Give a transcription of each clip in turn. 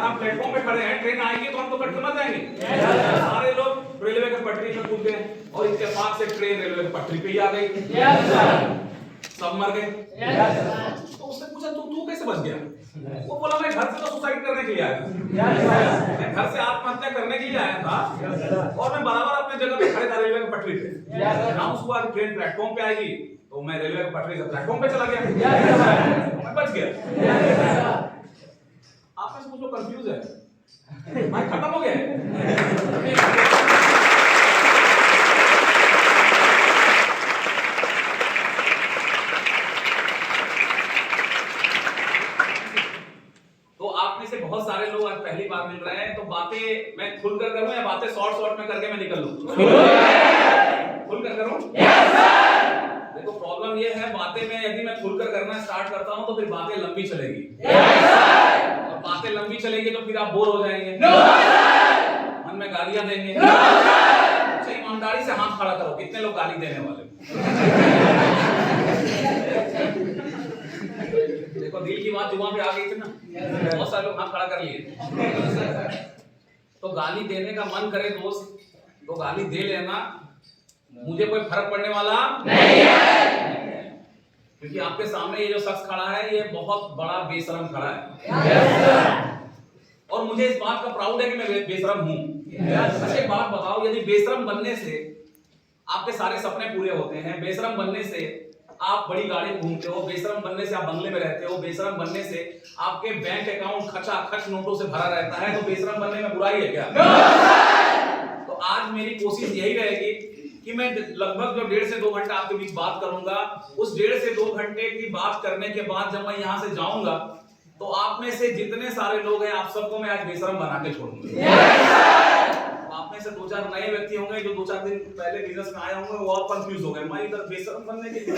यार हम प्लेटफॉर्म पे खड़े हैं, ट्रेन आएगी तो हम तो कट के मर जाएंगे। सारे लोग रेलवे के पटरी पे कूदते हैं और इत्तेफाक से ट्रेन रेलवे की पटरी पे ही आ गई, सब मर गए। तो उसने पूछा तू कैसे बच गया? वो बोला मैं घर से तो सुसाइड करने के लिए आया था, मैं घर से आत्महत्या करने के लिए आया था और मैं बराबर अपने जगह पे खड़े था रेलवे की पटरी पे। अनाउंस हुआ कि ट्रेन प्लेटफॉर्म पे आएगी तो मैं रेलवे की पटरी से प्लेटफॉर्म पे चला गया, मैं बच गया। आप में से कुछ लोग कंफ्यूज है, भाई खत्म हो गया। तो आप में से बहुत सारे लोग आज पहली बार मिल रहे हैं, तो बातें मैं खुलकर करूं या बातें शॉर्ट में करके मैं निकल लूं? खुलकर करूं? Yes sir. देखो प्रॉब्लम ये है, बातें में यदि मैं खुलकर करना स्टार्ट करता हूं तो फिर बातें लंबी चलेगी। Yes sir. और बातें लंबी चलेगी तो फिर आप बोर हो जाएंगे। No sir. मन में गालियां देंगे। No sir. अच्छा ईमानदारी से हाथ खड़ा करो, कितने लोग गाली देने वाले? देखो दिल की बात जुबान पे आ गई थी ना, बहुत सारे लोग हाथ खड़ा कर लिए। तो गाली देने का मन करे दोस्त तो गाली दे लेना, मुझे कोई फर्क पड़ने वाला नहीं है, क्योंकि आपके सामने ये जो शख्स खड़ा है ये बहुत बड़ा बेशरम खड़ा है। और मुझे इस बात का प्राउड है कि मैं बेशरम हूं। अच्छा एक बात बताओ, यदि बेशरम बनने से आपके सारे सपने पूरे होते हैं, बेशरम बनने से आप बड़ी गाड़ी में घूमते हो, बेशरम बनने से आप बंगले में रहते हो, बेशरम बनने से आपके बैंक अकाउंट खचाखच नोटों से भरा रहता है, तो बेशरम बनने में बुराई है क्या? तो आज मेरी कोशिश यही रहेगी कि मैं लगभग जो 1.5 से 2 घंटा आपके बीच बात करूंगा, उस 1.5 से 2 घंटे की बात करने के बाद जब मैं यहां से जाऊंगा तो आप में से जितने सारे लोग हैं आप सबको मैं आज बेशरम बना के छोड़ूंगा। आप में से 2-4 नए व्यक्ति होंगे जो 2-4 दिन पहले बिजनेस में आए होंगे, वो और कंफ्यूज हो गए, मैं इधर बेशरम बनने के लिए।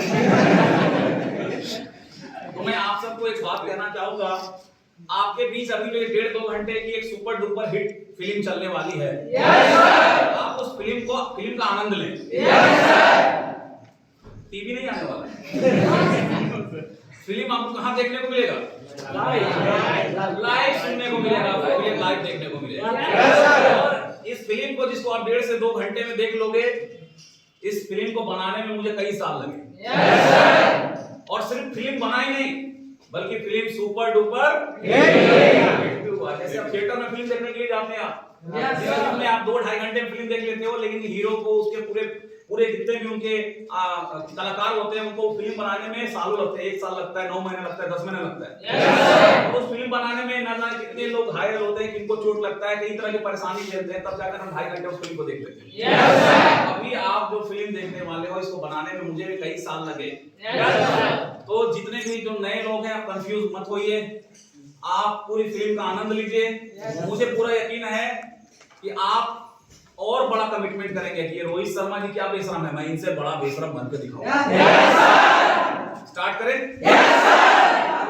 तो मैं आप सबको एक बात कहना चाहूंगा, आपके बीच अभी जो 1.5-2 घंटे की एक सुपर डुपर हिट फिल्म चलने वाली है। आप उस फिल्म का आनंद लें। टीवी नहीं आने वाला, फिल्म आपको कहां देखने को मिलेगा? लाइव सुनने को मिलेगा, फिल्म लाइव देखने को मिलेगा। इस फिल्म को जिसको आप 1.5 से 2 घंटे में देख लोगे, इस फिल्म को बनाने में मुझे कई साल लगे। और सिर्फ फिल्म बनाई नहीं बल्कि फिल्म सुपर डुपर हिट भी हुआ। जैसे आप थिएटर में फिल्म देखने के लिए जाते हैं, आप में आप 2-2.5 घंटे में फिल्म देख लेते हो, लेकिन हीरो को उसके पूरे जितने भी उनके कलाकार होते हैं उनको फिल्म बनाने में सालों लगते हैं, 1 साल लगता है, 9 महीने लगता है, 10 महीने लगता है। तो उस फिल्म बनाने में ना कितने लोग घायल होते हैं, किनको चोट लगता है, कई तरह की परेशानी झेलते हैं, तब जाकर हम 2.5 घंटे उस फिल्म को देख लेते हैं। अभी आप जो फिल्म देखने वाले हो, इसको बनाने में मुझे भी कई साल लगे। तो जितने भी जो नए लोग हैं आप कंफ्यूज मत होइए, आप पूरी फिल्म का आनंद लीजिए। मुझे पूरा यकीन है कि आप और बड़ा कमिटमेंट करेंगे कि ये रोहित शर्मा जी क्या बेशरम है, मैं इनसे बड़ा बेशरम बनकर दिखाऊंगा। स्टार्ट करें?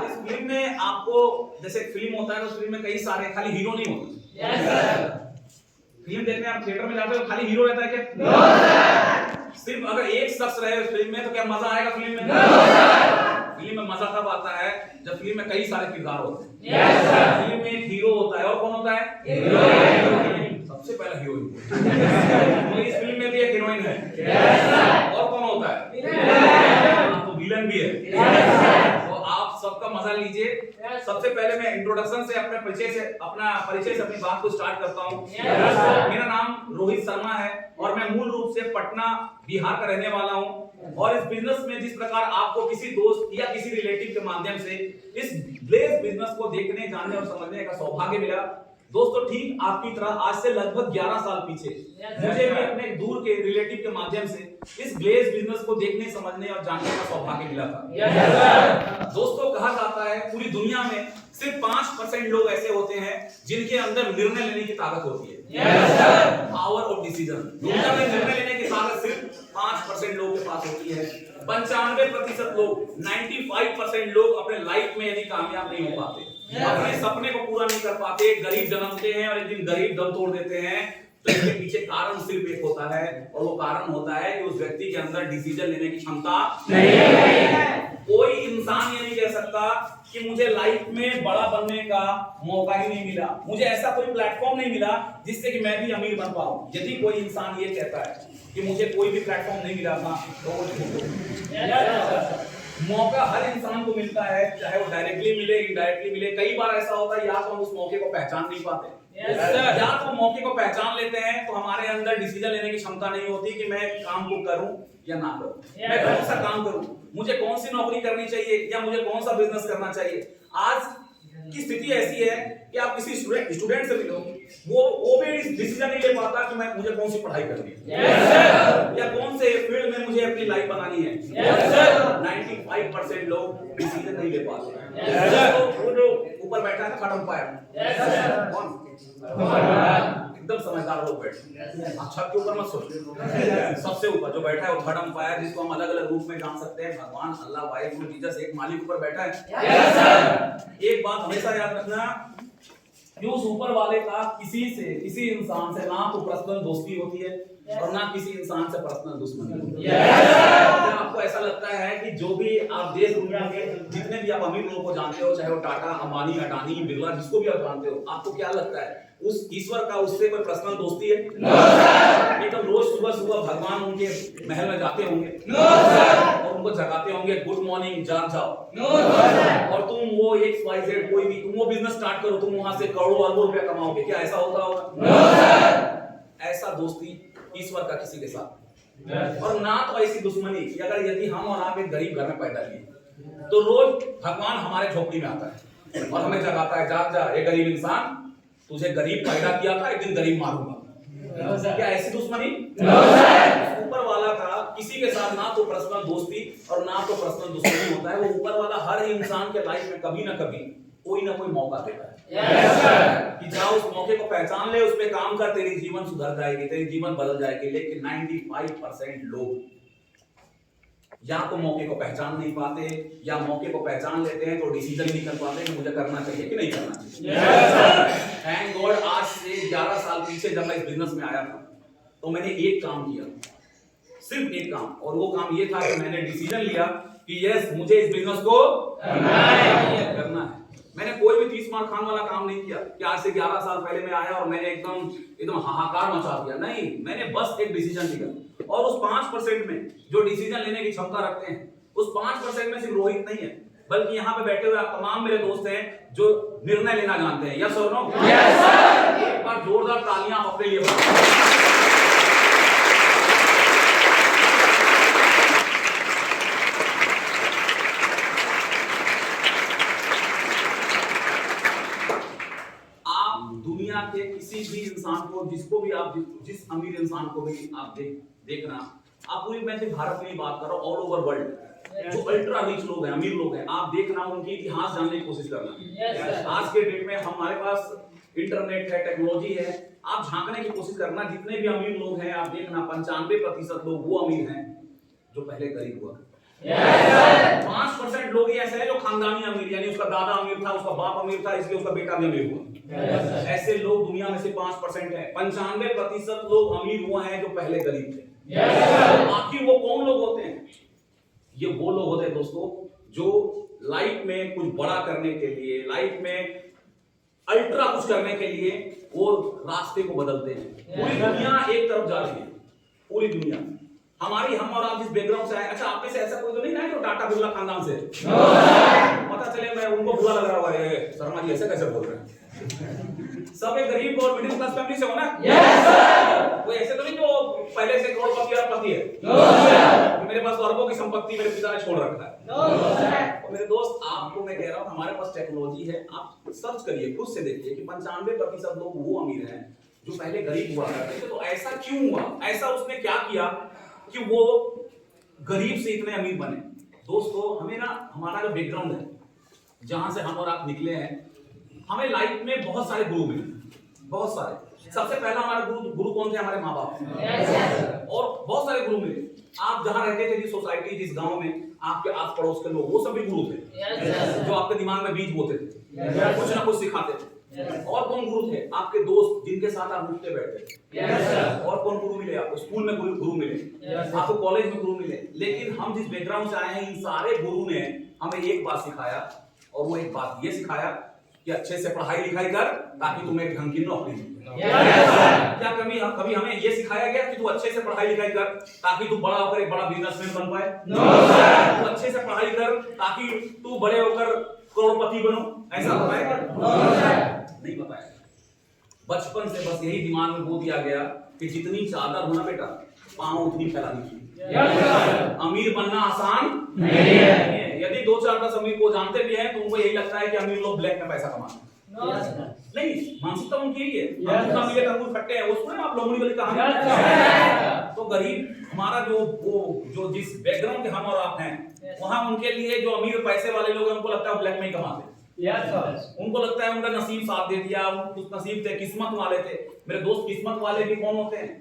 इस फिल्म में आपको जैसे फिल्म होता है, उस फिल्म में कई सारे, खाली हीरो नहीं होते। फिल्म देखने आप थिएटर में जाते हो खाली हीरो रहता है क्या? सिर्फ अगर एक शख्स रहे उस फिल्म में तो क्या मजा आएगा फिल्म में? फिल्म में मजा तब आता है जब फिल्म में कई सारे किरदार होते हैं। फिल्म में एक हीरो होता है, और कौन होता है? सबसे पहला हीरोइन। तो इस फिल्म में भी एक हीरोइन है, और कौन होता है? तो विलन भी है। तो आप सबका मजा लीजिए। सबसे पहले मैं इंट्रोडक्शन से अपने परिचय से अपनी बात को स्टार्ट करता हूँ। मेरा नाम रोहित शर्मा है और मैं मूल रूप से पटना बिहार का रहने वाला हूँ। और इस बिजनेस में जिस प्रकार आपको किसी दोस्त या किसी रिलेटिव के माध्यम से इस ब्लेज बिजनेस को देखने, जानने और समझने का सौभाग्य मिला, दोस्तों ठीक आपकी तरह आज से लगभग 11 साल पीछे मुझे भी अपने दूर के रिलेटिव के माध्यम से इस ग्लेज बिजनेस को देखने, समझने और जानने का सौभाग्य मिला था। दोस्तों कहा जाता है पूरी दुनिया में सिर्फ 5% लोग ऐसे होते हैं जिनके अंदर निर्णय लेने की ताकत होती है। Power of decision. दुनिया में निर्णय लेने की ताकत सिर्फ 5% लोगों के पास होती है। 95% लोग, 95% लोग अपने लाइफ में यदि कामयाब नहीं हो पाते, अपने सपने को पूरा नहीं कर पाते, गरीब जन्मते हैं और एक दिन गरीब दम तोड़ देते हैं, तो इसके पीछे कारण सिर्फ एक होता है, और वो कारण होता है कि उस व्यक्ति के अंदर डिसीजन लेने की क्षमता नहीं है। कोई इंसान ये नहीं कह सकता कि मुझे लाइफ में बड़ा बनने का मौका ही नहीं मिला, मुझे ऐसा कोई प्लेटफॉर्म नहीं मिला जिससे कि मैं भी अमीर बन पाऊं। यदि कोई इंसान ये कहता है कि मुझे कोई भी प्लेटफॉर्म नहीं मिला था, तो वो मौका हर इंसान को मिलता है, चाहे वो डायरेक्टली मिले इनडायरेक्टली मिले। कई बार ऐसा होता है या तो हम उस मौके को पहचान नहीं पाते, या तो मौके को पहचान लेते हैं तो हमारे अंदर डिसीजन लेने की क्षमता नहीं होती कि मैं काम को करूं या ना करूं, मैं कौन सा काम करूं, मुझे कौन सी नौकरी करनी चाहिए या मुझे कौन सा बिजनेस करना चाहिए। आज की स्थिति ऐसी है कि आप किसी स्टूडेंट से मिलो, वो भी डिसीजन नहीं ले पाता कि मैं मुझे कौन सी पढ़ाई करनी है या कौन से फील्ड में मुझे अपनी लाइफ बनानी है। 95% लोग डिसीजन नहीं ले पाते। वो जो ऊपर बैठा है ना खटम पाया, कौन एकदम समझदार लोग बैठे, छत के ऊपर मत सोचो, सबसे ऊपर जो बैठा है वो थर्ड अंपायर, जिसको हम अलग अलग रूप में जान सकते हैं, भगवान, अल्लाह, वाहिगुरु, जीसस, एक मालिक ऊपर बैठा है। एक बात हमेशा याद रखना कि उस ऊपर वाले का किसी इंसान से ना तो पर्सनल दोस्ती होती है और ना किसी इंसान से पर्सनल दुश्मनी होती है। आपको ऐसा लगता है कि जो भी आप देश दुनिया के जितने भी आप अमीर लोगों को जानते हो, चाहे वो टाटा, अंबानी, अडानी, बिरला, जिसको भी आप जानते हो, आपको क्या लगता है उस ईश्वर का उससे कोई पर्सनल दोस्ती है? एकदम रोज सुबह सुबह भगवान उनके महल में जाते होंगे और उनको जगाते होंगे, गुड मॉर्निंग, जाग जाओ, और तुम वो XYZ कोई भी तुम वो बिजनेस स्टार्ट करो, तुम वहां से करोड़ों अरबों रुपया कमाओगे। क्या ऐसा होता होगा? ऐसा दोस्ती ईश्वर का किसी के साथ, और ना तो ऐसी दुश्मनी कि अगर यदि हम और आप एक गरीब घर में पैदा लिए तो रोज भगवान हमारे झोपड़ी में आता है और हमें जगाता है, जाग जा ये गरीब इंसान, तुझे गरीब पैदा किया था, एक दिन गरीब मारूंगा। क्या ऐसी दुश्मनी? ऊपर वाला का किसी के साथ ना तो पर्सनल दोस्ती और ना तो पर्सनल दुश्मनी होता है। वो ऊपर वाला हर इंसान के लाइफ में कभी ना कभी कोई ना कोई मौका देता है कि जाओ उस मौके को पहचान ले, उस पे काम कर, तेरी जीवन सुधर जाएगी, तेरी जीवन बदल जाएगी। लेकिन 95% लोग या तो मौके को पहचान नहीं पाते या मौके को पहचान लेते हैं तो डिसीजन नहीं कर पाते कि मुझे करना चाहिए कि नहीं करना चाहिए। थैंक गॉड आज से 11 साल पीछे जब मैं इस बिजनेस में आया था तो मैंने एक काम किया, सिर्फ एक काम, और वो काम ये था कि मैंने डिसीजन लिया कि यस मुझे इस बिजनेस को करना है। मैंने कोई भी 30 मार खान वाला काम नहीं किया कि आज से 11 साल पहले मैं आया और मैंने एकदम हाहाकार मचा दिया। नहीं, मैंने बस एक डिसीजन लिया, और उस 5% में जो डिसीजन लेने की क्षमता रखते हैं, उस 5% में सिर्फ रोहित नहीं है, बल्कि यहाँ पे बैठे हुए आप तमाम मेरे दोस्त हैं जो निर्णय लेना जानते हैं। यस और नो? Yes sir. एक बार जोरदार तालियां आप अपने लिए बजाएं। दुनिया के किसी भी इंसान को, जिसको भी आप, जिस अमीर इंसान को भी आप देखना, आप पूरी, मैं सिर्फ भारत में ही बात कर रहा हूँ, ऑल ओवर वर्ल्ड जो अल्ट्रा रिच लोग हैं, अमीर लोग हैं, आप देखना, उनकी इतिहास जानने की कोशिश करना। आज के डेट में हमारे पास इंटरनेट है, टेक्नोलॉजी है, आप झांकने की कोशिश करना। जितने भी अमीर लोग हैं आप देखना, 95% लोग वो अमीर हैं जो पहले गरीब हुआ। 5% लोग ही ऐसे हैं जो खानदानी अमीर, यानी उसका दादा अमीर था, उसका बाप अमीर था, इसलिए उसका बेटा भी अमीर हुआ। ऐसे लोग दुनिया में से 5% हैं। 95% लोग अमीर हुए हैं जो पहले गरीब थे। आखिर वो कौन लोग होते हैं? ये वो लोग होते हैं दोस्तों जो लाइफ में कुछ बड़ा करने के लिए, लाइफ में अल्ट्रा कुछ करने के लिए वो रास्ते को बदलते हैं। पूरी दुनिया एक तरफ जा रही है, पूरी दुनिया। हम और आप जिस बैकग्राउंड से आए, अच्छा आप में से ऐसा कोई तो नहीं ना जो टाटा बिरला खानदान से पता चले मैं उनको बुरा लग रहा है, शर्मा जी ऐसे कैसे बोल रहे हैं? सब एक गरीब और मिडिल क्लास फैमिली से हो ना? Yes sir. कोई ऐसे तो नहीं जो पहले से करोड़पति अरबपति है? No sir. मेरे पास अरबों की संपत्ति मेरे पिता ने छोड़ रखा है। No sir. मेरे दोस्त, आपको मैं कह रहा हूं हमारे पास टेक्नोलॉजी है, आप सर्च करिए, खुद से देखिए कि 95% लोग वो अमीर हैं जो पहले गरीब हुआ करते थे। तो ऐसा क्यों हुआ? ऐसा उसने क्या किया कि वो गरीब से इतने अमीर बने? दोस्तों, हमें ना हमारा जो बैकग्राउंड है, जहां से हम और आप निकले हैं, हमें लाइफ में बहुत सारे गुरु मिले, बहुत सारे। सबसे पहला हमारा गुरु कौन थे? हमारे माँ बाप। और बहुत सारे गुरु मिले। आप जहां रहते थे, जिस सोसाइटी, जिस गांव में, आपके आस पड़ोस के लोग, वो सभी गुरु थे जो आपके दिमाग में बीज बोते थे, कुछ ना कुछ सिखाते थे। और कौन गुरु थे? आपके दोस्त जिनके साथ आप उठते बैठते। और कौन गुरु मिले आपको? स्कूल में गुरु मिले, आपको कॉलेज में गुरु मिले। लेकिन हम जिस बैकग्राउंड से आए हैं, इन सारे गुरु ने हमें एक बात सिखाया, और वो एक बात ये सिखाया कि अच्छे से पढ़ाई लिखाई कर ताकि तुम्हें एक ढंग की नौकरी मिले। क्या कभी हमें ये सिखाया गया कि तू अच्छे से पढ़ाई लिखाई कर ताकि तू बड़ा होकर एक बड़ा बिजनेसमैन बन पाए? तू अच्छे से पढ़ाई कर ताकि तू बड़े होकर करोड़पति बनो, ऐसा बताया? नहीं बताया। बचपन से बस यही दिमाग में बो दिया गया कि जितनी चादर होना बेटा, पांव उतनी फैलानी चाहिए। अमीर बनना आसान नहीं है। यदि 2-4-10 अमीर को जानते भी हैं तो उनको यही लगता है कि अमीर लोग ब्लैक में पैसा कमाते हैं। नहीं, मानसिकता उनकी यही है। हम उतना मिले अंगूर खट्टे हैं, वो सुने आप लोमड़ी वाली कहानी? तो गरीब हमारा जो जिस बैकग्राउंड के हम और आप हैं, वहां उनके लिए जो अमीर पैसे वाले लोग हैं, उनको लगता है ब्लैक में ही कमाते। उनको लगता है उनका नसीब साथ दे दिया, उस नसीब थे, किस्मत वाले थे। मेरे दोस्त, किस्मत वाले भी कौन होते हैं?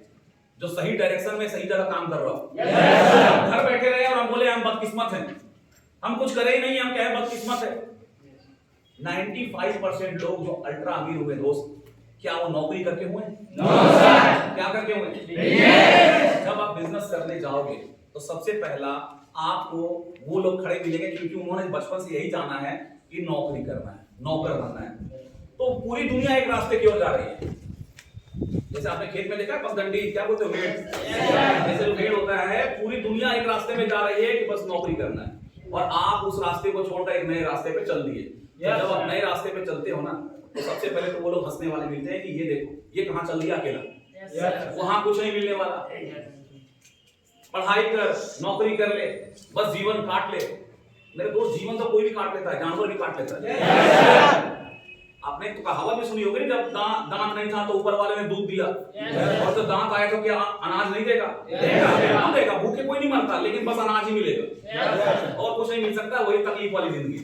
जो सही डायरेक्शन में सही जगह काम कर रहा हो। घर बैठे रहे और हम बोले हम बदकिस्मत हैं, हम कुछ करे ही नहीं, हम क्या है, बदकिस्मत है। 95% लोग जो अल्ट्रा अमीर हुए दोस्त, क्या वो नौकरी करके हुए? क्या करके हुए? जब आप बिजनेस करने जाओगे तो सबसे पहला आपको वो लोग खड़े मिलेंगे क्योंकि उन्होंने बचपन से यही जाना है कि नौकरी करना है, नौकर बनना है। तो पूरी दुनिया एक रास्ते की ओर जा रही है। जैसे आपने खेत में देखा है पगडंडी, क्या बोलते हो, भेड़, जैसे जो भेड़ होता है, पूरी दुनिया एक रास्ते में जा रही है कि बस नौकरी करना है, और आप उस रास्ते को छोड़कर एक नए रास्ते पे चल दिए। जब आप नए रास्ते पे चलते हो ना, तो सबसे पहले तो वो लोग हंसने वाले मिलते हैं कि ये देखो ये कहाँ चल दिया अकेला, वहां कुछ नहीं मिलने वाला। पढ़ाई कर, नौकरी कर ले, बस जीवन काट ले। मेरे दोस्त, जीवन तो कोई भी काट लेता है, जानवर भी काट लेता है। आपने तो कहावत भी सुनी होगी, जब दांत नहीं था तो ऊपर वाले ने दूध दिया, और जब दांत आया तो क्या अनाज नहीं देगा? देगा। भूखे कोई नहीं मरता, लेकिन बस अनाज ही मिलेगा और कुछ नहीं मिल सकता। वही तकलीफ वाली जिंदगी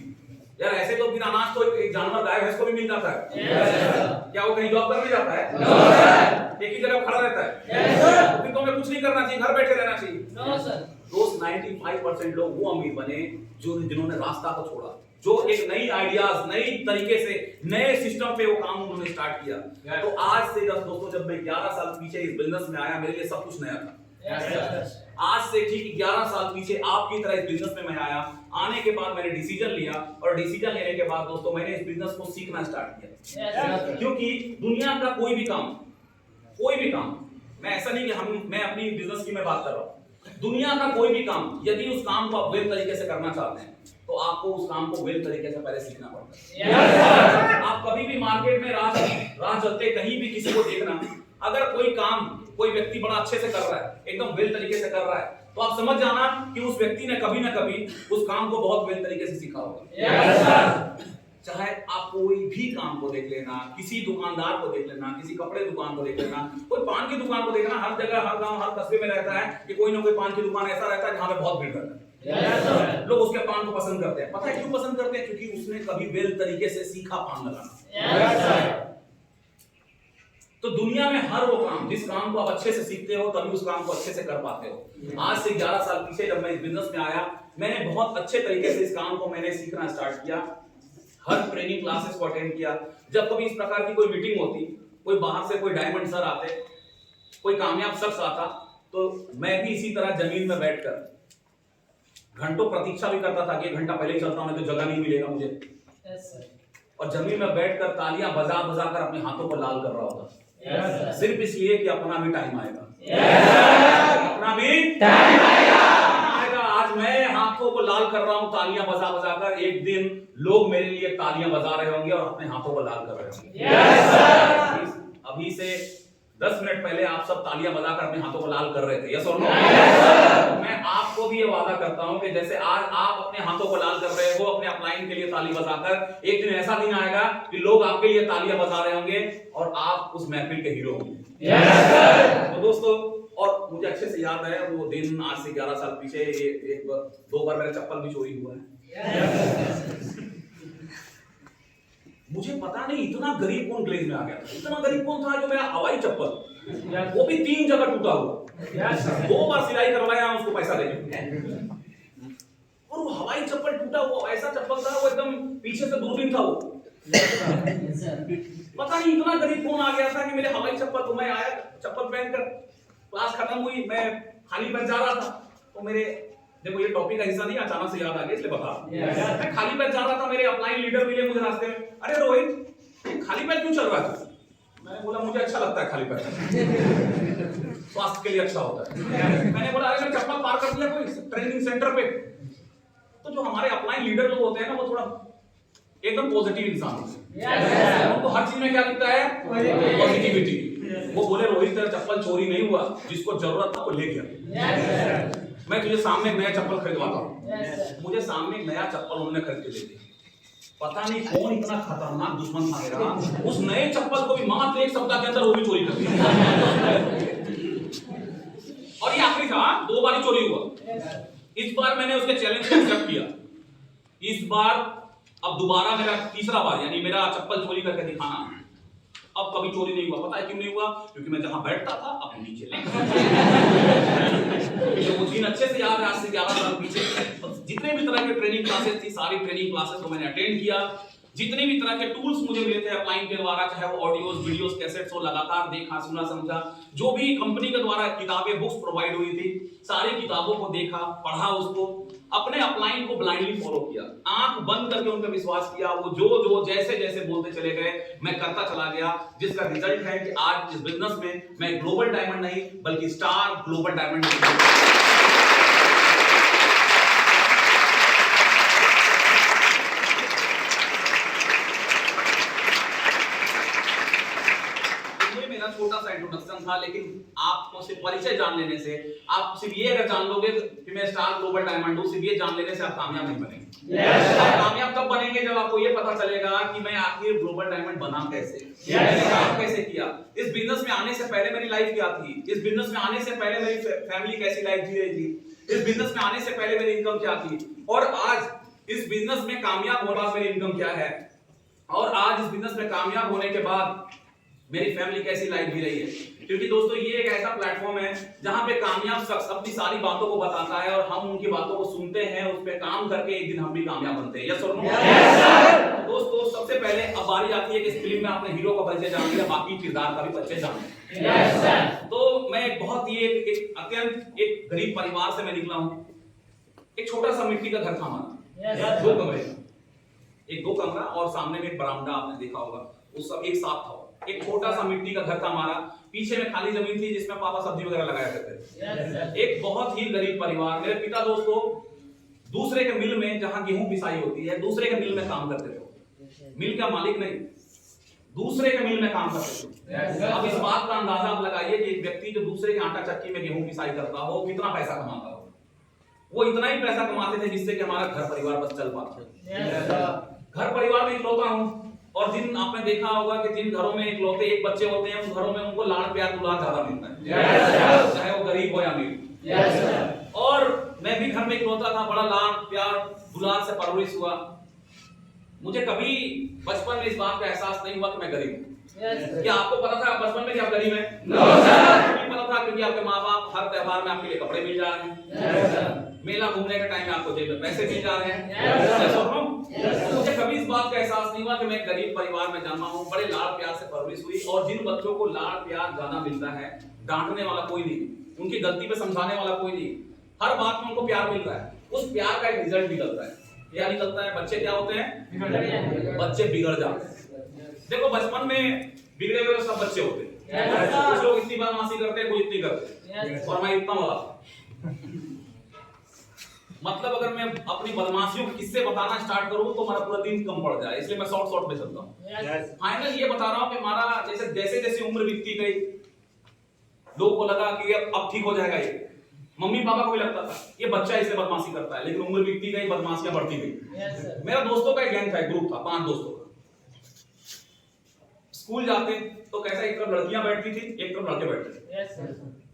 यार। ऐसे तो बिना अनाज तो एक जानवर गाय भैंस को भी मिल जाता है। क्या वो कहीं जॉब करने जाता है? एक ही जगह खड़ा रहता है? फिर तो हमें कुछ नहीं करना चाहिए, घर बैठे रहना चाहिए। दोस्त, 95% लोग वो अमीर बने जिन्होंने रास्ता को छोड़ा, जो एक नई आइडियाज, नई तरीके से, नए सिस्टम पे वो काम उन्होंने स्टार्ट किया। तो आज से दोस्तों, जब मैं 11 साल पीछे इस बिजनेस में आया, मेरे लिए सब कुछ नया था। आज से ठीक 11 साल पीछे आपकी तरह इस बिजनेस में मैं आया। आने के बाद मैंने डिसीजन लिया, और डिसीजन लेने के बाद दोस्तों मैंने इस बिजनेस को सीखना स्टार्ट किया। क्योंकि दुनिया का कोई भी काम, मैं ऐसा नहीं कि मैं अपनी बिजनेस की मैं बात कर रहा हूँ, दुनिया का कोई भी काम, यदि उस काम को आप वेल तरीके से करना चाहते हैं तो आपको उस काम को वेल तरीके से पहले सीखना पड़ता है। आप कभी भी मार्केट में राह चलते कहीं भी किसी को देखना, अगर कोई व्यक्ति बड़ा अच्छे से कर रहा है, एकदम वेल तरीके से कर रहा है, तो आप समझ जाना कि उस व्यक्ति ने कभी ना कभी उस काम को बहुत वेल तरीके से सीखा होगा। चाहे आप कोई भी काम को देख लेना, किसी दुकानदार को देख लेना, किसी कपड़े दुकान को देख लेना, कोई पान की दुकान को देखना, हर जगह, हर गांव, हर कस्बे में रहता है कि कोई ना कोई पान की दुकान ऐसा रहता है जहां पे बहुत भीड़ रहता है। लोग उसके पान को पसंद करते हैं। पता है क्यों पसंद करते हैं? क्योंकि उसने कभी वेल तरीके से सीखा पान लगाना। तो दुनिया में हर वो काम, जिस काम को आप अच्छे से सीखते हो तभी उस काम को अच्छे से कर पाते हो। आज से 11 साल पीछे जब मैं इस बिजनेस में आया, मैंने बहुत अच्छे तरीके से इस काम को मैंने सीखना स्टार्ट किया। हर ट्रेनिंग क्लासेस को अटेंड किया। जब कभी इस प्रकार की कोई मीटिंग होती, कोई बाहर से कोई डायमंड सर आते, कोई कामयाब शख्स आता, तो मैं भी इसी तरह जमीन में बैठकर घंटों प्रतीक्षा भी करता था कि 1 घंटा पहले ही चलता हूं, नहीं तो जगह नहीं मिलेगा मुझे। और जमीन में बैठकर तालियां बजा बजा कर अपने हाथों को लाल कर रहा होता, सिर्फ इसलिए कि अपना भी टाइम आएगा। अपना भी टाइम आएगा। आज मैं हाथों को लाल कर रहा हूं तालियां बजा बजा कर, एक दिन लोग मेरे लिए तालियां बजा रहे होंगे और अपने हाथों को लाल कर रहे होंगे। अभी से 10 मिनट पहले आप सब तालियां बजाकर अपने हाथों को लाल कर रहे थे, यस और नो? मैं आपको भी ये वादा करता हूं कि जैसे आज आप अपने हाथों को लाल कर रहे हो अपने अपलाइन के लिए ताली बजाकर, एक दिन ऐसा दिन आएगा कि लोग आपके लिए तालियां बजा रहे होंगे और आप उस महफिल के हीरो होंगे। तो दोस्तों, और मुझे अच्छे से याद है वो दिन, आज से 11 साल पीछे, 2 बार मेरा चप्पल भी चोरी हुआ है। मुझे पता नहीं इतना गरीब कौन ग्लेज में आ गया था, इतना गरीब कौन था जो मेरा हवाई चप्पल, वो भी 3 जगह टूटा हुआ, 2 बार सिलाई करवाया उसको पैसा दे, और वो हवाई चप्पल टूटा हुआ, ऐसा चप्पल था वो एकदम पीछे से दूरबीन था वो, पता नहीं इतना गरीब फोन आ गया था कि मेरे हवाई चप्पल तो मैं आया चप्पल पहनकर क्लास खत्म हुई, मैं खाली पैर जा रहा था तो मेरे देखो ये टॉपिक का हिस्सा नहीं, अचानक से याद आ गया इसलिए बता मैं खाली पैर जा रहा था, मेरे अपलाइन लीडर मिले मुझे रास्ते में, अरे रोहित खाली पैर क्यों चल रहा है? मैंने बोला मुझे अच्छा लगता है खाली पैर, स्वास्थ्य के लिए अच्छा होता है। मैंने बोला अरे मैं चप्पल पार कर दिया कोई ट्रेनिंग सेंटर पे। तो जो हमारे अपलाइन लीडर लोग होते हैं ना वो थोड़ा एकदम पॉजिटिव इंसान होते हैं, उनको हर चीज में क्या दिखता है? पॉजिटिविटी। वो बोले रोहित तेरा चप्पल चोरी नहीं हुआ, जिसको जरूरत था वो ले गया, मैं तुझे सामने नया चप्पल खरीदवाता हूँ। मुझे सामने नया चप्पल उन्होंने खरीद के दे दिया। पता नहीं कौन इतना खतरनाक दुश्मन था मेरा, उस नए चप्पल को भी मात्र एक सप्ताह के अंदर वो भी चोरी कर दिया। और ये आखिरी था, 2 बार चोरी हुआ। इस बार मैंने उसके चैलेंज को एक्सेप्ट किया, इस बार अब दोबारा मेरा तीसरा बार यानी मेरा चप्पल चोरी करके दिखाना। अब कभी चोरी नहीं हुआ, पता है क्यों नहीं हुआ? क्योंकि मैं जहां बैठता था अब नीचे वो दिन अच्छे से याद है, आज से 11 साल पीछे जितने भी तरह के ट्रेनिंग क्लासेस थी सारी ट्रेनिंग क्लासेस को मैंने अटेंड किया। जितने भी तरह के टूल्स मुझे मिले थे अपलाइन के द्वारा, चाहे वो ऑडियोज वीडियोस कैसेट्स हो, लगातार देखा सुना समझा। जो भी कंपनी के द्वारा किताबें बुक्स प्रोवाइड हुई थी सारी किताबों को देखा पढ़ा, उसको अपने अपलाइन को ब्लाइंडली फॉलो किया, आंख बंद करके उन पर विश्वास किया। वो जो जैसे जैसे बोलते चले गए मैं करता चला गया, जिसका रिजल्ट है कि आज इस बिजनेस में मैं ग्लोबल डायमंड नहीं बल्कि स्टार ग्लोबल डायमंड छोटा सा इंट्रोडक्शन था, लेकिन आपको सिर्फ परिचय जान लेने से, आप सिर्फ ये अगर जान लोगे कि मैं स्टार ग्लोबल डायमंड हूं, सिर्फ ये जान लेने से आप कामयाब नहीं बनेंगे। आप कामयाब तब बनेंगे जब आपको ये पता चलेगा कि मैं आखिर ग्लोबल डायमंड बना कैसे, मैंने काम कैसे किया, इस बिजनेस में आने से पहले मेरी लाइफ क्या थी, इस बिजनेस में आने से पहले मेरी फैमिली कैसी लाइफ जी रही थी, इस बिजनेस में आने से पहले मेरी इनकम क्या थी, और आज इस बिजनेस में कामयाब होने के बाद मेरी इनकम क्या है, और आज इस बिजनेस में कामयाब होने के बाद मेरी फैमिली कैसी लाइफ जी रही है। क्योंकि दोस्तों ये एक ऐसा प्लेटफॉर्म है जहां पे कामयाब शख्स अपनी सारी बातों को बताता है और हम उनकी बातों को सुनते हैं, उस पे काम करके एक दिन हम भी कामयाब बनते हैं। यस और नो? दोस्तों सबसे पहले अब बारी आती है कि इस फिल्म में आपने हीरो का परिचय जान लिया, बाकी किरदार का भी परिचय जान लिया। तो मैं बहुत ही एक अत्यंत एक गरीब परिवार से मैं निकला हूँ। एक छोटा सा मिट्टी का घर था हमारा, 2 कमरे का, एक 2 कमरा और सामने में एक बरामदा, आपने देखा होगा, वो सब एक साथ था। एक छोटा सा मिट्टी का घर था हमारा, पीछे में खाली जमीन थी जिसमें पापा सब्जी वगैरह लगाया करते थे। एक बहुत ही गरीब परिवार। मेरे पिता दोस्तों दूसरे के मिल में जहां गेहूं पिसाई होती है दूसरे के मिल में काम करते थे, मिल का मालिक नहीं, दूसरे के मिल में काम करते थे। अब इस बात का अंदाजा आप लगाइए कि एक व्यक्ति जो दूसरे के आटा चक्की में गेहूं पिसाई करता हो कितना पैसा कमाता हो। वो इतना ही पैसा कमाते थे जिससे कि हमारा घर परिवार बस चल पाता। घर परिवार में इकलौता हूं, और जिन आपने देखा होगा कि जिन घरों में इकलौते एक बच्चे होते हैं उन घरों में उनको लाड़ प्यार दुलार ज्यादा मिलता है, चाहे वो गरीब हो या अमीर। और मैं भी घर में इकलौता था, बड़ा लाड़ प्यार दुलार से परवरिश हुआ। मुझे कभी बचपन में इस बात का एहसास नहीं हुआ कि मैं गरीब हूं। क्या आपको पता था बचपन में कि आप गरीब हैं? नहीं पता था, क्योंकि आपके माँ बाप हर त्योहार में आपके लिए कपड़े मिल जा रहे हैं, मेला घूमने के टाइम में आपको जेब में पैसे मिल जा रहे हैं। मुझे कभी इस बात का एहसास नहीं हुआ कि मैं गरीब परिवार में जन्मा हूँ। बड़े लाड़ प्यार से परवरिश हुई, और जिन बच्चों को लाड़ प्यार ज्यादा मिलता है, डांटने वाला कोई नहीं, उनकी गलती पे समझाने वाला कोई नहीं, हर बात में उनको प्यार मिल रहा है, उस प्यार का एक रिजल्ट निकलता है। क्या निकलता है? बच्चे क्या होते हैं? बच्चे बिगड़ जाते हैं। देखो बचपन में बिगड़े हुए सब बच्चे होते हैं, कुछ लोग इतनी बदमाशी करते हैं, कोई इतनी करते हैं, और मैं इतना वाला। मतलब अगर मैं अपनी बदमाशियों के किस्से बताना स्टार्ट करूं तो हमारा पूरा दिन कम पड़ जाए, इसलिए मैं शॉर्ट में चलता हूं। फाइनल ये बता रहा हूं कि हमारा जैसे जैसे उम्र बीतती गई, लोगों को लगा कि अब ठीक हो जाएगा। ये मम्मी पापा को भी लगता था ये बच्चा इसलिए बदमाशी करता है, लेकिन उम्र बीतती गई, बदमाशियां बढ़ती गई। मेरा दोस्तों का एक गैंग था, एक ग्रुप था 5 दोस्तों का। स्कूल जाते तो कैसा, एक तरफ लड़कियां बैठती थी, एक तरफ लड़के बैठते थे।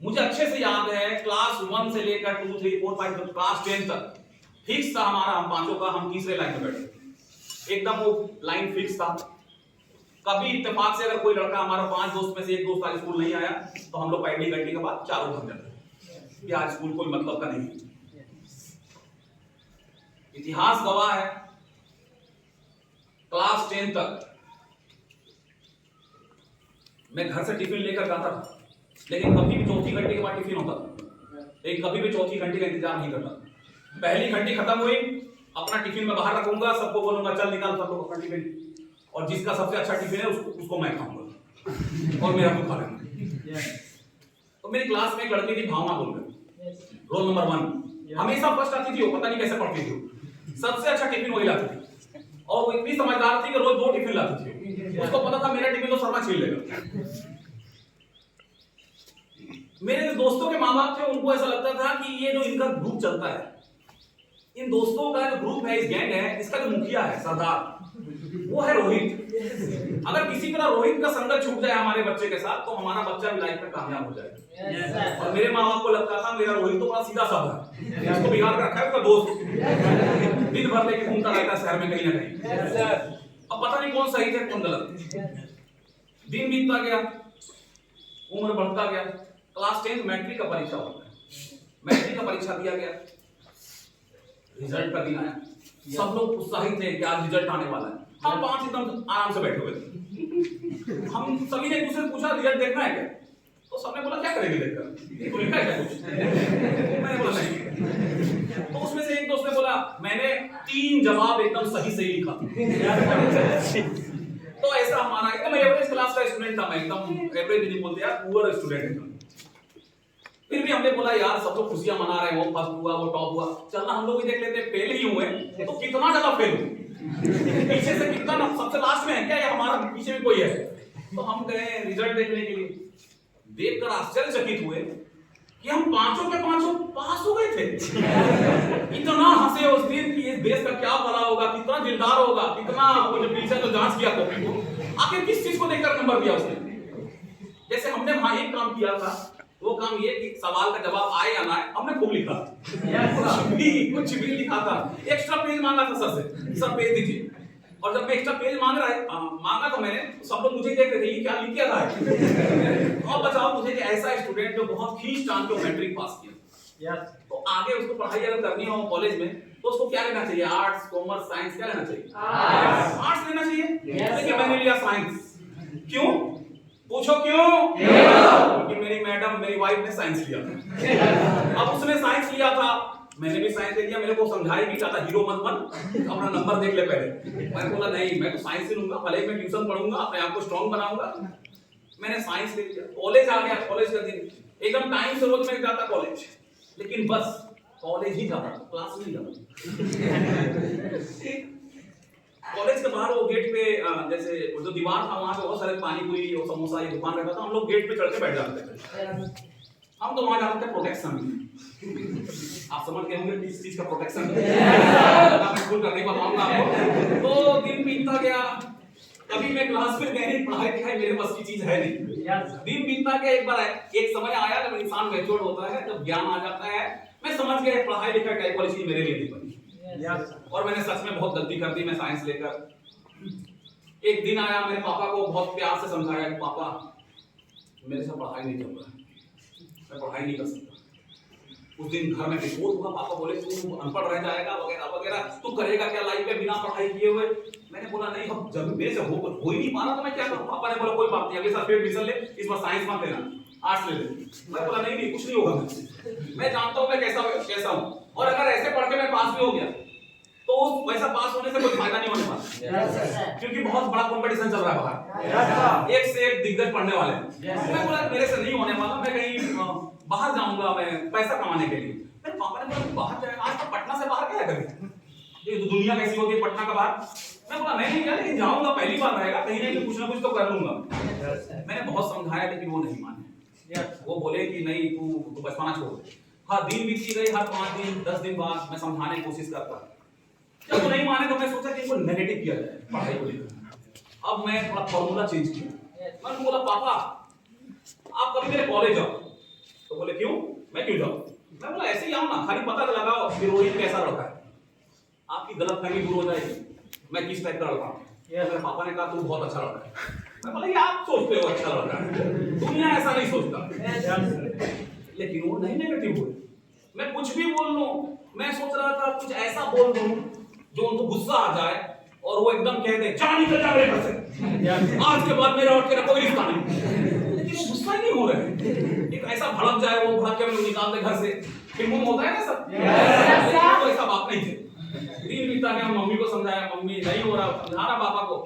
मुझे अच्छे से याद है क्लास 1 से लेकर 2, 3, 4, 5 क्लास 10 तक फिक्स था हमारा, हम पांचों का, हम तीसरे लाइन में बैठे, एकदम वो लाइन फिक्स था। कभी इत्तेफाक से अगर कोई लड़का, हमारा 5 दोस्त में से एक दोस्त आज स्कूल नहीं आया तो हम लोग पढ़ाई करने के बाद चारों घर जाते कि आज स्कूल कोई मतलब का नहीं। इतिहास गवाह है क्लास 10 तक मैं घर से टिफिन लेकर जाता था, लेकिन कभी भी चौथी घंटे के बाद टिफिन होता था, लेकिन कभी भी चौथी घंटे का इंतजार नहीं करता। पहली घंटी खत्म हुई, अपना टिफिन में बाहर रखूंगा, सबको बोलूंगा चल निकाल सब लोग अपना टिफिन, और जिसका सबसे अच्छा टिफिन है उसको मैं खाऊंगा और मेरा तो खा लेंगे। तो मेरी क्लास में एक लड़की थी भावना बोलकर, रोल नंबर 1, हमेशा फर्स्ट आती थी वो, पता नहीं कैसे पढ़ती थी, सबसे अच्छा टिफिन वही लाती थी, और वो इतनी समझदार थी कि रोज 2 टिफिन लाती थी, उसको पता था मेरा टिफिन तो शर्मा छीन लेगा। मेरे दोस्तों के माँ बाप थे, उनको ऐसा लगता था कि ये जो इनका ग्रुप चलता है, इन दोस्तों का जो ग्रुप है, इस गैंग है, इसका जो मुखिया है, सरदार, वो है रोहित। अगर किसी तरह रोहित का संगत छूट जाए हमारे बच्चे के साथ, तो हमारा बच्चा भी लाइफ में कामयाब हो जाएगा। और मेरे माँ बाप को लगता था मेरा रोहित तो बड़ा सीधा साधा है, इसको बिगाड़ कर रखा है उसका दोस्त, दिन भर लेके घूमता रहता है शहर में कहीं ना कहीं। अब पता नहीं कौन सही थे कौन गलत। दिन बीतता गया, उम्र बढ़ता गया, क्लास 10 मैट्रिक का परीक्षा होता है, मैट्रिक का परीक्षा दिया गया, रिजल्ट का दिन आया, सब लोग उत्साहित थे कि आज रिजल्ट आने वाला है। हम 5 एकदम आराम से बैठे हुए थे, हम सभी ने एक दूसरे से पूछा रिजल्ट देखना है क्या, तो सबने बोला क्या करेंगे देखकर, तो लिखा है क्या कुछ, मैंने बोला नहीं। तो उसमें से एक दोस्त ने बोला मैंने 3 जवाब एकदम सही लिखा। तो ऐसा हमारा एकदम एवरेज क्लास का स्टूडेंट था मैं, एकदम एवरेज नहीं बोलते यार, पुअर स्टूडेंट एकदम। फिर भी हमने बोला यार सब लोग खुशियां मना रहे हैं, वो फर्स्ट हुआ, वो टॉप हुआ, चलना हम लोग भी देख लेते हैं, फेल ही हुए तो कितना ज्यादा फेल हुए, पीछे से कितना ना, सबसे लास्ट में है क्या, या हमारा पीछे भी कोई है। तो हम गए रिजल्ट देखने के लिए, देखकर आश्चर्यचकित हुए कि हम 5 के 5 पास हो गए थे। इतना हंसे उस दिन कि इस देश का क्या भला होगा, कितना दिलदार होगा, कितना वो जो पीछे जो जांच किया कॉपी को, आखिर किस चीज को देखकर नंबर दिया उसने। जैसे हमने वहां एक काम किया था, वो काम ये कि सवाल का जवाब आए या ना आए, हमने खूब लिखा, कुछ भी लिखा था, एक्स्ट्रा पेज मांगा था सर से, सर पेज दीजिए। और जब मैं एक्स्ट्रा पेज मांगा तो मैंने, तो सब लोग मुझे देख रहे थे ये क्या लिख रहा है। और बताओ मुझे कि ऐसा स्टूडेंट जो बहुत खींच तान के मैट्रिक पास किया, तो आगे उसको पढ़ाई अगर करनी हो कॉलेज में, तो उसको क्या लेना चाहिए, आर्ट्स, कॉमर्स, साइंस, क्या लेना चाहिए, आर्ट्स लेना चाहिए। लेकिन मैंने लिया साइंस। क्यों पूछो क्यों? क्योंकि मेरी मैडम, मेरी वाइफ ने साइंस लिया था। अब उसने साइंस लिया था, मैंने भी साइंस ले लिया, मेरे को समझाई भी था हीरो मत बन, अपना नंबर देख ले पहले। मैं बोला नहीं, मैं तो साइंस ही लूंगा, भले मैं ट्यूशन पढ़ूंगा, अपने आप को स्ट्रांग बनाऊंगा। मैंने साइंस ले लिया, कॉलेज आ गया, कॉलेज का दिन एकदम टाइम से रोज मैं जाता कॉलेज, लेकिन बस कॉलेज ही जाता, क्लास नहीं जाता। कॉलेज के बाहर वो गेट पे जैसे जो दीवार था, वहां पे बहुत सारे पानी पूरी और समोसा की दुकान रहता था, हम लोग गेट पे चढ़ के बैठ जाते थे। हम तो वहां जाते थे प्रोटेक्शन, आप समझ गए होंगे किस चीज का प्रोटेक्शन, मैं फुल कर नहीं बताऊंगा आपको। तो दिन बीतता गया, कभी मैं क्लास में गई, पढ़ाई लिखाई मेरे बस की चीज है नहीं। दिन बीतता गया, एक बार एक समय आया जब इंसान मैच्योर होता है, जब ज्ञान आ जाता है, मैं समझ गया पढ़ाई लिखाई टाइपोलॉजी मेरे लिए नहीं बनी, और मैंने सच में बहुत गलती कर दी। मैं साइंस लेकर एक दिन आया, मेरे पापा को बहुत प्यार से समझाया कि पापा मेरे से पढ़ाई नहीं चल रहा है, मैं पढ़ाई नहीं कर सकता। उस दिन घर में रिपोर्ट हुआ, पापा बोले तू अनपढ़ रह जाएगा वगैरह वगैरह, तू करेगा क्या लाइफ में बिना पढ़ाई किए हुए। मैंने बोला नहीं, अब जब मेरे से हो ही नहीं पा रहा तो मैं क्या करूं। पापा ने बोला कोई बात नहीं, अगले साल फिर एडमिशन ले, इस बार साइंस मत लेना, आर्ट्स ले ले। मैं बोला नहीं कुछ नहीं होगा, मैं जानता हूं मैं कैसा हूं, और अगर ऐसे पढ़ के मैं पास भी हो गया तो वैसा पास होने से कोई फायदा नहीं होने वाला, क्योंकि बहुत बड़ा कंपटीशन चल रहा है बाहर, एक से एक दिग्गज पढ़ने वाले हैं। मैं बोला मेरे से नहीं होने वाला, मैं कहीं बाहर जाऊंगा मैं पैसा कमाने के लिए। मेरे पापा ने बोला बाहर जाएगा, आज तो पटना से बाहर क्या करेगा, ये तो दुनिया कैसी होगी पटना का बाहर। मैं बोला नहीं यार, लेकिन जाऊंगा, पहली बार रहेगा, कहीं ना कहीं कुछ ना कुछ तो कर लूंगा। मैंने बहुत समझाया लेकिन वो नहीं माने, वो बोले कि नहीं तू बचपना छोड़ दे। हाँ दिन बीती गई, हर 5 दिन 10 दिन बाद मैं समझाने की कोशिश करता, जब वो नहीं माने तो मैं सोचा कि इनको नेगेटिव किया जाए पढ़ाई को लेकर। अब मैं थोड़ा फॉर्मूला चेंज किया, मैंने बोला पापा आप कभी मेरे कॉलेज आओ। तो बोले क्यों, मैं क्यों जाऊं। मैं बोला ऐसे ही आओ ना, खाली पता लगाओ कि रोहित कैसा लड़का है, आपकी गलतफहमी दूर हो जाएगी, मैं किस टाइप का लड़का हूं। मेरे पापा ने कहा तू बहुत अच्छा लड़का है। मैं बोला ये आप सोचते हो अच्छा लड़का है, दुनिया ऐसा नहीं सोचता। लेकिन वो नहीं नेगेटिव हुए, मैं कुछ भी बोल लूं, मैं सोच रहा था कुछ ऐसा बोल दूं जो उनको गुस्सा आ जाए और वो एकदम कह दे जा निकल जा मेरे घर से, आज के बाद मेरा और तेरा कोई रिश्ता नहीं, लेकिन वो गुस्सा ही नहीं हो रहे, एक ऐसा भड़क जाए वो भड़क के लोग निकाल दे घर से, फिल्मों में होता है ना सब, तो ऐसा बात नहीं थे। दिन बीता गया, मम्मी को समझाया, मम्मी नहीं हो रहा, समझाना पापा को,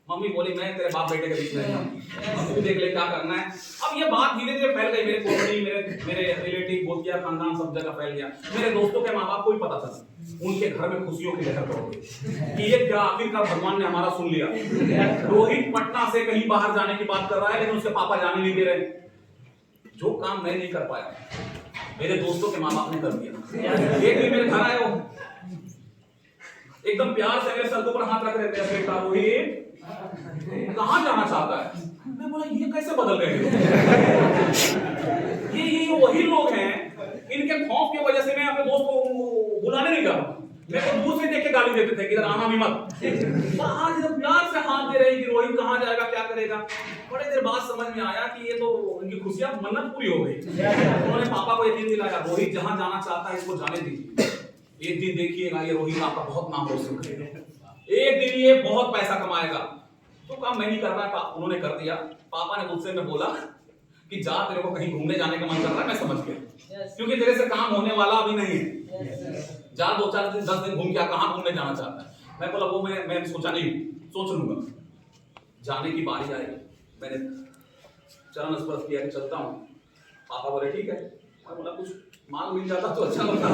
मम्मी बोली मैं तेरे बाप बेटे के बीच में तू देख ले क्या करना है। अब ये बात धीरे धीरे फैल गई, मेरे कोटड़ी, मेरे रिलेटिव, बोतिया खानदान सब जगह फैल गया। मेरे दोस्तों के माँ बाप को भी पता चला, उनके घर में खुशियों की लहर दौड़ गई कि ये क्या, आखिरकार भगवान ने हमारा सुन लिया। रोहित पटना से कहीं बाहर जाने की बात कर रहा है, लेकिन उसके पापा जाने नहीं दे रहे। जो काम मैं नहीं कर पाया, मेरे दोस्तों के माँ बाप ने कर दिया। एक दिन मेरे घर आए, वो एकदम प्यार से मेरे सर के ऊपर हाथ रख रहे थे, बेटा रोहित कहाँ जाना चाहता है? मैं बोला ये कैसे बदल गए ये वही लोग हैं, इनके खौफ की वजह से मैं अपने दोस्त को बुलाने नहीं गया, मेरे को दूर से देख के गाली देते थे कि इधर आना भी मत। आज जब प्यार से हाथ दे रहे कि रोहित कहाँ जाएगा, क्या करेगा, बड़े देर बाद समझ में आया कि ये तो उनकी खुशियां मन्नत पूरी हो गई। उन्होंने पापा को यकीन दिलाया, रोहित जहाँ जाना चाहता है इसको जाने दीजिए, एक दिन देखिएगा ये रोहित आपका बहुत नाम रोशन करेगा, एक दिन ये बहुत पैसा कमाएगा। तो काम मैं नहीं कर रहा, उन्होंने कर दिया। पापा ने मुझसे में बोला कि जा, तेरे को कहीं घूमने जाने का मन कर रहा है, मैं समझ गया, क्योंकि तेरे से काम होने वाला अभी नहीं है, जा 2-4 दिन 10 दिन घूम के, कहाँ घूमने जाना चाहता है। मैं बोला वो मैं सोचा नहीं, सोच लूंगा। जाने की बारी आई, मैंने चरण स्पर्श किया कि चलता हूँ। पापा बोले ठीक है। मैं बोला कुछ माल मिल जाता तो अच्छा लगता,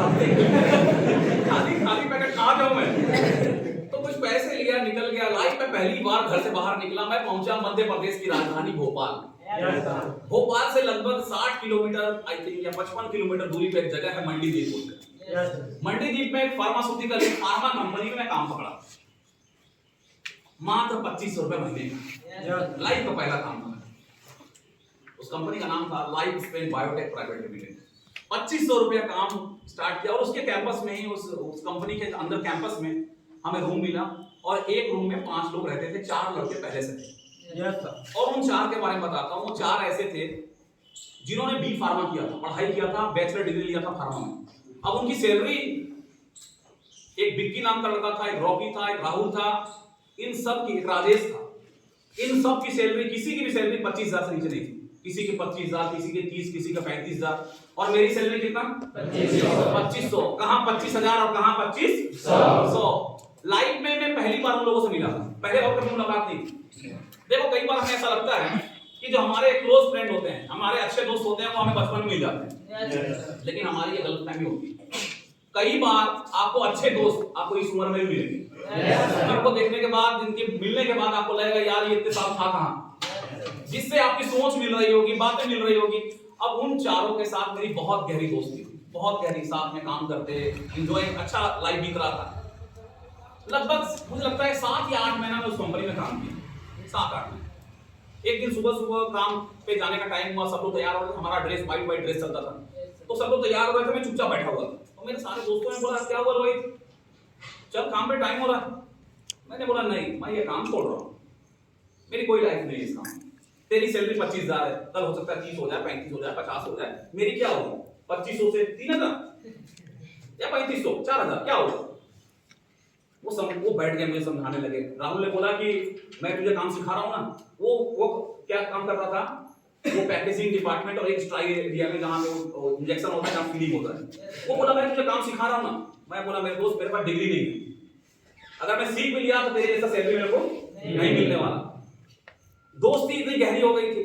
खाली पैकेट कहाँ जाऊँ मैं, तो कुछ पैसे लिया, निकल गया। लाइफ में पहली बार घर से बाहर निकला, मैं पहुंचा मध्य प्रदेश की राजधानी भोपाल। भोपाल से लगभग 60 किलोमीटर आई थिंक या 55 किलोमीटर दूरी पे एक जगह है मंडीदीप। मंडीदीप में एक फार्मास्यूटिकल फार्मा कंपनी में मैं काम पकड़ा, मात्र 2500 रुपए महीने का, लाइफ का पहला काम था। उस कंपनी का नाम था life span biotech private limited. 2500 रुपया काम स्टार्ट किया, और उसके कैंपस में ही, उस कंपनी के अंदर कैंपस में हमें रूम मिला, और एक रूम में 5 लोग रहते थे, 4 लड़के पहले से थे। और उन 4 के बारे में बताता हूँ। वो 4 ऐसे थे जिन्होंने बी फार्मा किया था, पढ़ाई किया था, बैचलर डिग्री लिया था फार्मा में। अब उनकी सैलरी, एक बिक्की नाम का लड़का था, एक रॉकी था, एक राहुल था, इन सब की, एक राजेश था, इन सब की सैलरी, किसी की भी सैलरी 25,000 से नीचे नहीं थी। किसी के 25,000, किसी के 30, किसी का 35,000, और मेरी सैलरी कितना? 2500। कहाँ 25,000 और कहाँ 2500। लाइफ में मैं पहली बार उन लोगों से मिला था, पहले और कभी मुलाकात नहीं। देखो कई बार हमें ऐसा लगता है कि जो हमारे क्लोज फ्रेंड होते हैं, हमारे अच्छे दोस्त होते हैं, वो हमें बचपन में मिल जाते हैं, लेकिन हमारी ये गलतफहमी होती है। कई बार आपको अच्छे दोस्त आपको इस उम्र में भी मिलेंगे, जिनको देखने के बाद, जिनके मिलने के बाद आपको लगेगा यार ये इतने साल था कहाँ, जिससे आपकी सोच मिल रही होगी, बातें मिल रही होगी। अब उन 4 के साथ मेरी बहुत गहरी दोस्ती थी, बहुत गहरी, साथ में काम करते, एंजॉय, अच्छा लाइफ बीत रहा था। लगभग मुझे लगता है 7 या 8 महीना में उस कंपनी में काम किया, 7-8 महीने। एक दिन सुबह काम पे जाने का टाइम हुआ, सब लोग तैयार हो रहे थे, हमारा ड्रेस वाइट ड्रेस चलता था, तो सब लोग तैयार हो रहे थे, मैं चुपचाप बैठा हुआ था। तो मेरे सारे दोस्तों ने बोला क्या हुआ रोहित, चल काम पे टाइम हो रहा है। मैंने बोला नहीं, मैं ये काम छोड़ रहा हूँ, मेरी कोई लाइफ नहीं है इस काम। तेरी सैलरी 25,000 है, कल हो सकता है 30 हो जाए, 35 हो जाए, 50 हो जाए, मेरी क्या होगी? 2500 से 3000 या 3500, 4000 क्या होगा? वो बैठ गए, मुझे समझाने लगे। राहुल ने बोला कि मैं तुझे काम सिखा रहा हूँ ना, वो क्या काम कर रहा था, वो पैकेजिंग डिपार्टमेंट और एक स्ट्राई एरिया में जहाँ पे इंजेक्शन होता है, जहाँ फीलिंग होता है। वो बोला मैं तुझे काम सिखा रहा हूँ ना। मैं बोला मेरे दोस्त, मेरे पास डिग्री नहीं है, अगर मैं सीख भी लिया तो तेरे जैसा सैलरी मेरे को नहीं मिलने वाला। दोस्ती इतनी गहरी हो गई थी।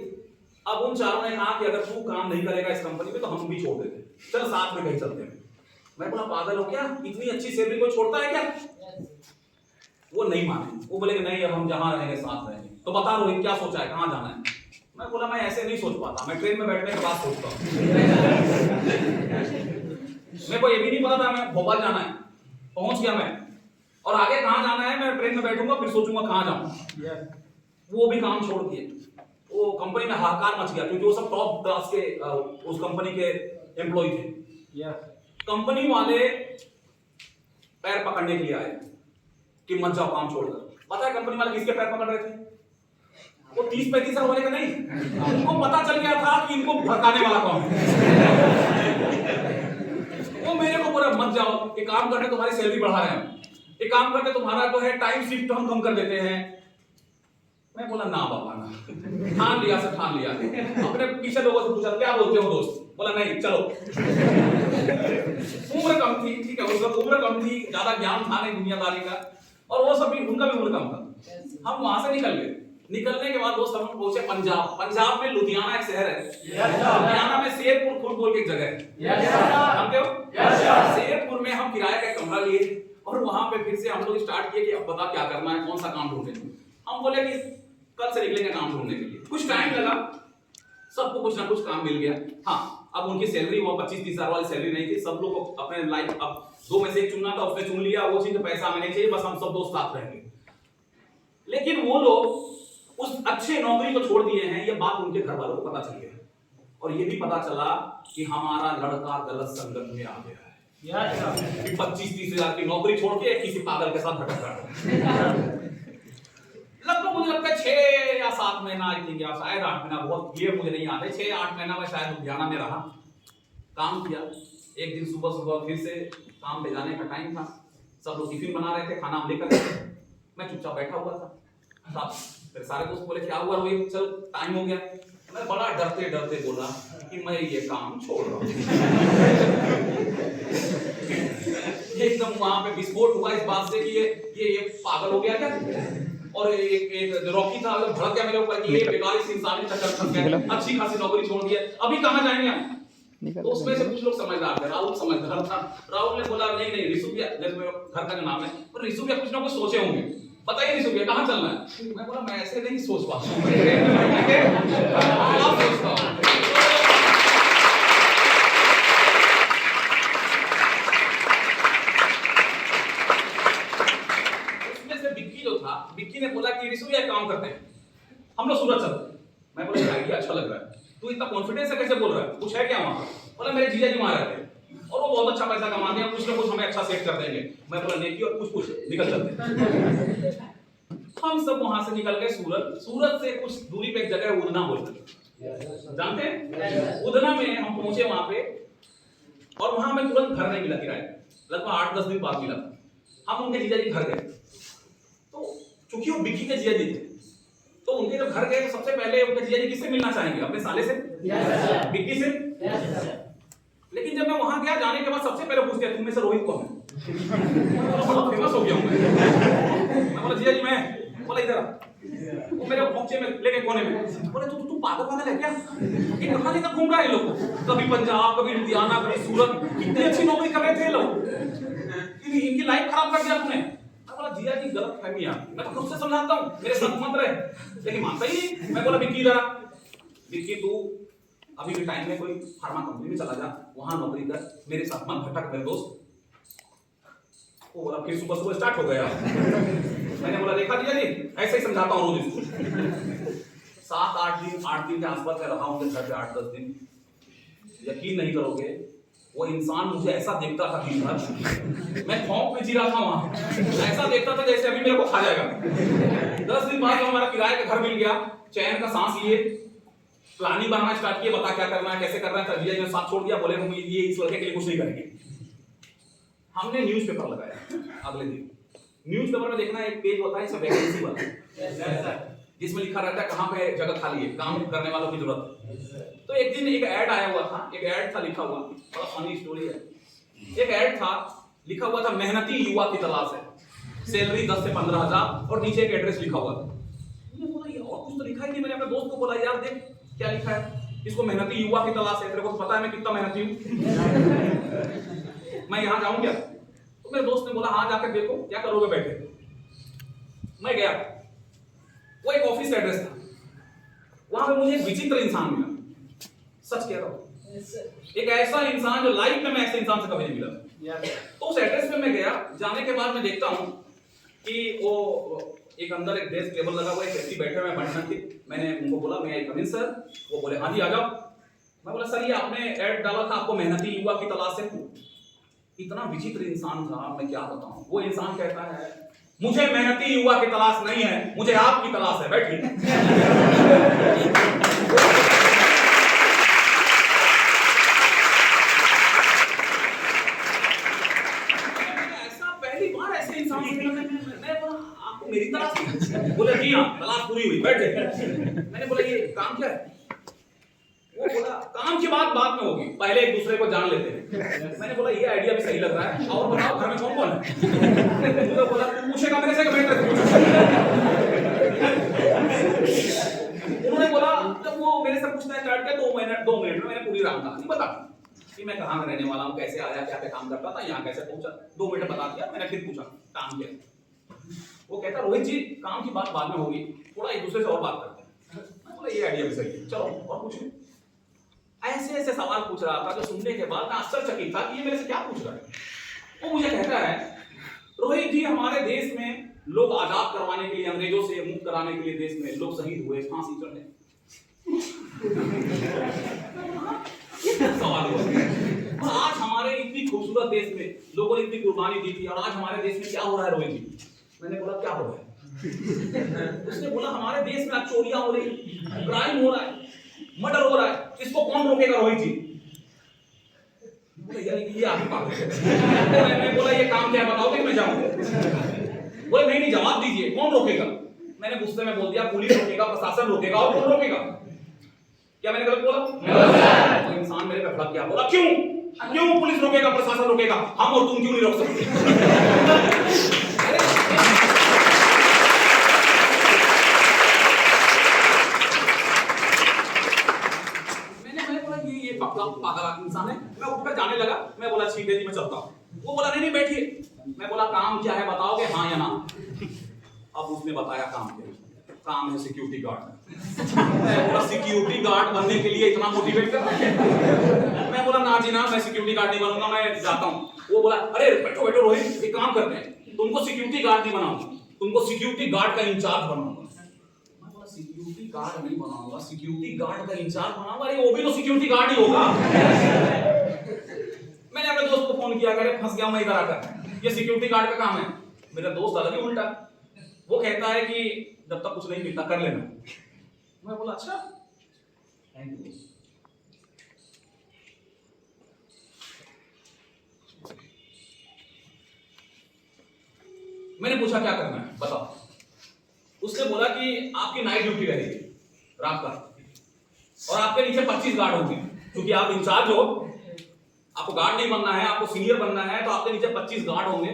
अब उन 4 ने कहा कि अगर तू काम नहीं करेगा इस कंपनी में तो हम भी छोड़ देते, चल साथ में कहीं चलते हैं। मैं बोला पागल हो क्या, इतनी अच्छी सैलरी कोई छोड़ता है क्या? वो नहीं माने, वो बोले कि नहीं अब हम जहां रहेंगे साथ रहेंगे। तो बता रोहित क्या सोचा है, कहां जाना है? मैं बोला मैं ऐसे नहीं सोच पाता, मैं ट्रेन में बैठने के बाद सोचता हूँ। मेरे को ये भी नहीं पता था मैं भोपाल जाना है, पहुंच गया मैं, और आगे कहां जाना है मैं ट्रेन में बैठूंगा, फिर सोचूंगा कहां जाऊं। वो भी काम छोड़ दिए। वो कंपनी में हाहाकार मच गया, क्योंकि वो सब टॉप क्लास के उस कंपनी के एम्प्लॉय थे। कंपनी वाले पैर पकड़ने के लिए आए कि मत जाओ काम छोड़कर। पता है कंपनी वाले किसके पैर पकड़ रहे थे? वो 30-35 साल वाले का नहीं, उनको पता चल गया था कि इनको भड़काने वाला कौन है। वो मेरे को बोला मत जाओ, ये काम करने तुम्हारी सैलरी बढ़ा रहे हैं। एक काम करते तुम्हारा जो है टाइम शिफ्ट हम कम कर देते हैं। मैं बोला ना बाबा ना, ठान लिया से ठान लिया। अपने पीछे लोगों से पूछा क्या बोलते हो दोस्त, बोला नहीं चलो। उम्र कम थी, ठीक है, उस वक्त उम्र कम थी, ज्यादा ज्ञान था नहीं दुनियादारी का, और वो सब भी उनका भी उम्र कम था। हम वहां से निकल गए। निकलने के बाद दोस्त हम पहुंचे पंजाब। पंजाब में लुधियाना एक शहर है, लुधियाना में शेरपुर खुर्द बोल के एक जगह है, जानते हो? शेरपुर में हम किराए का कमरा लिए और वहां पे फिर से हम लोग स्टार्ट किए कि अब बता क्या करना है, कौन सा काम ढूंढे। हम बोले कि कल से निकलेंगे काम ढूंढने के लिए। कुछ टाइम लगा, सबको कुछ ना कुछ काम मिल गया। हाँ, अब उनकी सैलरी वो 25-30 हजार वाली सैलरी नहीं थी। सब लोग को अपने लाइफ, अब दो में से एक चुनना था, उसने चुन लिया। वो चीज पैसा हमें नहीं चाहिए, बस हम सब दोस्त साथ रहेंगे। लेकिन वो लोग उस अच्छे नौकरी को छोड़ दिए हैं, ये बात उनके घर वालों को पता चल गया, और ये भी पता चला कि हमारा लड़का गलत संगत में आ गया है। 25-30 हजार की नौकरी छोड़ के किसी पागल के साथ भटक रहा है। लगभग मुझे लगता है 6 या 7 महीना, आई थिंक, या शायद 8 महीना, बहुत क्लियर मुझे नहीं याद है, 6-8 महीना में शायद लुधियाना में रहा, काम किया। एक दिन सुबह सुबह फिर से काम पे जाने का टाइम था, सब लोग टिफिन बना रहे थे, खाना लेकर गए। मैं चुपचाप बैठा हुआ था। फिर सारे दोस्त बोले क्या हुआ रोहित, चल टाइम हो गया। मैं बड़ा डरते डरते बोला कि मैं ये काम छोड़ रहा हूँ। एकदम वहां पे विस्फोट हुआ इस बात से कि ये पागल हो गया क्या। और एक रॉकी था, भड़क गया मेरे ऊपर कि ये बेकार इस इंसान के चक्कर फंस गया, अच्छी खासी नौकरी छोड़ दी है, अभी कहाँ जाएंगे हम। तो उसमें से कुछ लोग समझदार थे, राहुल समझदार था। राहुल ने बोला नहीं नहीं रिशु भैया, जैसे मेरे घर का जो नाम है, और रिशु भैया कुछ ना कुछ सोचे होंगे, बताइए रिशु भैया कहाँ चलना है। मैं बोला मैं ऐसे नहीं सोच पाता हूँ, सोचता हूँ। उसमें से बिक्की जो था, बिक्की ने बोला कि रिशु भैया काम करते हैं, हम लोग सूरत चलते। मैं बोला आइडिया अच्छा लग रहा है, तू इतना कॉन्फिडेंस से कैसे बोल रहा है, कुछ है क्या वहां। बोला मेरे जीजा जी वहां रहते हैं और वो बहुत अच्छा पैसा कमाते हैं, कुछ ना कुछ हमें अच्छा सेट कर देंगे। मैं बोला नेकी और कुछ निकल चलते। हम सब वहां से निकल गए सूरत। सूरत से कुछ दूरी पे एक जगह है उधना बोलकर, जानते हैं? उधना में हम पहुंचे वहां पे, और वहां हमें तुरंत घर नहीं मिला किराए, लगभग 8-10 दिन बाद मिला। हम उनके जीजा जी घर गए, तो चूंकि वो बिक्की के जीजा जी थे, तो उनके जब घर गए तो सबसे पहले उनके जीजा जी किससे मिलना चाहेंगे, अपने साले से, बिक्की से। लेकिन जब मैं वहां गया, जाने के बाद सबसे पहले पूछते तुम में से रोहित कौन है। बहुत फेमस हो गया हूं मैं बोला जीजा जी मैं। बोला इधर वो मेरे खोपचे में लेके कोने में। बोले तू पागल है क्या, ये कहां लेकर घूम रहा है लोग, कभी पंजाब कभी लुधियाना कभी सूरत, कितनी अच्छी नौकरी कर रहे थे लोग, इनकी लाइफ खराब कर दिया तुमने। बोला जिया जी गलत फहमी है, मैं तो खुद से समझाता हूँ, मेरे साथ मत रहे, लेकिन मानता ही नहीं। मैं बोला विक्की जरा, विक्की तू अभी के टाइम में कोई फार्मा कंपनी में चला जा, वहां नौकरी कर, मेरे साथ मत भटक मेरे दोस्त। वो बोला फिर सुबह सुबह स्टार्ट हो गया। मैंने बोला देखा जिया जी ऐसे ही समझाता हूँ रोज इसको। 7-8 दिन के आसपास मैं रहा हूँ घर पे, 8-10 दिन। यकीन नहीं करोगे, वो इंसान मुझे ऐसा देखता था दिन भर, मैं खौफ में जी रहा था वहां, ऐसा देखता था जैसे अभी मेरे को खा जाएगा। 10 दिन बाद हमारा किराए का घर मिल गया, चैन का सांस लिए, प्लानिंग बनाना स्टार्ट किया, बता क्या करना है कैसे करना है। तजिया ने साथ छोड़ दिया, बोले हम ये इस लड़के के लिए कुछ नहीं करेंगे। हमने न्यूज़पेपर लगाया। अगले दिन न्यूज़पेपर में देखना एक पेज होता है इसमें वैकेंसी वाला, जिसमें लिखा रहता है कहाँ पे जगह खाली है, काम करने वालों की जरूरत। तो एक दिन एक ऐड आया हुआ था, एक ऐड था लिखा हुआ, बड़ा फनी स्टोरी है। एक ऐड था लिखा हुआ था मेहनती युवा की तलाश है, सैलरी 10 से 15 हजार, और नीचे एक एड्रेस लिखा हुआ था। मैंने बोला ये और कुछ तो लिखा ही नहीं। मैंने अपने दोस्त को बोला यार देख क्या लिखा है, इसको मेहनती युवा की तलाश है, तेरे को तो पता है मैं कितना मेहनती हूँ, मैं यहाँ जाऊँ क्या। तो मेरे दोस्त ने बोला हाँ जाकर देखो क्या करोगे बैठे। मैं गया, वो एक ऑफिस एड्रेस था, वहां पे मुझे एक विचित्र इंसान मिला, सच कह रहा हूं, एक ऐसा इंसान जो लाइफ में मैं ऐसे इंसान से कभी नहीं मिला। तो उस एड्रेस पे मैं गया, जाने के बाद मैं देखता हूं कि वो एक अंदर एक डेस्क टेबल लगा हुआ है, एक व्यक्ति बैठे हुए हैं थी। मैंने उनको बोला मैं कम इन सर, वो बोले हाँ जी आ जाओ। मैं बोला सर ये आपने ऐड डाला था आपको मेहनती युवा की तलाश है। इतना विचित्र इंसान था मैं क्या बताऊं। वो इंसान कहता है मुझे मेहनती युवा की तलाश नहीं है, मुझे आपकी तलाश है, बैठिए। ऐसा पहली बार ऐसे इंसान मैंने बोला ये काम क्या है? वो बोला काम की बात बाद में होगी, पहले एक दूसरे को जान लेते हैं। मैंने बोला ये आइडिया भी सही लग रहा है, और बताओ घर में कौन कौन है? तो बोला पूछेगा मेरे से कि बेटा उन्होंने बोला जब वो मेरे से पूछना स्टार्ट किया 2 मिनट में मैंने पूरी राम कहानी बता दी कि मैं कहाँ में रहने वाला हूँ, कैसे आया, क्या क्या काम करता था, यहाँ कैसे पहुंचा। 2 मिनट बता दिया। मैंने फिर पूछा काम क्या? वो कहता रोहित जी काम की बात बाद में होगी, थोड़ा एक दूसरे से और बात करते हैं। मैं बोला ये आइडिया भी सही है, चलो और पूछिए। ऐसे ऐसे सवाल पूछ रहा था जो सुनने के बाद मैं आश्चर्यचकित था कि ये मेरे से क्या पूछ रहा है। वो मुझे कहता है रोहित जी हमारे देश में लोग आजाद करवाने के लिए, अंग्रेजों से मुक्त कराने के लिए देश में लोग शहीद हुए, फांसी चढ़े। ये क्या सवाल हुआ? आज हमारे इतनी खूबसूरत देश में लोगों ने इतनी कुर्बानी दी थी, और आज हमारे देश में क्या हो रहा है रोहित जी? मैंने बोला क्या हो रहा है? उसने बोला हमारे देश में आज चोरियां हो रही, क्राइम हो रहा है, मर्डर हो रहा है, इसको कौन रोकेगा रोहित जी? ये आगे पागल है। मैंने बोला ये काम क्या है बताओगे मैं जाऊं? बोले नहीं जवाब दीजिए, कौन रोकेगा? मैंने गुस्से में बोल दिया पुलिस रोकेगा, प्रशासन रोकेगा, और कौन रोकेगा? क्या मैंने गलत बोला? तो इंसान मेरे पे भड़क गया, बोला क्यों पुलिस रोकेगा, प्रशासन रोकेगा, हम और तुम क्यों नहीं रोक सकते? पागल इंसान है। मैं उठकर जाने लगा। मैं बोला ठीक है जी मैं चलता हूँ। वो बोला नहीं बैठिए। मैं बोला काम क्या है बताओगे हाँ या ना? अब उसने बताया काम क्या है। काम है सिक्योरिटी गार्ड। मैं बोला सिक्योरिटी गार्ड बनने के लिए इतना मोटिवेट कर रहा है? मैं बोला ना जी ना, मैं सिक्योरिटी गार्ड नहीं बनूंगा, मैं जाता हूँ। वो बोला अरे बैठो बैठो रोहित, एक काम करते हैं, तुमको सिक्योरिटी गार्ड नहीं बनाऊंगा, तुमको सिक्योरिटी गार्ड का इंचार्ज बनाऊंगा। सिक्योरिटी गार्ड नहीं बनाऊंगा, सिक्योरिटी गार्ड का इंचार्ज बनाऊंगा। अरे वो भी तो सिक्योरिटी गार्ड ही होगा। मैंने अपने दोस्त को फोन किया, करे फंस गया मैं इधर आकर, ये सिक्योरिटी गार्ड का काम है। मेरा दोस्त अलग ही उल्टा, वो कहता है कि जब तक कुछ नहीं मिलता कर लेना। मैं बोला अच्छा थैंक यू। मैंने पूछा क्या करना है बताओ। उसने बोला कि आपकी नाइट ड्यूटी रहेगी रात का, और आपके नीचे 25 गार्ड होंगे, क्योंकि आप इंचार्ज हो, आपको गार्ड नहीं बनना है, आपको सीनियर बनना है, तो आपके नीचे 25 गार्ड होंगे,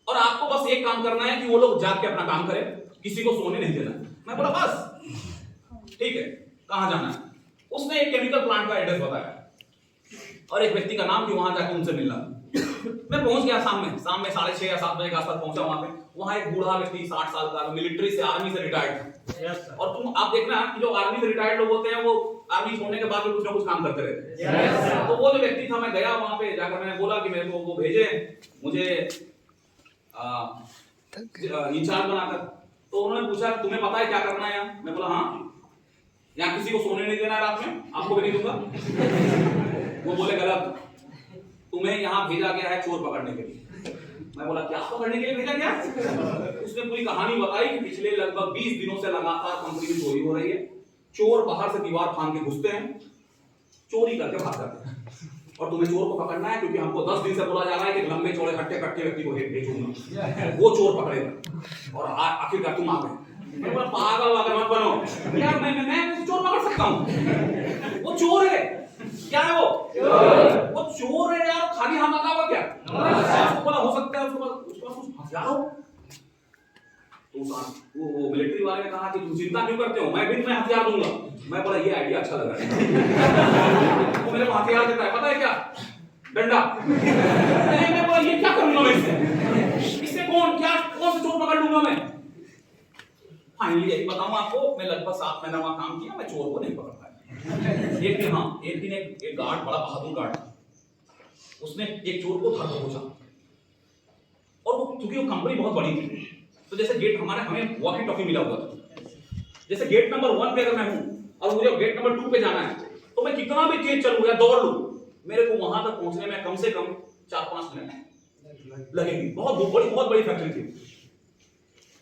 और आपको बस एक काम करना है कि वो लोग जाग के अपना काम करें, किसी को सोने नहीं देना। मैं बोला बस ठीक है, कहां जाना है? उसने एक केमिकल प्लांट का एड्रेस बताया और एक व्यक्ति का नाम कि वहां जाके उनसे मिलना। मैं पहुंच गया शाम में 6:30 या 7 बजे के आसपास पहुंचा वहां पे। वहां एक बूढ़ा व्यक्ति 60 साल का, मिलिट्री से, आर्मी से रिटायर्ड था। और तुम आप देखना कि जो आर्मी से रिटायर्ड लोग होते हैं वो आर्मी छोड़ने के बाद भी कुछ ना कुछ काम करते रहते हैं। तो वो जो व्यक्ति था, मैं गया वहां पे, जाकर मैंने बोला कि मेरे को वो भेजे मुझे इंचार्ज बनाकर। तो उन्होंने पूछा तुम्हें पता है क्या करना है यहाँ? मैं बोला हाँ, यहाँ किसी को सोने नहीं देना रात में, आपको भी नहीं दूंगा। वो बोले गलत, तुम्हें यहाँ भेजा गया है चोर पकड़ने के लिए। मैं बोला क्या पकड़ने के लिए भेजा गया? उसने पूरी कहानी बताई कि पिछले लगभग 20 दिनों से लगातार कंपनी में चोरी हो रही है। चोर बाहर से दीवार फांद के घुसते हैं, चोरी करके भाग जाते हैं, और तुम्हें चोर को पकड़ना है क्योंकि हमको 10 दिन से बोला जा रहा है कि लंबे चौड़े हट्टे कट्टे व्यक्ति को भेजूंगा, वो चोर पकड़ेगा, और आखिरकार तुम आ गए। मैं बोला पागल वागल मत बनो यार, मैं चोर पकड़ सकता हूँ? वो चोर है। क्या है वो चोर है यार, खाली हाथ आता होगा क्या? उसको बोला हो सकता है उसके पास कुछ हथियार हो। तो वो मिलिट्री वाले ने कहा कि तुम चिंता क्यों करते हो, मैं भी तुम्हें हथियार दूंगा। मैं बोला ये आइडिया अच्छा लग रहा है। वो मेरे को हथियार देता है, पता है क्या? डंडा। मैं बोला ये क्या करूंगा मैं इससे कौन से चोर पकड़ लूंगा मैं? फाइनली यही बताऊं आपको, मैं लगभग 7 महीना वहां काम किया, मैं चोर को नहीं पकड़ पाया। एक दिन एक गार्ड, बड़ा बहादुर गार्ड, उसने एक चोर को घर पहुंचा, और वो क्योंकि वो कंपनी बहुत बड़ी थी, तो जैसे गेट हमें वॉकी टॉकी मिला हुआ था, जैसे गेट नंबर 1 पे अगर मैं हूं और मुझे गेट नंबर 2 पे जाना है, तो मैं कितना भी तेज चलूं या दौड़ लूं, मेरे को वहां तक पहुंचने में कम से कम 4-5 मिनट लगेंगे। बहुत बड़ी फैक्ट्री थी।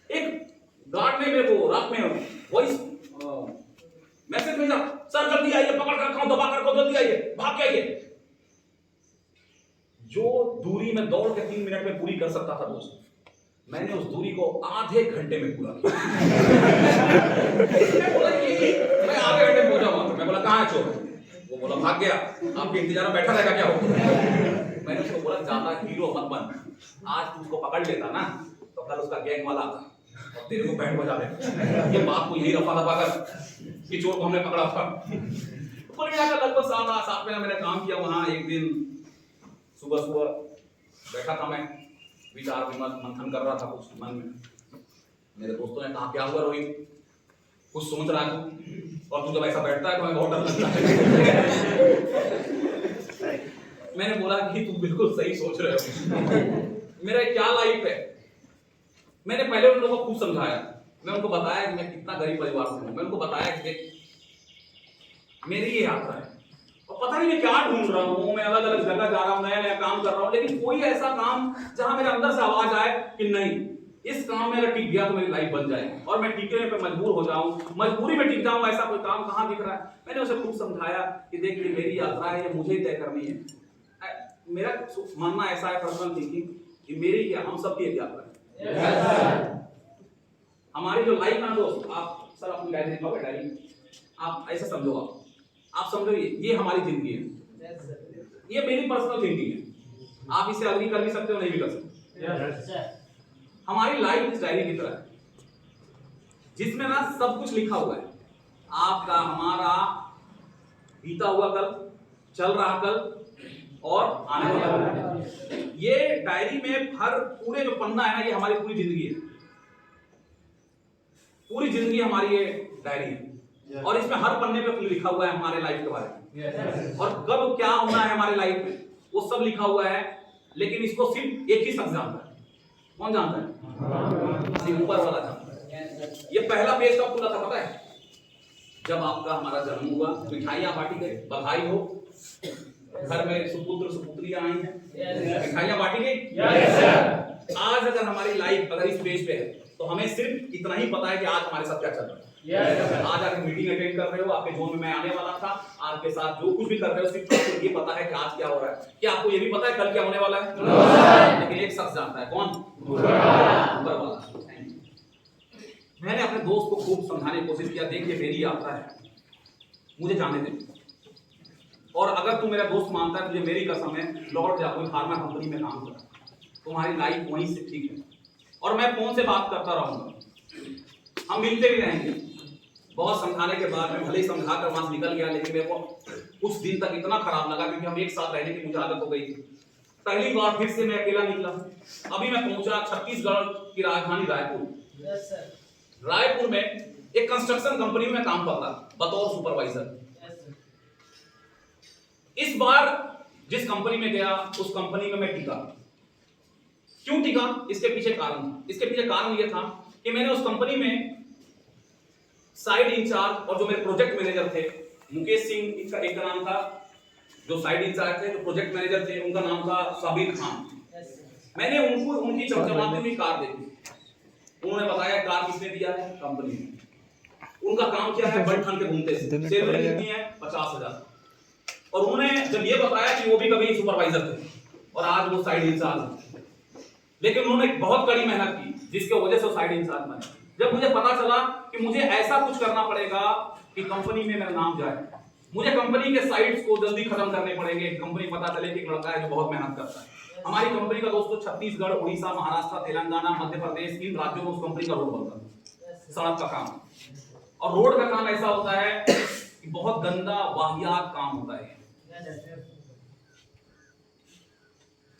एक गार्ड ने मेरे को रात में वॉइस मैसेज भेजा, सर जल्दी आइए, पकड़ कर रखा हूं, दबा कर रखा हूं, जल्दी आइए, भाग के आइए। जो दूरी में दौड़ के 3 मिनट में पूरी कर सकता था दोस्त, मैंने उस दूरी को आधे घंटे में पूरा किया। मैं आधे घंटे में पहुंचा वहां। मैं बोला कहाँ है चोर? वो बोला भाग गया। आपके इंतजार में बैठा रहेगा क्या हो? मैंने उसको बोला ज्यादा हीरो मत बन, आज तू उसको पकड़ लेता ना तो कल उसका गैंग वाला आता और तेरे को बैंड बजा दे। ये बात को यही रफा दफा कर कि चोर को हमने पकड़ा था। कुल मिलाकर लगभग 7 महीना मैंने काम किया वहां। एक दिन सुबह सुबह बैठा था, मैं विचार विमर्श मंथन कर रहा था कुछ मन में। मेरे दोस्तों ने कहा क्या हुआ रोहित, कुछ सोच रहा है तू? और तू जब ऐसा बैठता है तो हमें बहुत डर लगता है। मैंने बोला कि तू बिल्कुल सही सोच रहे हो। मेरा क्या लाइफ है। मैंने पहले उन लोगों को खूब समझाया। मैं उनको बताया कि मैं कितना गरीब परिवार से हूं। मैं उनको बताया कि मेरी ये यात्रा है और पता नहीं मैं क्या ढूंढ रहा हूँ। मैं अलग अलग जगह जा रहा हूँ, नया नया काम कर रहा हूँ, लेकिन कोई ऐसा काम जहां मेरे अंदर से आवाज आए कि नहीं, इस काम में अगर टिक गया तो मेरी लाइफ बन जाएगी और मैं टिकने पे मजबूर हो जाऊं, मजबूरी में टिक जाऊं। ऐसा कोई काम कहां दिख रहा है? मैंने उसे खूब समझाया कि देखिए मेरी यात्रा है, ये मुझे तय करनी है। मेरा मानना ऐसा है, पर्सनल थिंकिंग, कि मेरी क्या हम सबकी एक यात्रा है। हमारी जो लाइफ है दोस्त, आप सर अपनी डायरी लिखोगे, डायरी आप ऐसा समझो, आप समझो ये हमारी जिंदगी है। ये मेरी पर्सनल थिंकिंग है। आप इसे अग्री कर भी सकते हो, नहीं भी कर सकते। हमारी लाइफ इस डायरी की तरह है जिसमें ना सब कुछ लिखा हुआ है। आपका, हमारा बीता हुआ कल, चल रहा कल और आने वाला। ये डायरी में हर पूरे जो पन्ना है ना, ये हमारी पूरी जिंदगी है। पूरी जिंदगी हमारी ये डायरी है और इसमें हर पन्ने पे लिखा हुआ है हमारे लाइफ के बारे में और कब क्या होना है हमारे लाइफ में, वो सब लिखा हुआ है। लेकिन इसको सिर्फ एक ही शख्स जानता है। कौन जानता है? सिर्फ ऊपर वाला जानता है। ये पहला पेज कब खुला था पता है? जब आपका हमारा जन्म हुआ, मिठाइयां बांटी गई, बधाई हो, घर में सुपुत्र सुपुत्रियां आई हैं, मिठाइयां बांटी गई। आज अगर हमारी लाइफ अगर इस पेज पे है तो हमें सिर्फ इतना ही पता है कि आज हमारे साथ क्या चल रहा है। आज आप मीटिंग अटेंड कर रहे हो, आपके जोन में मैं आने वाला था, आपके साथ जो कुछ भी कर रहे हो सिर्फ आपको ये पता है कि आज क्या हो रहा है। क्या आपको ये भी पता है कल क्या होने वाला है? लेकिन एक शख्स जानता है। कौन? ऊपर वाला। मैंने अपने दोस्त को खूब समझाने की कोशिश किया, देखिए मेरी यात्रा है, मुझे जाने दे, और अगर तू मेरा दोस्त मानता है, तुझे मेरी कसम है, लौट जा, कोई फार्मा कंपनी में काम कर, तुम्हारी लाइफ वहीं से ठीक है। और मैं फोन से बात करता रहूंगा, हम मिलते भी रहेंगे। बहुत समझाने के बाद मैं भले ही समझाकर वहां से निकल गया, लेकिन मेरे को कुछ दिन तक इतना खराब लगा क्योंकि हम एक साथ रहने की मुझे आदत हो गई थी। पहली बार फिर से मैं अकेला निकला। अभी मैं पहुंचा छत्तीसगढ़ की राजधानी रायपुर। रायपुर में एक कंस्ट्रक्शन कंपनी में काम करता बतौर सुपरवाइजर। इस बार जिस कंपनी में गया उस कंपनी में मैं टिका। क्यों टिका? इसके पीछे कारण था। इसके पीछे कारण यह था कि मैंने उस कंपनी में साइड इंचार्ज और जो मेरे प्रोजेक्ट मैनेजर थे, मुकेश सिंह इसका एक नाम था, जो साइड इंचार्ज थे, जो प्रोजेक्ट मैनेजर थे उनका नाम था साबिर खान। मैंने उनको उनकी चमचमाती हुई कार देखी। उन्होंने बताया कार किसने दिया है? कंपनी ने। उनका काम क्या है? बन ठन के घूमते थे। सैलरी कितनी है? 50,000। और उन्होंने जब ये बताया कि वो भी कभी सुपरवाइजर थे और आज वो साइड इंचार्ज है, लेकिन उन्होंने बहुत कड़ी मेहनत की जिसकी वजह से वो साइड इंचार्ज बने। जब मुझे पता चला कि मुझे ऐसा कुछ करना पड़ेगा कि कंपनी में मेरा नाम जाए, मुझे कंपनी के साइट्स को जल्दी खत्म करने पड़ेंगे, कंपनी पता चले कि एक लड़का है जो बहुत मेहनत करता है। हमारी कंपनी का दोस्तों छत्तीसगढ़, उड़ीसा, महाराष्ट्र, तेलंगाना, मध्य प्रदेश, इन राज्यों में उस कंपनी का रोड बनता है, सड़क का काम। और रोड का काम ऐसा होता है कि बहुत गंदा वाहियात काम होता है।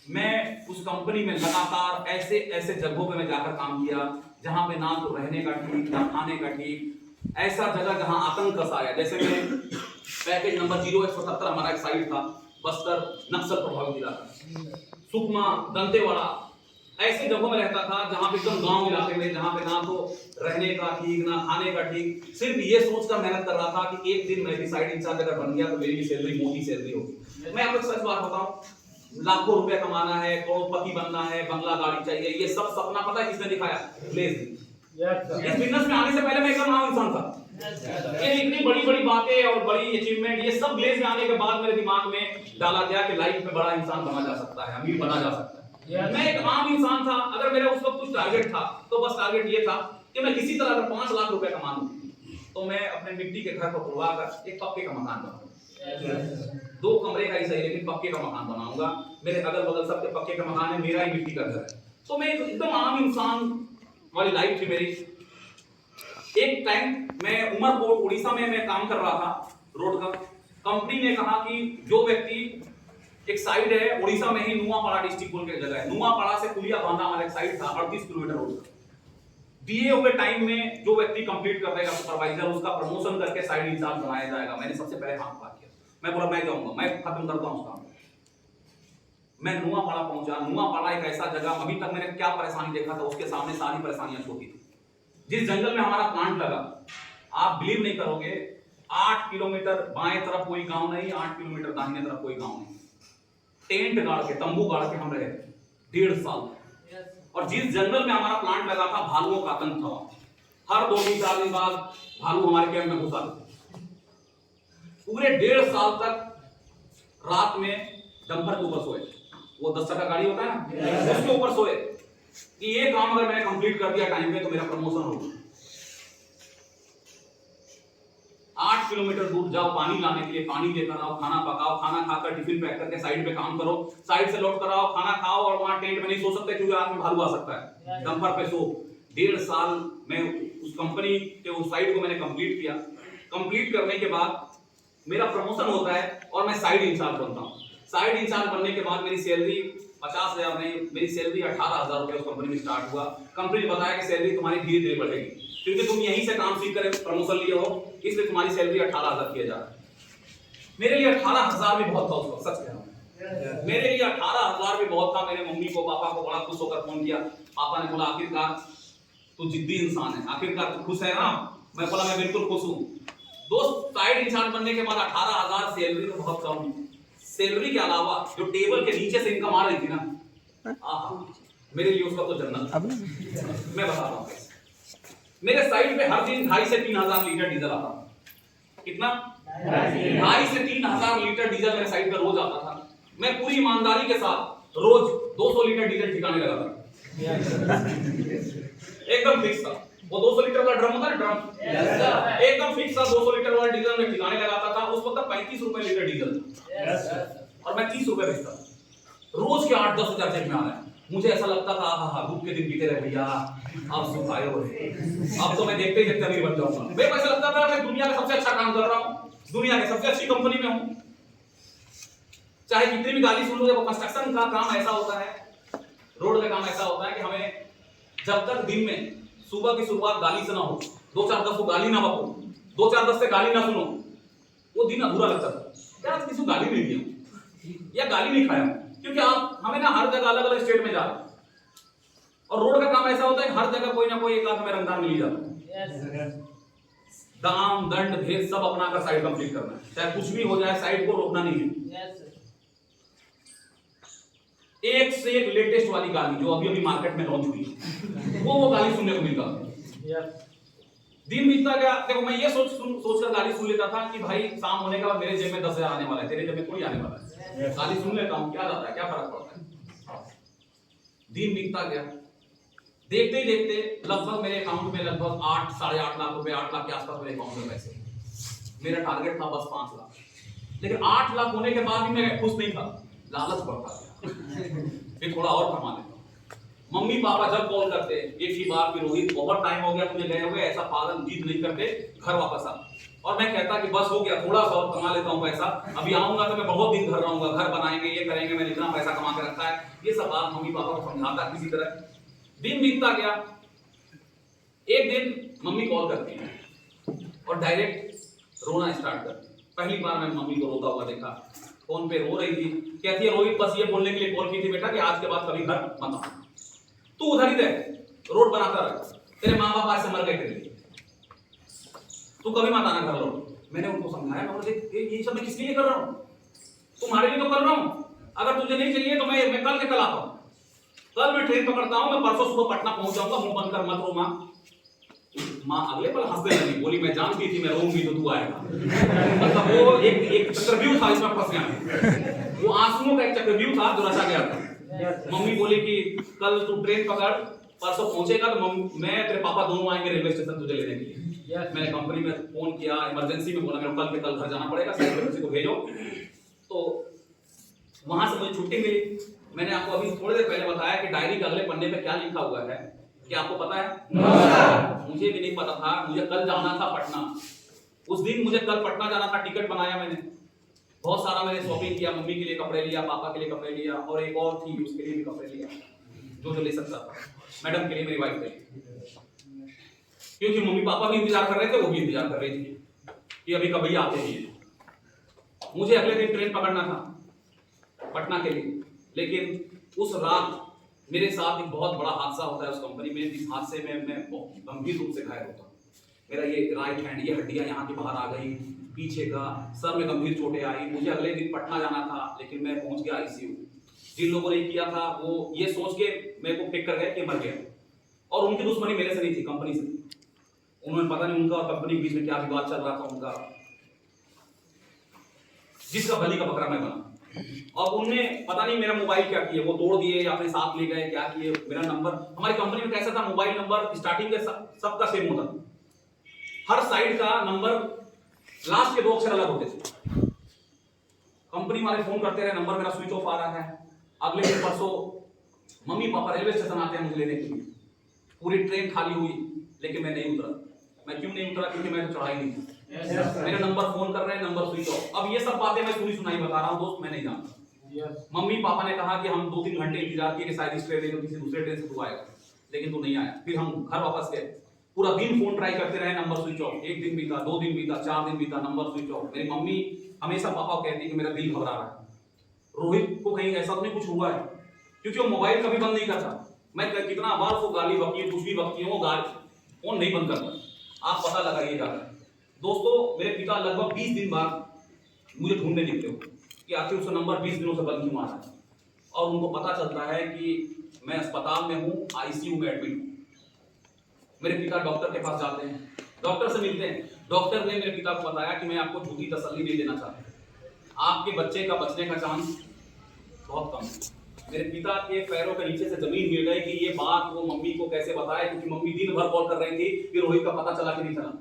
मैं उस कंपनी में लगातार ऐसे ऐसे जगहों पे मैं जाकर काम किया जहां पे ना तो रहने का ठीक, ना खाने का ठीक, ऐसा जगह जहां आतंक कसाया। जैसे मैं पैकेज नंबर 0177 हमारा एक साइट था, बस्तर नक्सल प्रभावित इलाका, सुकमा, दंतेवाड़ा, ऐसी जगहों में रहता था जहां पे एकदम गांव इलाके में, जहां पे ना तो रहने का ठीक, ना खाने का ठीक। सिर्फ ये सोचकर मेहनत कर रहा था कि एक दिन मैं भी साइड इंचार्ज अगर बन गया तो मेरी भी सैलरी, मोटी सैलरी होगी। मैं आपको सच बात बताऊं, लाखों रुपए कमाना है, करोड़पति बनना है, बंगला गाड़ी चाहिए, ये सब सपना पता है किसने दिखाया? ब्लेज। इस बिजनेस में आने से पहले मैं एकदम आम इंसान था। ये इतनी बड़ी बड़ी बातें और बड़ी अचीवमेंट, ये सब ब्लेज में आने के बाद मेरे दिमाग में डाला गया कि लाइफ में बड़ा इंसान बना जा सकता है, अमीर बना जा सकता है। मैं एक आम इंसान था, अगर मेरा उस वक्त कुछ टारगेट था तो बस टारगेट ये था कि मैं किसी तरह अगर 5 लाख रुपए कमा लूं तो मैं अपने मिट्टी के घर को तोड़वा कर एक पक्के का मकान बनाऊंगा। 2 कमरे का ही सही लेकिन पक्के का मकान बनाऊंगा। मेरे अगल बगल सबके पक्के का मकान है, मेरा ही मिट्टी का घर है। तो मैं एकदम आम इंसान वाली लाइफ थी मेरी। एक टाइम मैं उमरकोट उड़ीसा में मैं काम कर रहा था रोड का। कंपनी ने कहा कि जो व्यक्ति, एक साइड है उड़ीसा में ही नुआपाड़ा डिस्ट्रिक्ट बोल के जगह है, नुआपाड़ा से कुलिया बांधा हमारा एक साइड था 38 किलोमीटर रोड का। दिए हुए टाइम में जो व्यक्ति कंप्लीट कर देगा सुपरवाइजर, उसका प्रमोशन करके साइड इंचार्ज बनाया जाएगा। मैंने सबसे पहले हाथ पार किया, मैं बोला मैं जाऊंगा, मैं खत्म करता हूं काम। मैं नुआपाड़ा पहुंचा। नुआपाड़ा एक ऐसा जगह, अभी तक मैंने क्या परेशानी देखा था उसके सामने सारी परेशानियां छोटी थी। जिस जंगल में हमारा प्लांट लगा, आप बिलीव नहीं करोगे, 8 किलोमीटर बाएं तरफ कोई गांव नहीं, 8 किलोमीटर दाहिने तरफ कोई गांव नहीं। टेंट गाड़ के, तंबू गाड़ के हम रहे 1.5 साल। और जिस जंगल में हमारा प्लांट लगा था, भालुओं का आतंक था। हर 2-4 दिन बाद भालू हमारे कैंप में घुसा। पूरे 1.5 साल तक रात में डंपर के ऊपर सोए, वो 10 चक्का गाड़ी होता है ना, उसके ऊपर सोए कि ये काम अगर मैंने कंप्लीट कर दिया टाइम पे तो मेरा प्रमोशन होगा। 8 किलोमीटर दूर जाओ पानी लाने के लिए, पानी लेकर आओ, खाना पकाओ, खाना खाकर टिफिन पैक करके साइड पे काम करो, साइड से लौट कर आओ, खाना खाओ, और वहां टेंट में नहीं सो सकते क्योंकि रात में भालू आ सकता है, डंपर पे सो। 1.5 साल में उस कंपनी के उस साइड को मैंने कंप्लीट किया। कंप्लीट करने के बाद मेरा प्रमोशन होता है और मैं साइड इंचार्ज बनता हूँ। साइड इंचार्ज बनने के बाद मेरी सैलरी 50,000 नहीं, मेरी सैलरी 18,000 रुपए उस कंपनी में स्टार्ट हुआ। कंपनी ने बताया कि सैलरी तुम्हारी धीरे धीरे बढ़ेगी क्योंकि तुम यहीं से काम सीख कर प्रमोशन लिए हो, इसलिए तुम्हारी सैलरी 18,000 किया जा रहा है। मेरे लिए 18,000 भी बहुत था उस वक्त, सच कह रहा हूं। मेरे लिए 18,000 भी बहुत था। मेरे मम्मी को पापा को बड़ा खुश होकर फोन किया। पापा ने बोला आखिरकार तू जिद्दी इंसान है, आखिरकार तू खुश है ना? मैं बोला मैं बिल्कुल खुश हूँ। दोस्त, साइड इंचार्ज बनने के बाद 18,000 सैलरी तो बहुत कम। सैलरी के अलावा जो टेबल के नीचे से इनकम आ रही थी ना, मेरे लिए उसका तो जन्नत। मैं बता रहा हूँ, मेरे साइड पे हर दिन 2,500 से 3,000 लीटर डीजल आता था। कितना? 2,500 से 3,000 लीटर डीजल मेरे साइड पे रोज आता था। मैं पूरी ईमानदारी के साथ रोज 200 लीटर डीजल ठिकाने लगा था। एकदम फिक्स था। वो 200 लीटर वाला ड्रम होता है, ड्रम एकदम फिक्स था। 200 लीटर वाला डीजल में ठिकाने लगाता था। उस वक्त 35 रुपए लीटर डीजल और मैं 30 रुपए बेचता। रोज के 8-10 हजार जेब में आ रहे हैं। मुझे ऐसा लगता था हाँ भूख के दिन बीते रहे भैया, अब सुख आए हो रहे, अब तो मैं देखते ही देखते अमीर बन जाऊंगा। मेरे को ऐसा लगता था मैं दुनिया का सबसे अच्छा काम कर रहा हूँ, दुनिया की सबसे अच्छी कंपनी में हूँ। चाहे कितनी भी गाली सुन लो, देखो कंस्ट्रक्शन का काम ऐसा होता है, रोड का काम ऐसा होता है कि हमें जब तक दिन में सुबह की शुरुआत गाली से ना हो, 2-4-10 को गाली ना बको, 2-4-10 से गाली ना सुनो, वो दिन अधूरा लगता था। क्या किसी को गाली नहीं दिया या गाली नहीं खाया, क्योंकि आप हमें ना हर जगह अलग अलग स्टेट में जा रहे हैं और रोड का काम ऐसा होता है हर जगह कोई ना कोई एक आध में रंगदार मिल जाता है। दाम दंड भेद सब अपना कर साइड कंप्लीट करना है, चाहे कुछ भी हो जाए साइड को रोकना नहीं है। एक से एक लेटेस्ट वाली गाली जो अभी अभी मार्केट में लॉन्च हुई है, वो गाली सुनने को मिलता। दिन बीतता गया, देखो मैं ये सोचकर गाली सुन लेता था कि भाई शाम होने के बाद मेरे जेब में 10,000 आने वाला है, तेरे जेब में कोई आने वाला है। गाली सुन लेता हूँ, क्या जाता है, क्या फर्क पड़ता है। दिन बीतता गया, देखते ही देखते लगभग मेरे अकाउंट में लगभग 8-8.5 लाख रुपए, 8 लाख के आसपास मेरे अकाउंट में पैसे। मेरा टारगेट था बस 5 लाख, लेकिन 8 लाख होने के बाद भी मैं खुश नहीं था, लालच बढ़ता गया फिर थोड़ा और कमा लेता। मम्मी पापा जब कॉल करते एक ही बार कि रोहित बहुत टाइम हो गया तुझे गए हुए, ऐसा पागल जिद नहीं करते, घर वापस आ। और मैं कहता कि बस हो गया, थोड़ा सा और कमा लेता हूँ पैसा, अभी आऊंगा तो मैं बहुत दिन घर रहूंगा, घर बनाएंगे, ये करेंगे, मैंने इतना पैसा कमा के रखा है। ये सब बात मम्मी पापा को समझाता किसी तरह। दिन बीतता गया, एक दिन मम्मी कॉल करती है और डायरेक्ट रोना स्टार्ट करती। पहली बार मैं मम्मी को रोता हुआ देखा, फोन पे रो रही थी। कहती है रोहित बस ये बोलने के लिए कॉल की थी बेटा कि आज के बाद कभी घर मत आना, तू उधर ही रह, रोड बनाता रह, तेरे माँ बाप आज से मर गए तेरे लिए, तू कभी मत आना घर लौट। मैंने उनको समझाया, मैं बोले ये सब मैं किसके लिए कर रहा हूँ, तुम्हारे लिए तो कर रहा हूँ। अगर तुझे नहीं चाहिए तो मैं कल के कल आता हूँ, कल मैं ट्रेन पकड़ता हूँ, मैं परसों सुबह पटना पहुंच जाऊंगा, मुंह बंद कर मत रो माँ। माँ अगले पल हंसने लगी, बोली मैं जानती थी मैं रोऊंगी तो तू आएगा। मतलब वो एक चक्रव्यूह था, इसमें फंस गया। वो आंसुओं का एक चक्रव्यूह था जो रचा गया था। मम्मी बोली कि कल तू ट्रेन पकड़, परसों पहुंचेगा तो मैं तेरे पापा दोनों आएंगे रेलवे स्टेशन तुझे लेने के लिए। मैंने कंपनी में फोन किया, इमरजेंसी में बोला मेरे कल के कल घर जाना पड़ेगा, किसी को भेजो। तो वहां से मुझे छुट्टी मिली। मैंने आपको अभी थोड़ी देर पहले बताया कि डायरी के अगले पन्ने पे क्या लिखा हुआ है, क्या आपको पता है? मुझे भी नहीं पता था। मुझे कल जाना था पटना। उस दिन मुझे कल पटना जाना था, टिकट बनाया मैंने, बहुत सारा मैंने शॉपिंग किया, मम्मी के लिए कपड़े लिया, पापा के लिए कपड़े लिया, और एक और थी उसके लिए भी कपड़े लिया, जो ले सकता था। मैडम के लिए, मेरी वाइफ के लिए, क्योंकि मम्मी पापा भी इंतजार कर रहे थे, वो भी इंतजार कर रही थी कि अभी कभी आते हैं। मुझे अगले दिन ट्रेन पकड़ना था पटना के लिए, लेकिन उस रात मेरे साथ एक बहुत बड़ा हादसा होता है उस कंपनी में। इस हादसे में मैं गंभीर रूप से घायल होता हूँ। मेरा ये राइट हैंड, ये हड्डियां यहाँ की बाहर आ गई, पीछे का सर में गंभीर चोटें आई। मुझे अगले दिन पटना जाना था, लेकिन मैं पहुंच गया आईसीयू। जिन लोगों ने किया था वो ये सोच के मेरे को पिक कर गए कि मर गया, और उनकी दुश्मनी मेरे से नहीं थी, कंपनी से। उन्होंने पता नहीं उनका और कंपनी के बीच में क्या विवाद चल रहा था उनका, जिसका बलि का बकरा मैं बना। और उनने पता नहीं मेरा मोबाइल क्या किया, वो तोड़ दिए या अपने साथ ले गए, क्या किए। मेरा नंबर, हमारी कंपनी में कैसा था, मोबाइल नंबर स्टार्टिंग के सबका सेम होता था, हर साइड का नंबर लास्ट के 2 अक्षर अलग होते थे। कंपनी वाले फोन करते रहे, नंबर मेरा स्विच ऑफ आ रहा है। अगले दिन परसों मम्मी पापा रेलवे स्टेशन आते हैं मुझे लेने के लिए, पूरी ट्रेन खाली हुई, लेकिन मैं नहीं उतरा। मैं क्यों नहीं उतरा? क्योंकि मैं तो चढ़ाई नहीं थी। मेरा नंबर फोन कर रहे हैं, नंबर स्विच ऑफ। अब ये सब बातें मैं सुनी सुनाई बता रहा हूँ दोस्त, मैं नहीं जानता। मम्मी पापा ने कहा कि हम 2-3 घंटे इंतजार किए कि शायद इस ट्रेन में किसी दूसरे ट्रेन से तू आएगा, लेकिन तू नहीं आया। फिर हम घर वापस गए, पूरा दिन फोन ट्राई करते रहे, नंबर स्विच ऑफ। 1 दिन बीता, 2 दिन बीता, 4 दिन बीता, नंबर स्विच ऑफ। मेरी मम्मी हमेशा पापा को कहती कि मेरा दिल घबरा रहा है, रोहित को कहीं ऐसा तो नहीं कुछ हुआ है, क्योंकि वो मोबाइल कभी बंद नहीं करता। मैं कितना बार उसको गाली बकी, कुछ भी बकी, वो फोन नहीं बंद करता। आप पता लगाइएगा दोस्तों। मेरे पिता लगभग 20 दिन बाद मुझे ढूंढने निकले हो कि आखिर उसका नंबर 20 दिनों से बंद क्यों आ रहा है, और उनको पता चलता है कि मैं अस्पताल में हूँ, आईसीयू में एडमिट हूँ। मेरे पिता डॉक्टर के पास जाते हैं, डॉक्टर से मिलते हैं। डॉक्टर ने मेरे पिता को बताया कि मैं आपको झूठी तसल्ली नहीं देना चाहता, आपके बच्चे का बचने का चांस बहुत कम है। मेरे पिता के पैरों के नीचे से जमीन हिल गई कि ये बात वो मम्मी को कैसे बताए, क्योंकि मम्मी दिन भर कॉल कर रही थी कि रोहित का पता चला कि नहीं चला।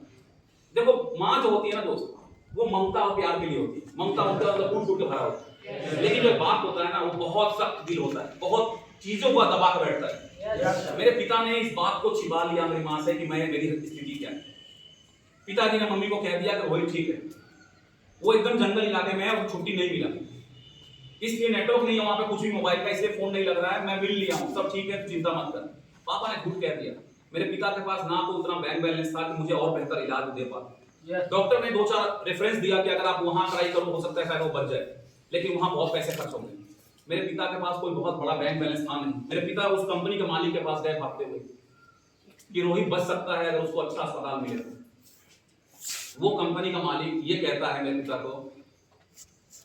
देखो माँ जो होती है ना दोस्त, वो ममता और प्यार के लिए होती है। ममता होता है टूट टूट के भरा होता है, लेकिन जो बाप होता है ना, वो बहुत सख्त दिल होता है, बहुत चीजों को दबा कर बैठता है। मेरे पिता ने इस बात को छिपा लिया मेरी माँ से कि मेरी स्थिति क्या है। पिताजी ने मम्मी को कह दिया कि रोहित ठीक है। वो एकदम जंगल इलाके में है और छुट्टी नहीं मिला, इसलिए नेटवर्क नहीं है वहां पे, कुछ भी मोबाइल का, इसलिए फोन नहीं लग रहा है, मैं मिल लिया हूँ, सब ठीक है, चिंता मत कर। पापा ने झूठ कह दिया। मेरे पिता के पास ना तो उतना बैंक बैलेंस था कि मुझे और बेहतर इलाज दे पाते। डॉक्टर ने 2-4 रेफरेंस दिया कि अगर आप वहां ट्राई करो, हो सकता है शायद वो बच जाए, लेकिन वहां बहुत पैसे खर्च होंगे। मेरे पिता के पास कोई बहुत बड़ा बैंक बैलेंस था नहीं। मेरे पिता उस कंपनी के मालिक के पास गए भागते हुए कि रोहित बच सकता है अगर उसको अच्छा अस्पताल मिले। वो कंपनी का मालिक ये कहता है मेरे पिता को,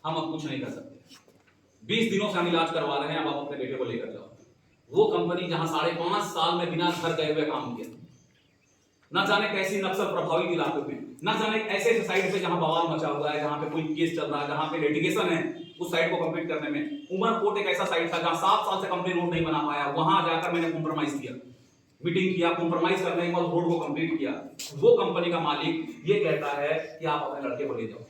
हम अब कुछ नहीं कर सकते, 20 दिनों से हम इलाज करवा रहे हैं, अब आप अपने बेटे को लेकर जाओ। वो कंपनी जहां 5.5 साल में बिना घर गए हुए काम किया, न जाने कैसी नक्सल प्रभावित इलाकों में, न जाने ऐसे साइड पे जहां बवाल मचा हुआ है, जहां पे कोई केस चल रहा है, जहां पे लिटिगेशन है, उस साइड को कंप्लीट करने में। उमरकोट एक ऐसा साइड था जहां 7 साल से कंपनी रोड नहीं बना पाया, वहां जाकर मैंने कॉम्प्रोमाइज किया, मीटिंग किया, कॉम्प्रोमाइज करने के बाद रोड को कंप्लीट किया। वो कंपनी का मालिक ये कहता है कि आप अपने लड़के को ले जाओ।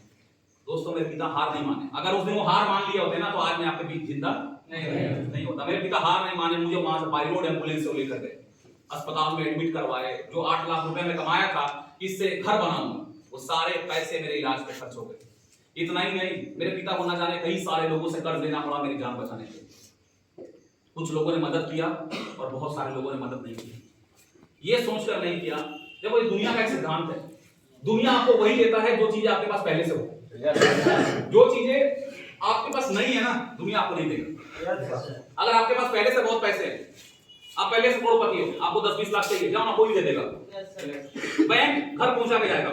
दोस्तों मेरे पिता हार नहीं माने। अगर उस दिन वो हार मान लिए होते ना, तो आज मैं आपके बीच जिंदा नहीं होता। मेरे पिता हार नहीं माने, मुझे वहां से बाई रोड एम्बुलेंस से लेकर गए, अस्पताल में एडमिट करवाए। जो 8 लाख रुपए में कमाया था, इससे घर बनाऊंगा, वो सारे पैसे मेरे इलाज पे खर्च हो गए। इतना ही नहीं, मेरे पिता को न जाने कई सारे लोगों से कर्ज लेना पड़ा मेरी जान बचाने के लिए। कुछ लोगों ने मदद किया और बहुत सारे लोगों ने मदद नहीं की। ये सोचकर नहीं किया। देखो ये दुनिया का एक सिद्धांत है, दुनिया आपको वही देता है जो चीजें आपके पास पहले से हो। जो चीजें आपके पास नहीं है ना, दुनिया आपको नहीं देगा। अगर आपके पास पहले से बहुत पैसे हैं, आप पहले से करोड़पति हो, आपको 10-20 लाख चाहिए, जाओ ना, कोई दे देगा, बैंक घर पहुंचा के जाएगा।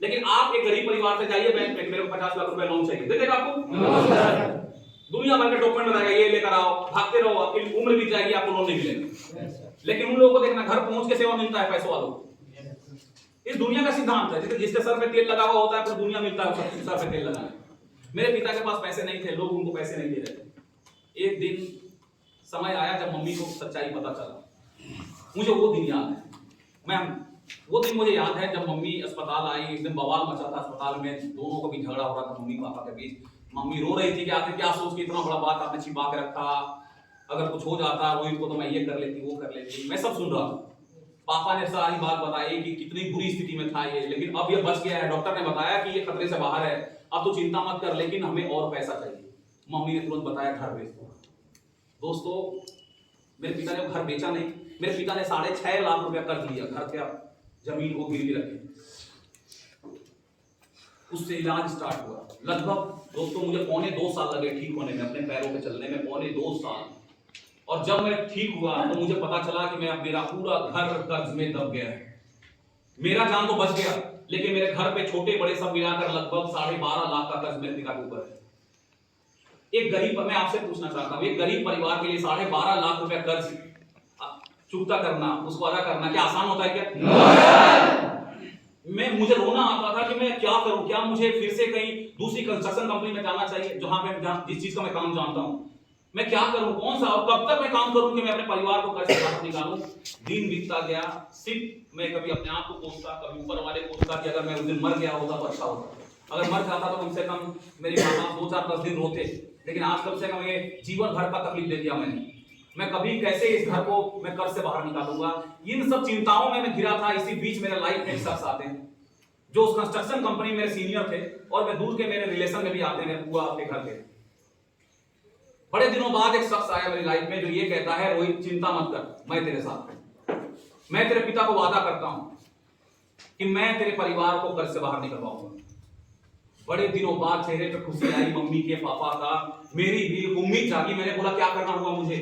लेकिन आप एक गरीब परिवार से जाइए बैंक में, मेरे को 50 लाख रुपए लोन चाहिए, दे देगा आपको। दुनिया भर के डॉक्यूमेंट बताएगा, ये लेकर आओ, भागते रहो, आपकी उम्र बीत जाएगी, आपको लोन नहीं मिलेगा। लेकिन उन लोगों को देखना, घर पहुंच के सेवा मिलता है पैसों वालों को। इस दुनिया का सिद्धांत है, जिसके सर पे तेल लगा हुआ होता है, पूरी दुनिया मिलता है सर पे तेल लगाने। मेरे पिता के पास पैसे नहीं थे, लोग उनको पैसे नहीं दे रहे थे। एक दिन समय आया जब मम्मी को सच्चाई पता चला। मुझे वो दिन याद है, वो दिन मुझे याद है जब मम्मी अस्पताल आई। एक दिन बवाल मचा था अस्पताल में, दोनों को भी झगड़ा हो रहा था मम्मी पापा के बीच। मम्मी रो रही थी कि आखिर क्या सोच के इतना बड़ा बात आपने छिपा के रखा, अगर कुछ हो जाता रोहित को तो मैं ये कर लेती वो कर लेती। मैं सब सुन रहा था। पापा ने सारी बात बताई कि कितनी बुरी स्थिति में था ये, लेकिन अब ये बच गया है। डॉक्टर ने बताया कि ये खतरे से बाहर है, अब तो चिंता मत कर, लेकिन हमें और पैसा चाहिए। मम्मी ने तुरंत बताया घर बेच दो। दोस्तों, मेरे पिता ने घर बेचा नहीं, मेरे पिता ने 6.5 लाख रुपया कर्ज लिया, घर के जमीन को गिरवी रखी। उससे इलाज स्टार्ट हुआ। लगभग दोस्तों मुझे 2.25 साल लगे ठीक होने में, अपने पैरों पे चलने में 2.25 साल। और जब मैं ठीक हुआ तो मुझे पता चला कि मेरा पूरा घर कर्ज में दब गया है। मेरा जान तो बच गया, लेकिन मेरे घर पे छोटे बड़े सब मिलाकर लगभग 12.5 लाख का कर्ज मेरे पिता के ऊपर है। एक गरीब, मैं आपसे पूछना चाहता हूं, एक गरीब परिवार के लिए 12.5 लाख रुपया कर्ज चुकता करना, उसको अदा करना क्या आसान होता है क्या? मुझे रोना आता था कि मैं क्या करूं, क्या मुझे फिर से कहीं दूसरी कंस्ट्रक्शन कंपनी में जाना चाहिए जहां जिस चीज का मैं काम जानता हूं। मैं क्या करूं, कौन सा, और कब तक मैं काम करूं कि मैं अपने परिवार को कर्ज से बाहर निकालूं। दिन बीतता गया, सिर्फ मैं कभी अपने आप को कोसता, कभी ऊपर वाले को कोसता कि अगर मैं उस दिन मर गया होता तो अच्छा होता। अगर मर जाता तो कम से कम मेरी माँ 2-4-10 दिन रोते, लेकिन आज कम से कम ये जीवन भर का तकलीफ दे दिया मैंने। मैं कभी कैसे इस घर को मैं कर्ज से बाहर निकालूंगा, इन सब चिंताओं में मैं घिरा था। इसी बीच मेरे लाइफ में शख्स आते हैं जो उस कंस्ट्रक्शन कंपनी में मेरे सीनियर थे, और मैं दूर के मेरे रिलेशन में भी आते हैं, मेरे बुआ के घर के। बड़े दिनों बाद एक शख्स आया मेरी लाइफ में जो ये कहता है, रोहित चिंता मत कर, मैं तेरे साथ, मैं तेरे पिता को वादा करता हूं कि मैं तेरे परिवार को कर्ज से बाहर निकलवाऊंगा। बड़े दिनों बाद चेहरे पे खुशी आई मम्मी के, पापा का, मेरी भी उम्मीद जागी। मैंने बोला क्या करना हुआ मुझे,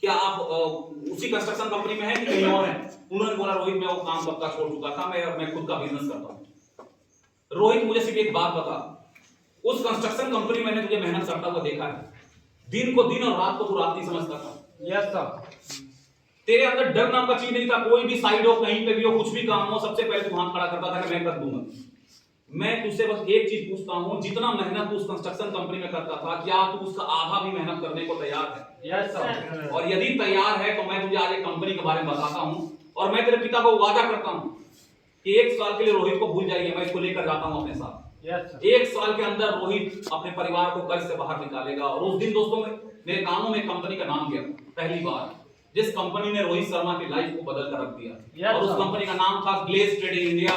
क्या आप उसी कंस्ट्रक्शन कंपनी में हैं कि कहीं और हैं? उन्होंने बोला रोहित मैं वो काम कब का छोड़ चुका था, मैं खुद का बिजनेस करता हूं। रोहित मुझे सिर्फ एक बात बता, उस कंस्ट्रक्शन कंपनी में मैंने तुझे मेहनत करता हुआ देखा है। दिन को दिन और रात को तू रात नहीं समझता था। Yes sir. तेरे अंदर डर नाम का चीज नहीं था। कोई भी साइड हो, कहीं पे भी हो, कुछ भी काम हो, सबसे पहले तू हाथ खड़ा करता था कि मैं कर दूंगा। मैं तुझसे बस एक चीज पूछता हूं, जितना मेहनत तू उस कंस्ट्रक्शन कंपनी में करता था, क्या तू उसका आधा भी मेहनत करने को तैयार है? Yes sir. और यदि तैयार है तो मैं तुझे आज एक कंपनी के बारे में बताता हूं, और मैं तेरे पिता को वादा करता हूं कि 1 साल के लिए रोहित को भूल जाइए, मैं इसको लेकर जाता हूं अपने साथ। 1 साल के अंदर रोहित अपने परिवार को कर्ज से बाहर निकालेगा। और उस दिन दोस्तों मेरे कानों में कंपनी का नाम गया पहली बार, जिस कंपनी ने रोहित शर्मा की लाइफ को बदल कर रख दिया। और उस कंपनी का नाम था ग्लेज ट्रेडिंग इंडिया।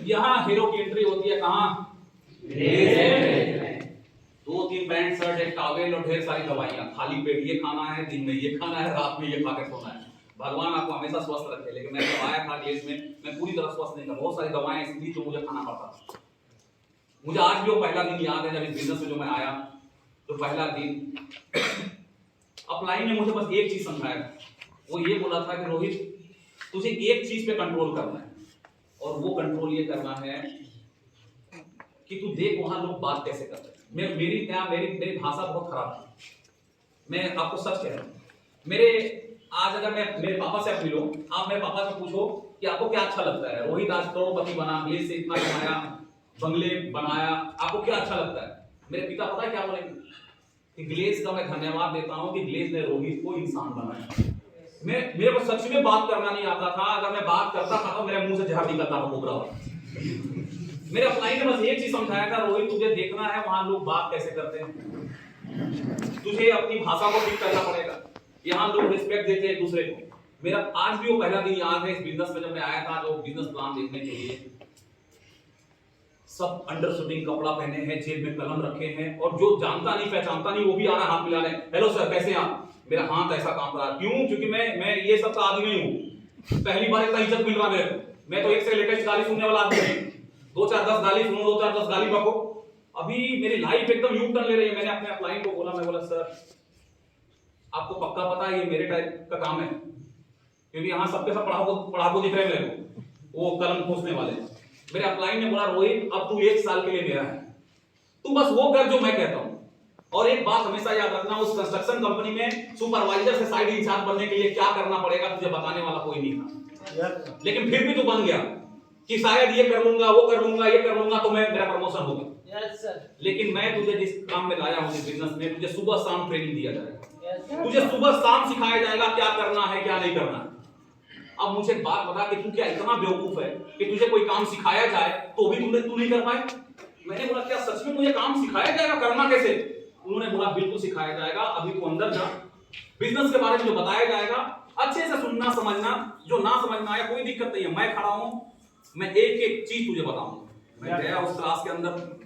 यहाँ हीरो की एंट्री होती है कहाँ? 2-3 पैंट शर्ट, एक टॉवेल और ढेर सारी दवाइयां। खाली पेट ये खाना है, दिन में ये खाना है, रात में ये खा के सोना है। भगवान आपको हमेशा स्वस्थ रखे, लेकिन मैं जब आया था ग्लेज में, मैं पूरी तरह स्वस्थ नहीं था। बहुत सारी दवाएं ऐसी थी जो मुझे खाना पड़ता था। मुझे आज भी वो पहला दिन याद है जब इस बिजनेस में जो मैं आया, तो पहला दिन अपलाइन ने मुझे बस एक चीज समझाया। वो ये बोला था कि रोहित तुझे एक चीज पे कंट्रोल करना है, और वो कंट्रोल ये करना है कि तू देख वहां लोग बात कैसे करते हैं। मेरी भाषा बहुत खराब है, मैं आपको सच कह रहा हूं। आज अगर मैं मेरे पापा से आप मिलो, आप मेरे पापा से पूछो कि आपको क्या अच्छा लगता है, रोहित आज करोड़पति बना, ग्लेज से इतना कमाया, बंगले बनाया, आपको क्या अच्छा लगता है? मेरे पिता पता है क्या बोलेंगे कि ग्लेज का मैं धन्यवाद देता हूं कि ग्लेज ने रोहित को इंसान बनाया। मेरे को सच में बात करना नहीं आता था। अगर मैं बात करता था तो मेरे मुंह से जहर निकलता था कोबरा वाला। मेरे अपलाइन ने बस एक चीज समझाया था, रोहित तुझे देखना है वहां लोग बात कैसे करते हैं, तुझे अपनी भाषा को ठीक करना पड़ेगा। यहाँ लोग रिस्पेक्ट देते हैं एक दूसरे को। मेरा आज भी वो पहला दिन याद है इस बिजनेस में, जब मैं आया था जो बिजनेस प्लान देखने के लिए। सब अंडर शूटिंग कपड़ा पहने हैं, जेब में कलम रखे हैं, और जो जानता नहीं पहचानता नहीं वो भी आ रहा है हाथ मिलाने, हेलो सर कैसे हैं आप? मेरा हाथ ऐसा काम रहा। क्यों? क्योंकि मैं ये सब का आदमी नहीं हूँ। पहली बार इतना इज्जत मिल रहा मेरे को। मैं तो एक से लेटेस्ट गाली सुनने वाला आदमी नहीं। 2-4-10 गाली सुनो, 2-4-10 गाली बको। अभी मेरी लाइफ एकदम यू टर्न ले रही है। मैंने अपने अपलाइन को बोला, मैं बोला सर आपको पक्का पता है ये मेरे टाइप का काम है? क्योंकि यहाँ सबके सब पढ़ाकू दिख रहे हैं मेरे को, वो कलम खोसने वाले। मेरे अपलाइन ने बोला रोहित अब तू 1 साल के लिए मेरा है, तू बस वो कर जो मैं कहता हूँ। और एक बात हमेशा याद रखना, उस कंस्ट्रक्शन कंपनी में सुपरवाइजर से साइड इंचार्ज बनने के लिए क्या करना पड़ेगा तुझे बताने वाला कोई नहीं था। लेकिन फिर भी तू बन गया कि शायद ये कर लूंगा, वो कर लूंगा, ये कर लूंगा तो मैं मेरा प्रमोशन होगा। लेकिन मैं तुझे जिस काम में लाया हूँ, इस बिजनेस में, तुझे सुबह शाम ट्रेनिंग दिया जाएगा, तुझे सुबह शाम सिखाया जाएगा क्या करना है क्या नहीं करना है। अब मुझे एक बात बता कि तू क्या इतना बेवकूफ है कि तुझे कोई काम सिखाया जाए तो भी तू नहीं कर पाए? मैंने बोला क्या सच में मुझे काम सिखाया जाएगा, करना कैसे? उन्होंने बोला बिल्कुल सिखाया जाएगा, अभी तू अंदर जा, बिजनेस के बारे में जो बताया जाएगा अच्छे से सुनना समझना, जो ना समझना आया कोई दिक्कत नहीं है, मैं खड़ा हूं, मैं एक एक चीज तुझे बताऊंगा। मैं गया उस क्लास के अंदर,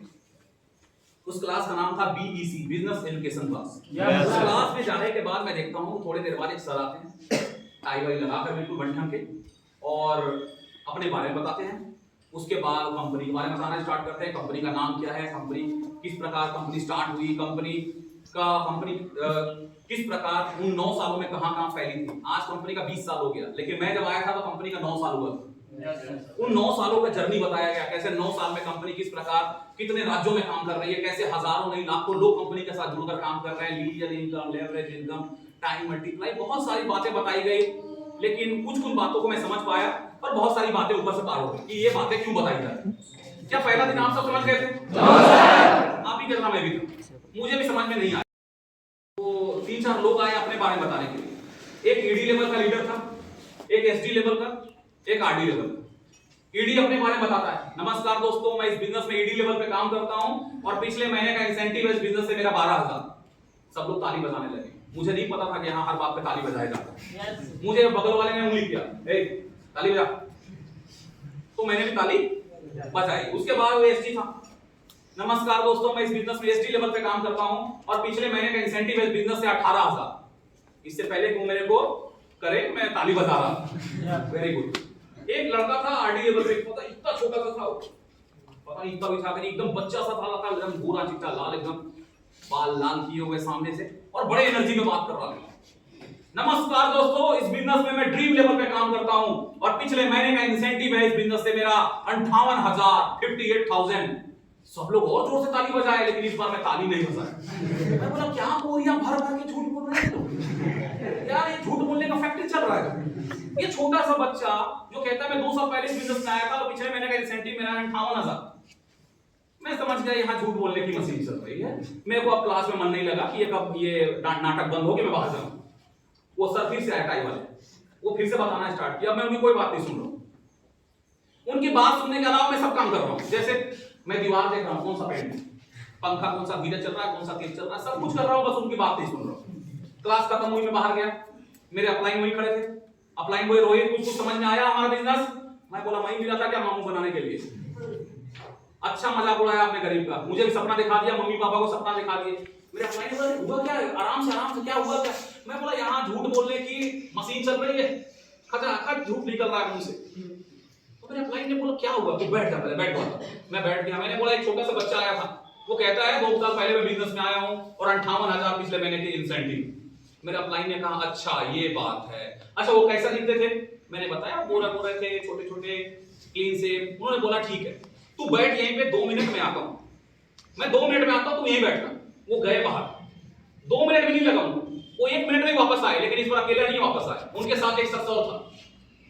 उस क्लास का नाम था बीईसी, बिजनेस एजुकेशन क्लास। उस क्लास में जाने के बाद मैं देखता हूँ थोड़ी देर बाद एक सर आते हैं, टाई वाई लगाकर बिल्कुल बढ़िया के, और अपने बारे में बताते हैं। उसके बाद कंपनी के बारे में बताना स्टार्ट करते हैं, कंपनी का नाम क्या है, कंपनी किस प्रकार कंपनी स्टार्ट हुई, कंपनी किस प्रकार उन 9 सालों में कहां फैली थी। आज कंपनी का 20 साल हो गया, लेकिन मैं जब आया था तो कंपनी का 9 साल हुआ था। उन 9 सालों का जर्नी बताया गया, कैसे 9 साल में कंपनी किस प्रकार कितने राज्यों में काम कर रही है, कैसे हजारों नहीं लाखों लोग कंपनी के साथ जुड़कर काम कर रहे हैं, linear income, leverage income, time multiply, बहुत सारी बातें बताई गई। लेकिन कुछ बातों को मैं समझ पाया और बहुत सारी बातें ऊपर से पार हो गई कि ये बातें क्यों बताई जाती। क्या पहला दिन आप सब समझ गए थे? आप ही करना, मैं भी था, मुझे भी समझ में नहीं आया। तो 3-4 लोग आए अपने बारे में बताने के लिए। एक ईडी लेवल का लीडर था, एक एसडी लेवल का, एक आरडी लेवल का। ईडी अपने बारे में बताता है, नमस्कार दोस्तों, मैं इस बिजनेस में ईडी लेवल पे काम करता हूं और पिछले महीने का इंसेंटिव इस बिजनेस से मेरा 12,000। सब लोग ताली बजाने लगे। मुझे नहीं पता था कि यहाँ हर बात पे ताली बजाया जाता है। मुझे बगल वाले ने उंगली किया, ए ताली बजा, तो मैंने भी ताली बजाई। उसके बाद वो एसडी था, नमस्कार दोस्तों, मैं इस बिजनेस में एसडी लेवल पे काम करता हूं और पिछले महीने का इंसेंटिव इस बिजनेस से 18,000। इससे पहले कि वो मेरे को करे, मैं ताली बजा रहा था। Very good. एक लड़का था आरडी लेवल पे, पता इतना छोटा सा था, पता नहीं इतना भी था, एकदम बच्चा सा था, एकदम भूरा चिट्टा लाल, एकदम बाल लाल किए हुए सामने से, और बड़े एनर्जी में बात कर रहा था। नमस्कार दोस्तों, इस बिजनेस में मैं ड्रीम लेवल पे काम करता हूं और पिछले महीने का इंसेंटिव है इस बिजनेस से मेरा 58,000। सब लोग और जोर से ताली बजाए, लेकिन इस बार मैं ताली नहीं बजाया। मैं बोला क्या बोरियां भर भर के झूठ बोल रहे हैं लोग, यार ये झूठ बोलने का फैक्ट्री चल रहा है। ये छोटा सा बच्चा जो कहता है मैं 2 साल पहले इस बिजनेस में आया था और पिछले महीने का इंसेंटिव मेरा 58,000। मैं समझ गया यहाँ झूठ बोलने की मशीन चल रही है। मेरे को अब क्लास में मन नहीं लगा कि ये कब ये नाटक बंद हो के मैं बाहर जाऊं। वो सर फिर से आए टाई वाले, वो फिर से बताना स्टार्ट किया। मैं उनकी कोई बात नहीं सुन रहा हूं, उनकी बात सुनने के अलावा मैं सब काम कर रहा हूं। जैसे मैं दीवार देख रहा हूं, कौन सा पेंट, पंखा कौन सा धीरे चल रहा है, कौन सा तेज चल रहा है, सब कुछ कर रहा हूं, बस उनकी बात नहीं सुन रहा हूं। क्लास खत्म हुई, मैं बाहर गया, मेरे अपलाइन वही खड़े थे। अपलाइन बॉय रोहित, कुछ समझ में आया हमारा बिजनेस? मैं बोला वही मिला था क्या मामू बनाने के लिए? अच्छा मजाक उड़ाया आपने गरीब का, मुझे भी सपना दिखा दिया, मम्मी पापा को सपना दिखा दिए। मेरे अपलाइन बोले हुआ क्या, आराम से क्या हुआ क्या? मैं बोला यहाँ झूठ बोलने की मशीन चल रही है, खचाखच झूठ निकल रहा है मुंह से। तो मेरे अपलाइन ने बोला क्या हुआ, तू बैठ जा पहले, बैठ जा। मैं बैठ गया। मैंने बोला एक छोटा सा बच्चा आया था, वो कहता है 2 साल पहले मैं बिजनेस में आया हूं और 58,000 पिछले महीने के इंसेंटिव। मेरे अपलाइन ने कहा अच्छा ये बात है, अच्छा वो कैसा दिखते थे? मैंने बताया गोरा गोरे थे, छोटे छोटे, क्लीन से। उन्होंने बोला ठीक है तू बैठ यहीं पे, 2 मिनट में आता हूं, मैं 2 मिनट में आता हूं, तू यहीं बैठना। वो गए बाहर, 2 मिनट भी नहीं लगा उनको, वो 1 मिनट में वापस आए, लेकिन इस बार अकेले नहीं वापस आए, उनके साथ एक शख्स और था।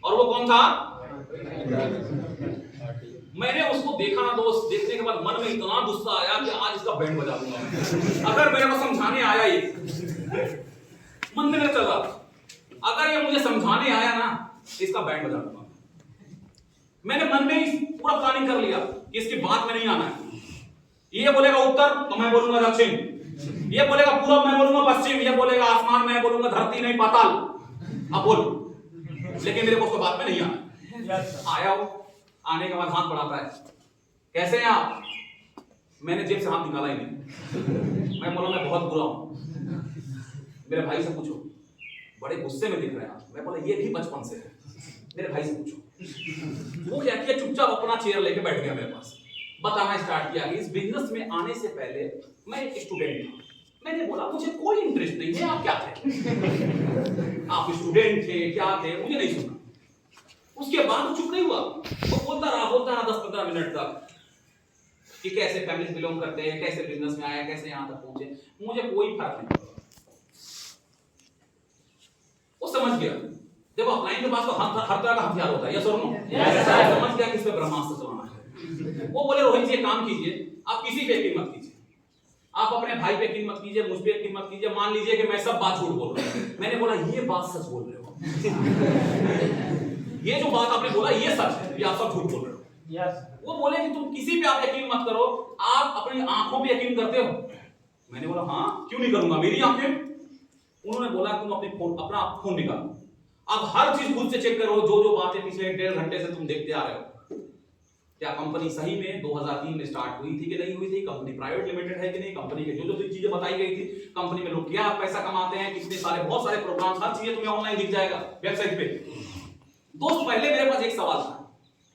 और वो कौन था? मैंने उसको देखा ना दोस्त, देखने के बाद मन में इतना गुस्सा आया कि आज इसका बैंड बजा दूंगा। अगर मेरे को समझाने आया, ये मन में मेरा चल रहा, अगर ये मुझे समझाने आया ना, इसका बैंड बजा दूंगा। मैंने मन में ही पूरा प्लानिंग कर लिया कि इसकी बात में नहीं आना है। ये बोलेगा उत्तर तो मैं बोलूंगा दक्षिण, ये बोलेगा पूर्व मैं बोलूंगा पश्चिम, ये बोलेगा आसमान मैं बोलूंगा धरती नहीं पाताल। अब बोल, लेकिन मेरे को उसको बात में नहीं आना। आया वो, आने के बाद हाथ बढ़ाता है, कैसे हैं आप? मैंने जेब से हाथ निकाला ही नहीं। मैं बोला मैं बहुत बुरा हूं, मेरे भाई से पूछो। बड़े गुस्से में दिख रहे हैं आप। मैं बोला ये भी बचपन से है, मेरे भाई से पूछो। वो क्या किया, चुपचाप अपना चेयर लेके बैठ गया मेरे पास। बताना स्टार्ट किया कि इस बिजनेस में आने से पहले मैं एक स्टूडेंट था। मैंने बोला मुझे कोई इंटरेस्ट नहीं है, आप क्या थे? आप स्टूडेंट थे, क्या थे, मुझे नहीं सुना। उसके बाद वो चुप नहीं हुआ, वो बोलता रहा 10-15 मिनट तक कि कैसे फैमिली से बिलोंग करते हैं, कैसे बिजनेस में आए, कैसे यहां तक पहुंचे। मुझे कोई फर्क नहीं पड़ा। वो समझ गया देखो अपलाइन के पास तो हर तरह का हथियार होता है, यस और नो? समझ गया किस पे ब्रह्मास्त्र चलाना है। वो बोले रोहित जी एक काम कीजिए, आप किसी पे यकीन मत कीजिए, आप अपने भाई पे यकीन मत कीजिए, मुझ पे यकीन मत कीजिए, मान लीजिए कि मैं सब बात झूठ बोल रहा हूं। मैंने बोला ये बात सच बोल रहे हो। ये जो बात आपने बोला ये सच है, ये आप सब झूठ बोल रहे हो। यस। वो बोले कि तुम किसी पे आप यकीन मत करो, आप अपनी आंखों पे यकीन करते हो। मैंने बोला हाँ क्यों नहीं करूंगा, मेरी आंखें। उन्होंने बोला तुम अपना फोन निकालो, अब हर चीज खुद से चेक करो, जो बातें पिछले 1.5 घंटे से तुम देखते आ रहे हो। क्या कंपनी सही में 2003 में स्टार्ट हुई थी कि नहीं हुई थी, कंपनी प्राइवेट लिमिटेड है कि नहीं, कंपनी के जो चीजें बताई गई थी, कंपनी में लोग क्या पैसा कमाते हैं, कितने सारे बहुत सारे प्रोग्राम्स, हर चीजें तुम्हें ऑनलाइन दिख जाएगा वेबसाइट पे। दोस्त पहले मेरे पास एक सवाल था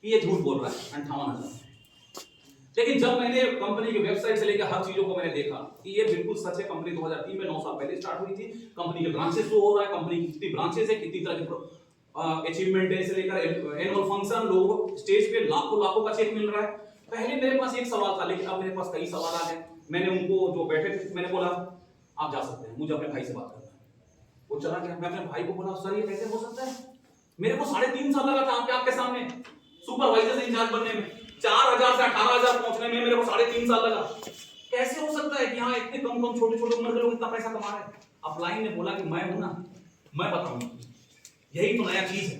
कि ये झूठ बोल रहा है 58,000, लेकिन जब मैंने कंपनी की वेबसाइट से लेकर हर चीजों को मैंने देखा कि ये बिल्कुल सच है, कंपनी 2003 में 9 साल पहले स्टार्ट हुई थी, कंपनी के ब्रांचेस शो हो रहा है, कंपनी की कितनी ब्रांचेस है, कितनी तरह के अचीवमेंट डे से लेकर एनुअल फंक्शन, लोग स्टेज पे लाखों का चेक मिल रहा है। पहले मेरे पास एक सवाल था, लेकिन अब मेरे पास कई सवाल आ गए। मैंने उनको जो बैठे थे मैंने बोला आप जा सकते हैं, मुझे अपने भाई से बात करना है। वो चला गया। मैं अपने भाई को बोला सर ये कैसे हो सकता है, मेरे को 3.5 साल लगा था आपके सामने सुपरवाइजर से इंचार्ज बनने में, 4,000 से 18,000 पहुंचने में मेरे को 3.5 साल लगा। कैसे हो सकता है कि हाँ इतने कम छोटे उम्र के लोग इतना पैसा कमा रहे हैं। अपलाइन ने बोला कि मैं हूं ना, मैं बताऊंगा, यही तो नया चीज है,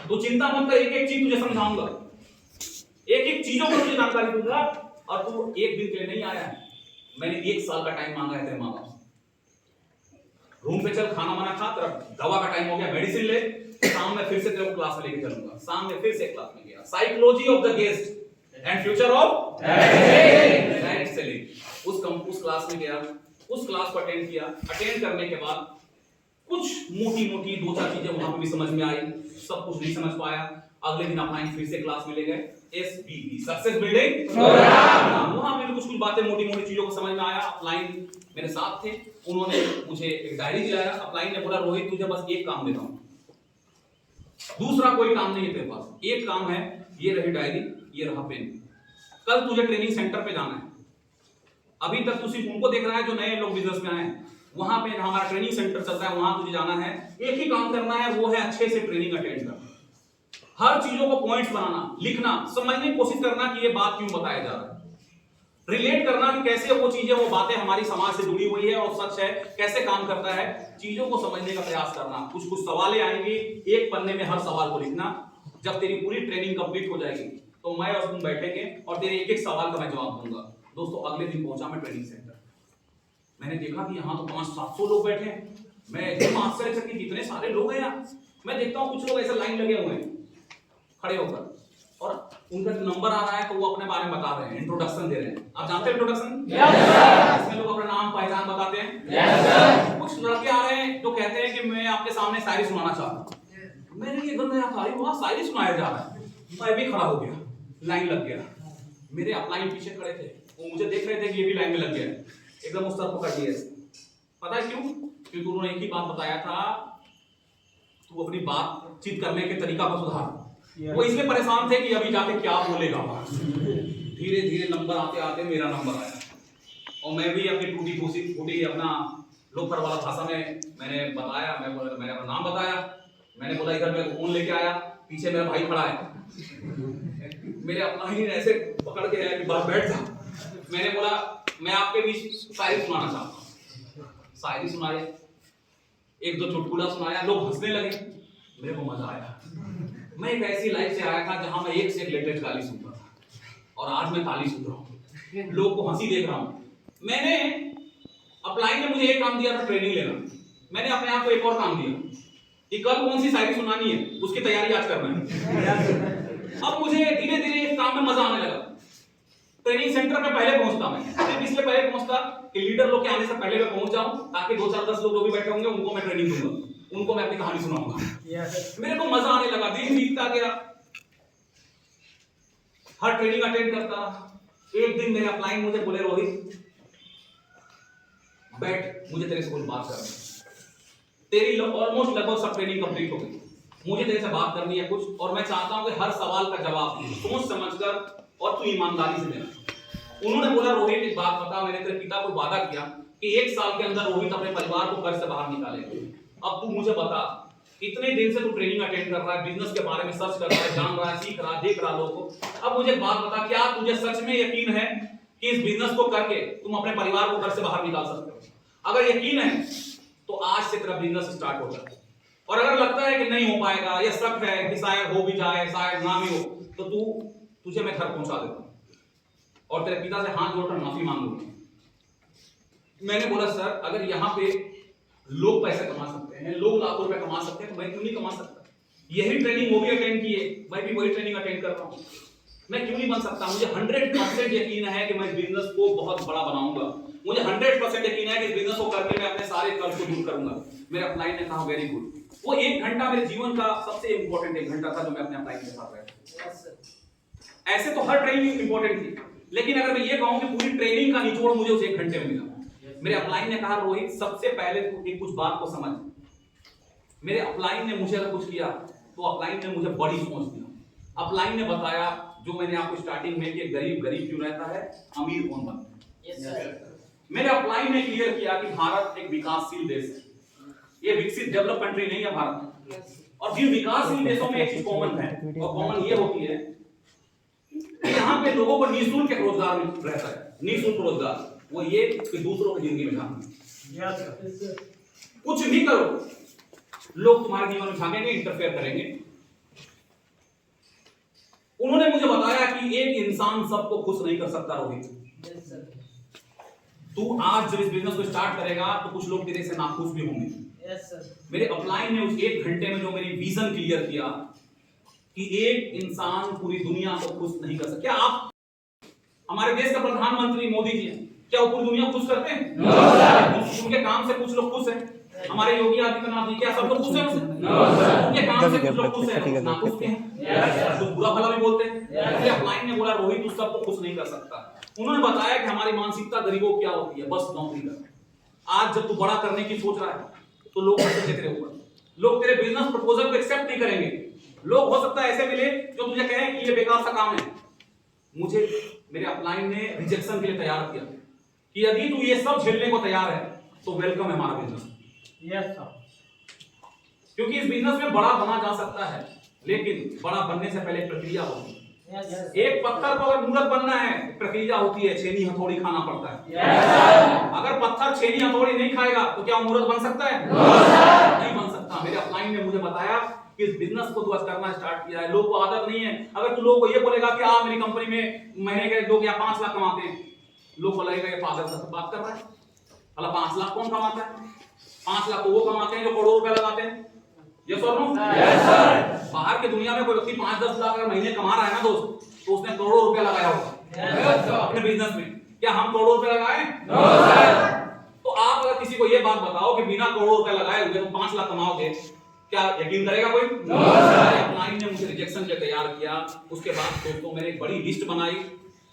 तो चिंता मत कर, एक चीज तुझे समझाऊंगा, एक चीजों को तुझे जानकारी दूंगा, और तू एक दिन के लिए नहीं आया है, मैंने 1 साल का टाइम मांगा है तेरे माँ बाप से। रूम पे चल, खाना वाना खा, तेरा दवा का टाइम हो गया, मेडिसिन ले, शाम में फिर से तेरे को क्लास में लेके चलूंगा। शाम में फिर से क्लास में गया, psychology of the guest and future of direct selling. उस क्लास में गया, उस क्लास को अटेंड किया। अटेंड करने के बाद कुछ मोटी 2-4 चीजें वहां पे भी समझ में आई, सब कुछ नहीं समझ पाया। अगले दिन अपना फिर से क्लास में ले गए, SBB सक्सेस बिल्डिंग प्रोग्राम। वहां पे कुछ बातें मोटी चीजों को समझ में आया। अपलाइन मेरे साथ थे, उन्होंने मुझे एक डायरी दिलाया। अपलाइन ने बोला रोहित तुझे बस एक काम देता हूं, दूसरा कोई काम नहीं है तेरे पास, एक काम है, ये रही डायरी, ये रहा पेन, कल तुझे ट्रेनिंग सेंटर पे जाना है। अभी तक तू सिर्फ उनको देख रहा है जो नए लोग बिजनेस में आए हैं, वहां पे हमारा ट्रेनिंग सेंटर चलता है, वहां तुझे जाना है। एक ही काम करना है, वो है अच्छे से ट्रेनिंग अटेंड करना, हर चीजों को पॉइंट्स बनाना, लिखना, समझने की कोशिश करना कि ये बात क्यों बताया जा रहा है, रिलेट करना कि कैसे वो चीजें, वो बातें हमारी समाज से जुड़ी हुई है और सच है, कैसे काम करता है, चीजों को समझने का प्रयास करना। कुछ सवालें आएंगी, एक पन्ने में हर सवाल को लिखना। जब तेरी पूरी ट्रेनिंग कंप्लीट हो जाएगी तो मैं और तुम बैठेंगे और तेरे एक सवाल का मैं जवाब दूंगा। दोस्तों अगले दिन पहुंचा मैं ट्रेनिंग सेंटर, मैंने देखा कि यहाँ तो 500-700 लोग बैठे हैं। मैं एकदम आश्चर्यचकित, कितने सारे लोग हैं यहाँ। मैं देखता हूँ कुछ लोग ऐसे लाइन लगे हुए हैं खड़े होकर, और उनका जो नंबर आ रहा है तो वो अपने बारे में बता रहे हैं, इंट्रोडक्शन दे रहे हैं। आप जानते हैं इंट्रोडक्शन? इसमें लोग अपना नाम पहचान बताते हैं। कुछ लड़के आ रहे हैं जो कहते हैं कि मैं आपके सामने शायरी सुनाना चाहता हूँ। मैंने ये गंदा शायरी, वहां शायरी सुनाया जा रहा है। मैं भी खड़ा हो गया, लाइन लग गया। मेरे अपलाइन पीछे खड़े थे, वो मुझे देख रहे थे कि ये भी लाइन में लग गया, एकदम उस तरफ पकड़ लिया। पता है क्यों? क्योंकि उन्होंने एक ही बात बताया था, तू अपनी बातचीत करने के तरीका को सुधार। वो इसलिए परेशान थे कि अभी जाके क्या बोलेगा। धीरे धीरे नंबर आते आते मेरा नंबर आया, और मैं भी अपनी टूटी अपना लोफर वाला भाषा में मैंने बताया। मैंने अपना नाम बताया, मैंने बोला इधर मैं फोन लेके आया, पीछे मेरा भाई खड़ा है। मेरे अपना ही ऐसे पकड़ के आया कि बाहर बैठ जा। मैंने बोला मैं आपके बीच शायरी सुनाना चाहता हूँ। शायरी सुनाए, 1-2 चुटकुला सुनाया, लोग हंसने लगे, मेरे को मजा आया। मैं एक ऐसी लाइफ से आया था जहां मैं एक से एक लेटेस्ट गाली सुनता था, और आज मैं ताली सुन रहा हूँ, लोग को हंसी देख रहा हूँ। मैंने अपलाइन ने मुझे एक काम दिया था, ट्रेनिंग लेना। मैंने अपने आप को एक और काम दिया कि कल कौन सी शायरी सुनानी है, उसकी तैयारी आज करना है। अब मुझे धीरे धीरे इस काम में मजा आने लगा। ट्रेनिंग सेंटर पे पहले पहुंचता मैं, सिर्फ इसलिए पहले पहुंचता कि लीडर लोग के आने से पहले मैं पहुंच जाऊं, ताकि 2-4-10 लोग जो भी बैठे होंगे उनको मैं ट्रेनिंग दूंगा, उनको मैं अपनी कहानी सुनाऊंगा। मेरे को मजा आने लगा, दिन बीतता गया, हर ट्रेनिंग अटेंड करता। एक दिन मेरे अपलाइन मुझे बोले रोहित बैठ, मुझे तेरे से कुछ बात करनी है। तेरी ऑलमोस्ट लगभग सब ट्रेनिंग कंप्लीट हो गई, मुझे तेरे से बात करनी है कुछ, और मैं चाहता हूं कि हर सवाल का जवाब सोच समझकर और तू ईमानदारी से देना। उन्होंने बोला रोहित एक बात बता, मैंने तेरे पिता को वादा किया कि 1 साल के अंदर रोहित अपने परिवार को घर से बाहर निकालेगा। अब तू मुझे बता इतने दिन से तू ट्रेनिंग अटेंड कर रहा है, बिजनेस के बारे में सर्च कर रहा है, जान रहा है, सीख रहा है, देख रहा है लोगों को। अब मुझे एक बात बता, क्या तुझे सच में यकीन है कि इस बिजनेस को करके तुम अपने परिवार को घर से बाहर निकाल सकते हो? अगर यकीन है तो आज से तेरा बिजनेस स्टार्ट हो जाए। और अगर लगता है कि नहीं हो पाएगा, या शक है कि शायद हो भी जाए, शायद ना भी हो, तो तुझे मैं घर पहुंचा देता हूं और तेरे पिता से हाथ जोड़कर माफी मांग लूंगा। मैंने बोला सर, अगर यहाँ पे लोग पैसे कमा सकते हैं, लोग लाखों रुपए कमा सकते हैं, तो मैं क्यों नहीं कमा सकता? यही ट्रेनिंग वो भी अटेंड किए, मैं भी वही ट्रेनिंग अटेंड कर रहा हूँ, मैं क्यों नहीं बन सकता? मुझे 100% यकीन है कि मैं इस बिजनेस को बहुत बड़ा बनाऊंगा। मुझे 100% यकीन है कि इस बिजनेस को करके मैं अपने सारे कर्ज को दूर करूंगा। मेरे अपलाइन ने कहा वेरी गुड। वो 1 घंटा मेरे जीवन का सबसे इंपॉर्टेंट 1 घंटा था जो मैं अपने अपलाइन के साथ रहा। ऐसे तो हर ट्रेनिंग इंपॉर्टेंट थी, लेकिन अगर मैं ये कहूं कि पूरी ट्रेनिंग का निचोड़ मुझे उस 1 घंटे में मिला। मेरे अपलाइन ने कहा रोहित, सबसे पहले तू एक कुछ बात को समझ। मेरे अपलाइन ने मुझे अगर कुछ किया तो अपलाइन ने मुझे बड़ी सोच दिया। अपलाइन ने बताया जो मैंने आपको स्टार्टिंग में कि गरीब क्यों रहता है, अमीर कौन बनता है। मेरे अपलाइन ने क्लियर किया कि भारत एक विकासशील देश है, ये विकसित डेवलप कंट्री नहीं है भारत। और जिन विकासशील देशों में एक चीज कॉमन है, और कॉमन ये होती है कि यहाँ पे लोगों को निःशुल्क रोजगार रहता है। निःशुल्क रोजगार वो ये कि दूसरों की जिंदगी में झांकना। कुछ भी करो, लोग तुम्हारे जीवन में झांकेंगे, इंटरफेयर करेंगे। उन्होंने मुझे बताया कि एक इंसान सबको खुश नहीं कर सकता रोहित। तू आज जब इस बिजनेस को स्टार्ट करेगा तो कुछ लोग तेरे से नाखुश भी होंगे। मेरे अपलाइन ने उस 1 घंटे में जो मेरी विजन क्लियर किया कि एक इंसान पूरी दुनिया को खुश नहीं कर सकता। क्या आप हमारे देश का प्रधानमंत्री मोदी जी हैं, क्या वो पूरी दुनिया खुश करते हैं? उनके काम से कुछ लोग खुश हैं। हमारे योगी आदित्यनाथ जी, क्या सब लोग खुश हैं उनसे? उनके काम से कुछ लोग खुश हैं, नाखुश हैं, कुछ बुरा भला भी बोलते हैं। इसलिए अपलाइन ने बोला रोहित, तू सबको खुश नहीं कर सकता। उन्होंने बताया कि हमारी मानसिकता गरीबों की क्या होती है, बस नौकरी कर। आज जब तू बड़ा करने की सोच रहा है तो लोग हंसेंगे तेरे ऊपर, लोग तेरे बिजनेस प्रपोजल को एक्सेप्ट नहीं करेंगे। लोग हो सकता है ऐसे मिले जो तुझे कहें कि ये बेकार सा काम है। मुझे मेरे अपलाइन ने रिजेक्शन के लिए तैयार किया कि यदि तू ये सब झेलने को तैयार है तो वेलकम है हमारा बिजनेस। Yes sir. क्योंकि इस बिजनेस में बड़ा बना जा सकता है, लेकिन बड़ा बनने से पहले प्रक्रिया होती है। एक पत्थर को अगर मूर्त बनना है प्रक्रिया होती है, छेनी हथौड़ी खाना पड़ता है। अगर पत्थर छेनी हथौड़ी नहीं खाएगा तो क्या मूर्त बन सकता है? नहीं बन सकता। मेरे अपलाइन ने मुझे बताया कि इस बिजनेस को तू आज करना स्टार्ट किया है, लोग को आदत नहीं है। अगर तू लोगों को ये बोलेगा कि आप मेरी कंपनी में महीने के 2 या 5 लाख कमाते हैं, लोग को लगेगा ये पागल सा बात कर रहा है। भला 5 लाख कौन कमाता है? 5 लाख तो वो कमाते हैं जो करोड़ों रुपए लगाते हैं। यस और नो? Yes sir. बाहर की दुनिया में कोई व्यक्ति 5-10 लाख अगर महीने कमा रहा है ना दोस्त, तो उसने करोड़ों रुपए लगाया होगा अपने बिजनेस में। क्या हम करोड़ों रुपए लगाए? No sir. तो आप अगर किसी को ये बात बताओ कि बिना करोड़ों रुपए लगाए हुए तुम 5 लाख कमाओगे, क्या यकीन करेगा कोई? No sir. अपलाइन ने मुझे रिजेक्शन के तैयार किया। उसके बाद दोस्तों मैंने एक बड़ी लिस्ट बनाई।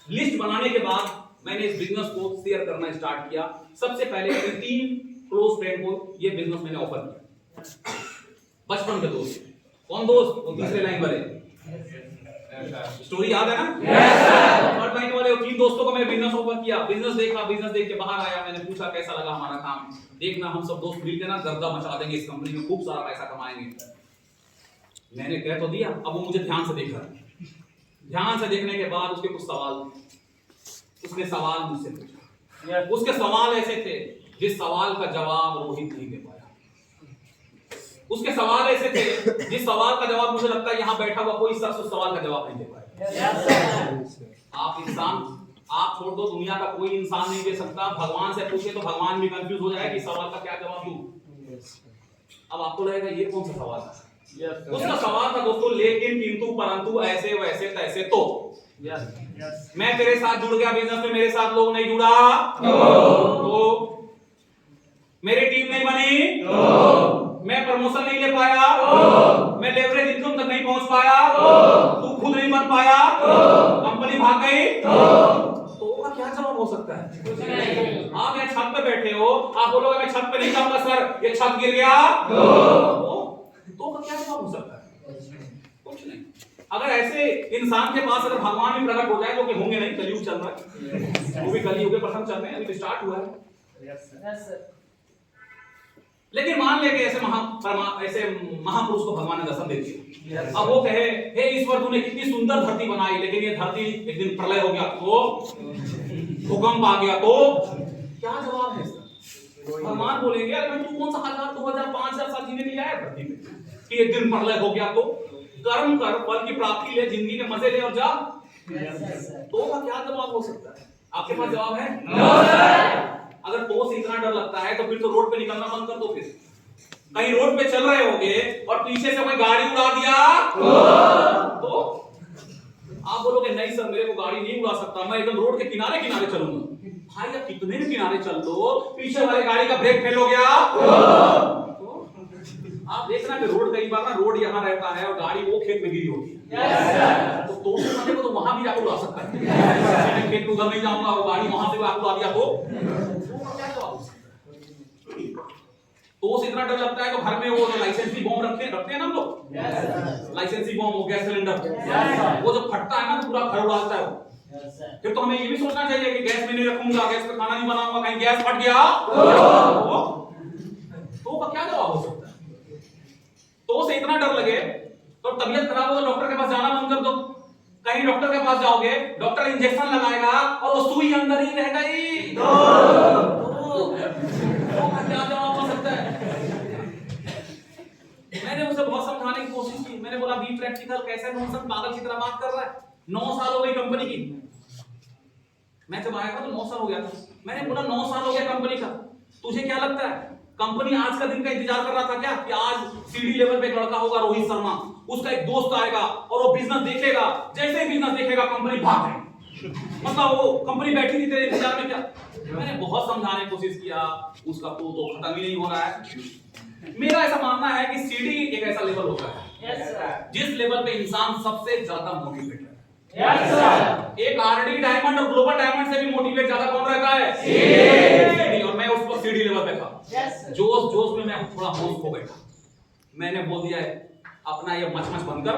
लिस्ट बनाने के बाद मैंने इस बिजनेस को शेयर करना स्टार्ट किया। सबसे पहले 3 क्लोज फ्रेंड को ये बिजनेस मैंने ऑफर किया। बचपन के दोस्त। कौन दोस्त? वो तीसरे लाइन वाले। स्टोरी याद है ना? Yes sir. थर्ड लाइन वाले 3 दोस्तों को मैंने बिजनेस ऑफर किया। बिजनेस देखा, बिजनेस देख के बाहर आया। मैंने पूछा कैसा लगा हमारा काम? देखना हम सब दोस्त मिलकर ना गर्दा मचा देंगे इस कंपनी में, खूब सारा पैसा कमाएंगे। मैंने कह तो दिया, अब वो मुझे ध्यान से देख रहा है। ध्यान से देखने के बाद उसके कुछ सवाल, उसने सवाल मुझसे पूछा। उसके सवाल ऐसे थे जिस सवाल का जवाब रोहित नहीं दे पाया। उसके सवाल ऐसे थे जिस सवाल का जवाब मुझे लगता है यहाँ बैठा हुआ कोई शख्स उस सवाल का जवाब नहीं दे पाया। आप इंसान, आप छोड़ दो, दुनिया का कोई इंसान नहीं दे सकता। भगवान से पूछे तो भगवान भी कंफ्यूज हो जाए कि सवाल का क्या जवाब दूं। अब आपको लगेगा ये कौन सा सवाल है? उसका सवाल था दोस्तों, लेकिन किंतु परंतु ऐसे वैसे तैसे तो। मैं तेरे साथ जुड़ गया बिजनेस में, मेरे साथ लोग नहीं जुड़ा तो मेरी टीम नहीं बनी, मैं प्रमोशन नहीं ले पाया, मैं लेवरेज इनकम तक नहीं पहुंच पाया, तू खुद नहीं बन पाया, कंपनी भाग गई, तो उसका क्या जवाब हो सकता है? आप यहाँ छत पे बैठे हो, आप बोलोगे मैं छत पे नहीं जाऊंगा सर, ये छत गिर गया, तो क्या जवाब हो सकता है? कुछ नहीं। अगर ऐसे इंसान के पास अगर भगवान भी प्रकट हो जाए, जो कि होंगे नहीं, कलयुग चल रहा है, वो भी कलयुग के प्रथम चरण में अभी स्टार्ट हुआ है। लेकिन मान ले कि ऐसे महापुरुष को भगवान ने दर्शन दे दिया। अब वो कहे, हे ईश्वर तूने कितनी सुंदर धरती बनाई, लेकिन ये धरती एक दिन प्रलय हो गया तो, भूकंप आ गया तो, क्या जवाब है इसका? भगवान बोलेंगे अरे तू कौन सा 1000 2000 5000 साल जीने के लिए आया धरती पे कि एक दिन प्रलय हो गया तो? कर्म कर, फल की प्राप्ति ले, जिंदगी के मजे ले और जा। तो का क्या जवाब हो सकता है? आपके पास जवाब है? अगर तो से इतना डर लगता है तो फिर तो रोड पे निकलना बंद कर दो। फिर कहीं रोड पे चल रहे होगे और पीछे से कोई गाड़ी उड़ा दिया तो आप बोलोगे नहीं सर मेरे को गाड़ी नहीं उड़ा सकता, मैं एकदम रोड के किनारे किनारे चलूंगा। भाई आप कितने भी किनारे चल दो, पीछे वाले गाड़ी का ब्रेक फेल हो गया तो आप देखना कि रोड कई बार ना रोड यहाँ रहता है और गाड़ी वो खेत में गिरी होती है। तो बंदे को तो वहां भी जाकर उड़ा सकता है। खेत में उधर नहीं जाऊंगा, वो गाड़ी वहां से आपको उड़ा दिया तो इतना डर लगता है तो घर में वो लाइसेंसी बॉम्ब रखते हैं ना हम लोग, लाइसेंसी बॉम्ब हो, गैस सिलेंडर, वो जब फटता है ना तो पूरा घर उड़ाता है। फिर तो हमें ये भी सोचना चाहिए कि गैस में नहीं रखूंगा, गैस पे खाना नहीं बनाऊंगा, कहीं गैस फट गया तो का क्या जवाब हो सकता है? तो से इतना डर लगे तो तबीयत खराब हो तो डॉक्टर के पास जाना बंद कर दो। कहीं डॉक्टर के पास जाओगे, डॉक्टर इंजेक्शन लगाएगा और वो सुई अंदर ही रह गई तो क्या जवाब हो सकता है? मैंने उसे बहुत समझाने की कोशिश की, मैंने बोला बी प्रैक्टिकल, कैसे नॉनसेंस पागल की तरह बात कर रहा है। 9 साल हो गई कंपनी की, मैं जब आया था तो 9 साल हो गया था। मैंने बोला 9 साल हो गया कंपनी का, तुझे क्या लगता है कंपनी आज का दिन का इंतजार कर रहा था क्या कि आज सीडी लेवल पे एक लड़का होगा रोहित शर्मा, उसका एक दोस्त आएगा और वो बिजनेस देखेगा, जैसे ही बिजनेस देखेगा कंपनी भाग गई। मतलब वो कंपनी बैठी थी तेरे इंतजार में क्या? मैंने बहुत समझाने की कोशिश किया, उसका तो खत्म ही नहीं हो रहा है। मेरा ऐसा मानना है कि सीडी एक ऐसा लेवल होता है जिस लेवल पे इंसान सबसे ज्यादा मोटिवेट है। एक आरडी डायमंड और ग्लोबल डायमंड से भी मोटिवेट ज्यादा कौन रहता है? सीडी। और मैं उस पर सीडी लेवल पे था। जोश जोश में मैं थोड़ा होश खो बैठा। मैंने बोल दिया है अपना ये मच बंद कर,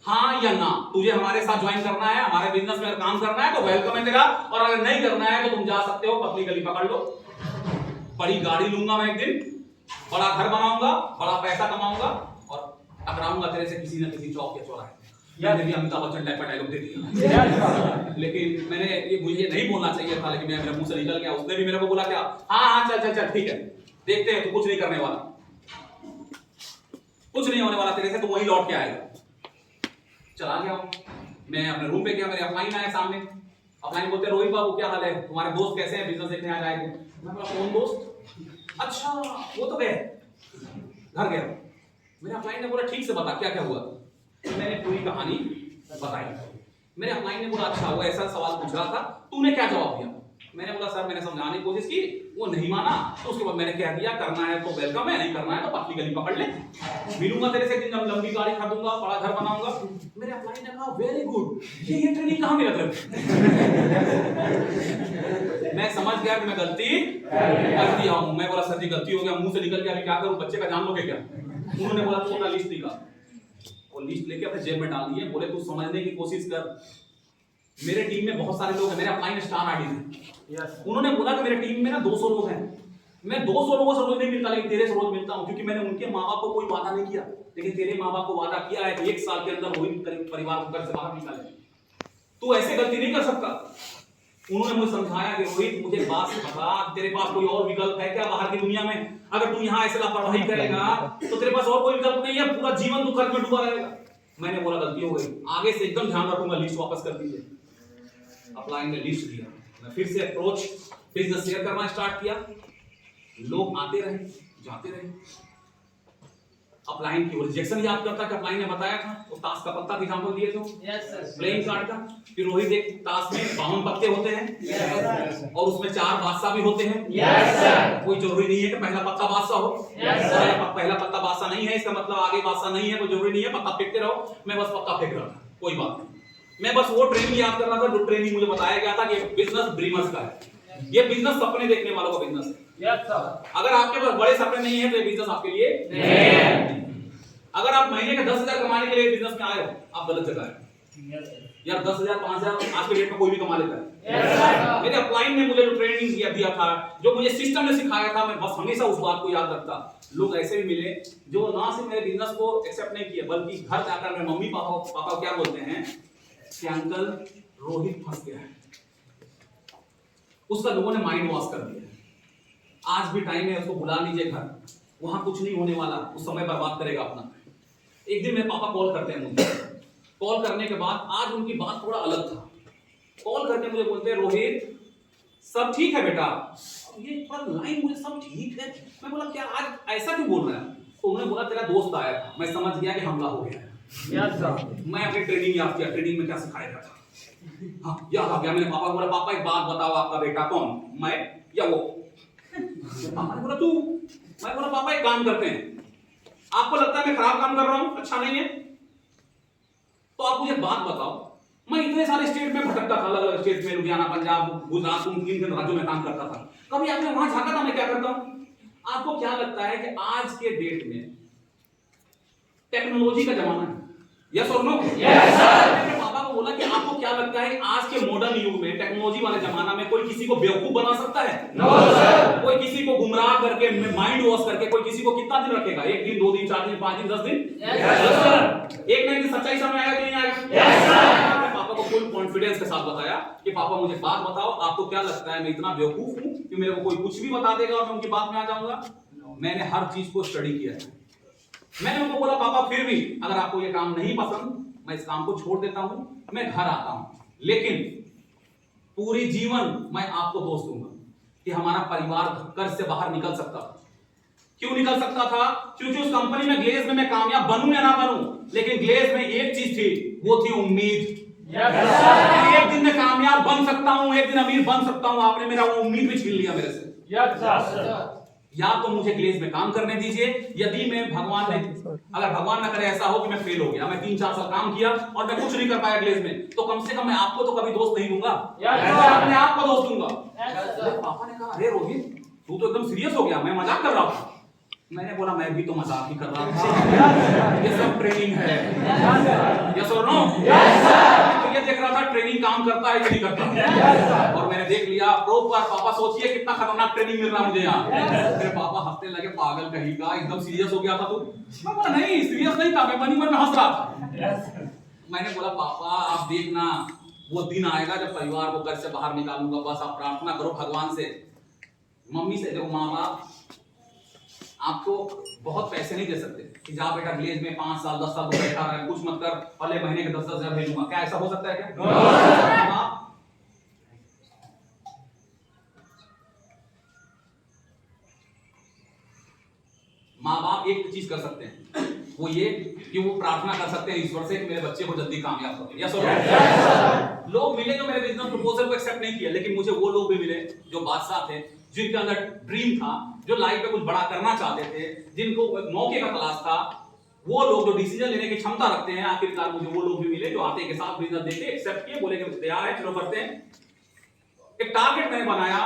हाँ या ना, तुझे हमारे साथ ज्वाइन करना है, हमारे बिजनेस में काम करना है तो वेलकम है तेरा, और अगर नहीं करना है तो तुम जा सकते हो, पतली गली पकड़ लो। बड़ी गाड़ी लूंगा मैं एक दिन, बड़ा घर बनाऊंगा, बड़ा पैसा कमाऊंगा और टकराऊंगा तेरे से किसी न किसी चौक के चौराहे। यार भी अमिताभ बच्चन टाइप का डायलॉग दे दिया। लेकिन मैंने ये मुझे नहीं बोलना चाहिए था, लेकिन मेरे मुंह से निकल गया। उसने भी मेरे को बोला क्या, हाँ चल ठीक है, देखते हैं, तू कुछ नहीं करने वाला, कुछ नहीं होने वाला तेरे से, तो वही लौट के आएगा। चला गया मैं अपने रूम पे गया, मेरे अपलाइन आए सामने। अपलाइन बोलते रोहित बाबू क्या हाल है, तुम्हारे दोस्त कैसे हैं, बिजनेस देखने आ जाएंगे। मैं बोला कौन दोस्त? अच्छा वो तो गए, घर गया। मेरे अपलाइन ने बोला ठीक से बता क्या क्या हुआ। मैंने पूरी कहानी बताई। मेरे अपलाइन ने बोला अच्छा वो ऐसा सवाल पूछ रहा था, तूने क्या जवाब दिया? मैंने बोला सर मैंने समझाने की कोशिश की, वो नहीं माना, तो उसके बाद मैंने कह दिया करना है तो वेलकम है, नहीं करना है तो पतली गली पकड़ ले, मिलूंगा तेरे से एक दिन, लंबी गाड़ी खरीदूंगा, बड़ा घर बनाऊंगा। मेरे अपलाइन ने कहा वेरी गुड, ये ट्रेनिंग कहां मिला तेरे? मैं समझ गया कि मैं गलती कर दिया हूं। मैं बोला सर जी गलती हो गया, मुंह से निकल गया, अभी क्या करूं, बच्चे का जान लोगे क्या? उन्होंने बोला तू अपना लिस्ट निकाल, और लिस्ट लेके अपने जेब में डाल दिए। बोले तू समझने की कोशिश कर, मेरे टीम में बहुत सारे लोग हैं, मेरे अपलाइन स्टार आईडी हैं। उन्होंने बोला कि मेरे टीम में ना 200 लोग हैं, मैं 200 लोगों से रोज नहीं मिलता, लेकिन तेरे से रोज मिलता हूं, क्योंकि मैंने उनके माँ बाप को कोई वादा नहीं किया, लेकिन तेरे माँ बाप को वादा किया है कि 1 साल के अंदर वही परिवार को घर से बाहर निकाले। तू ऐसे गलती नहीं कर सकता। उन्होंने मुझे समझाया कि रोहित मुझे बात बता, तेरे पास कोई और विकल्प है क्या बाहर की दुनिया में? अगर तू यहाँ ऐसे लापरवाही करेगा तो तेरे पास और कोई विकल्प नहीं है, पूरा जीवन तू कर्ज में डूबा रहेगा। मैंने बोला गलती हो गई, आगे से एकदम ध्यान रखूंगा, लिस्ट वापस कर दीजिए। अपलाइन ने लिस्ट दिया, मैं फिर से अप्रोच बिजनेस शेयर करना स्टार्ट किया। लोग आते रहे जाते रहे। अपलाइन की रिजेक्शन याद करता कि अपलाइन ने बताया था, वो ताश का पत्ता एग्जांपल दिए थे, प्लेइंग कार्ड का। फिर रोहित एक ताश में 52 पत्ते होते हैं और उसमें 4 बादशाह भी होते हैं। कोई जरूरी नहीं है कि पहला पत्ता बादशाह हो। पहला पत्ता बादशाह नहीं है, इसका मतलब आगे बादशाह नहीं है, कोई जरूरी नहीं है, पत्ता फेंकते रहो। मैं बस पत्ता फेंक रहा था, कोई बात नहीं। मैं बस वो ट्रेनिंग याद कर रहा था जो ट्रेनिंग मुझे बताया गया था कि बिजनेस ड्रीमर्स का है, ये बिजनेस सपने देखने वालों का बिजनेस है। अगर आपके पास बड़े सपने नहीं है तो ये बिजनेस आपके लिए नहीं है। अगर आप महीने के 10,000 कमाने के लिए बिजनेस में आए हो, आप गलत जगह है। यार 10,000 5,000 आज के डेट में कोई भी कमा लेता है। मेरे अपलाइन ने मुझे जो ट्रेनिंग दिया था, जो मुझे सिस्टम ने सिखाया था, मैं बस हमेशा उस बात को याद रखता। लोग ऐसे भी मिले जो ना सिर्फ मेरे बिजनेस को एक्सेप्ट नहीं किया, बल्कि घर जाकर मेरे मम्मी पापा क्या बोलते हैं कि अंकल रोहित फंस गया है। उसका लोगों ने माइंड वॉश कर दिया। आज भी टाइम है, उसको बुला लीजिए घर, वहां कुछ नहीं होने वाला, उस समय बर्बाद करेगा अपना। एक दिन मेरे पापा कॉल करते हैं मुझे, कॉल करने के बाद आज उनकी बात थोड़ा अलग था। कॉल करके मुझे बोलते हैं रोहित सब ठीक है बेटा। ये थोड़ा लाइन मुझे सब ठीक है, मैं बोला क्या आज ऐसा क्यों बोल रहा है? तो उन्होंने बोला तेरा दोस्त आया था, मैं समझ गया कि हमला हो गया है। मैं अपनी ट्रेनिंग याद किया, ट्रेनिंग में क्या सिखाया था। हाँ याद आ गया। मैंने पापा को बोला पापा एक बात बताओ, आपका बेटा कौन, मैं या वो? पापा ने बोला तू। मैं बोला पापा एक काम करते हैं, आपको लगता है मैं खराब काम कर रहा हूं, अच्छा नहीं है, तो आप मुझे बात बताओ, मैं इतने सारे स्टेट में भटकता था, अलग अलग स्टेट में, लुधियाना, पंजाब, गुजरात, किन राज्यों में काम करता था। कभी आपने वहां झांका था मैं क्या करता हूं? आपको क्या लगता है कि आज के डेट में टेक्नोलॉजी का जमाना है? यस और नो? Yes sir. मैंने पापा को बोला कि आपको क्या लगता है आज के मॉडर्न युग में, टेक्नोलॉजी वाले जमाना में कोई किसी को बेवकूफ बना सकता है? No sir. कोई किसी को गुमराह करके, माइंड वॉश करके कोई किसी को कितना दिन रखेगा? 1 दिन, 2 दिन, 4 दिन, 5 दिन, 10 दिन? Yes sir. एक ना एक दिन सच्चाई सामने आएगा कि नहीं आएगा? Yes sir. मैंने पापा को फुल कॉन्फिडेंस के साथ बताया कि पापा मुझे बात बताओ, आपको क्या लगता है मैं इतना बेवकूफ हूं कि मेरे को कोई कुछ भी बता देगा और मैं उनकी बात में आ जाऊंगा? मैंने हर चीज को स्टडी किया है। मैंने उनको बोला पापा फिर भी अगर आपको ये काम नहीं पसंद, मैं इस काम को छोड़ देता हूं, मैं घर आता हूं, लेकिन पूरी जीवन मैं आपको दोष दूंगा कि हमारा परिवार घर से बाहर निकल सकता था। क्यों निकल सकता था? क्योंकि उस कंपनी में ग्लेज में मैं कामयाब बनूं या ना बनूं, लेकिन ग्लेज में एक चीज थी, वो थी उम्मीद। एक दिन मैं कामयाब बन सकता हूं, एक दिन अमीर बन सकता हूं। आपने मेरा वो उम्मीद भी छीन लिया मेरे से। या तो मुझे ग्लेज में काम करने दीजिए, यदि मैं अगर भगवान ना करे ऐसा हो कि मैं फेल हो गया, मैं 3-4 साल काम किया और मैं कुछ नहीं कर पाया ग्लेज में, तो कम से कम मैं आपको तो कभी दोस्त नहीं दूंगा, मैं अपने आप को दोस्त दूंगा। पापा ने कहा अरे रोहित तू तो एकदम सीरियस हो गया, मैं मजाक कर रहा हूं। मैंने बोला मैं भी तो मजाक ही कर रहा था, ये सब ट्रेनिंग है। यस और नो? Yes sir. ये देख रहा था ट्रेनिंग काम करता है कि नहीं करता। Yes sir. और मैंने देख लिया प्रॉपर। पापा सोचिए कितना खतरनाक ट्रेनिंग मिल रहा मुझे यहाँ। मेरे पापा हंसने लगे, पागल कहीं का, एकदम सीरियस हो गया था तू? मैं बोला नहीं सीरियस नहीं था, मैं मन ही मन में हंस रहा था। मैंने बोला पापा आप देखना वो दिन आएगा जब परिवार को घर से बाहर निकालूंगा, बस आप प्रार्थना करो भगवान से। मम्मी से, देखो माँ बाप आपको बहुत पैसे नहीं दे सकते कि जा बेटा ग्लेज में 5 साल 10 साल तो बैठा रहे, कुछ मत कर, अगले महीने के 10-10 हजार भेजूंगा। क्या ऐसा हो सकता है क्या? माँ बाप एक चीज कर सकते हैं, वो ये कि वो प्रार्थना कर सकते हैं ईश्वर से कि मेरे बच्चे को जल्दी कामयाब करो। यस और लोग मिले जो मेरे बिजनेस प्रपोजल को एक्सेप्ट नहीं किया, लेकिन मुझे वो लोग भी मिले जो बादशाह थे, जिनके अंदर ड्रीम था, जो लाइफ में कुछ बड़ा करना चाहते थे, जिनको मौके का तलाश था। वो लोग जो डिसीजन लेने की क्षमता रखते हैं, आखिरकार मुझे वो लोग भी मिले जो आते के साथ बिजनेस देखे, एक्सेप्ट किए, बोले कि तैयार है, चलो करते हैं। एक टारगेट मैंने बनाया।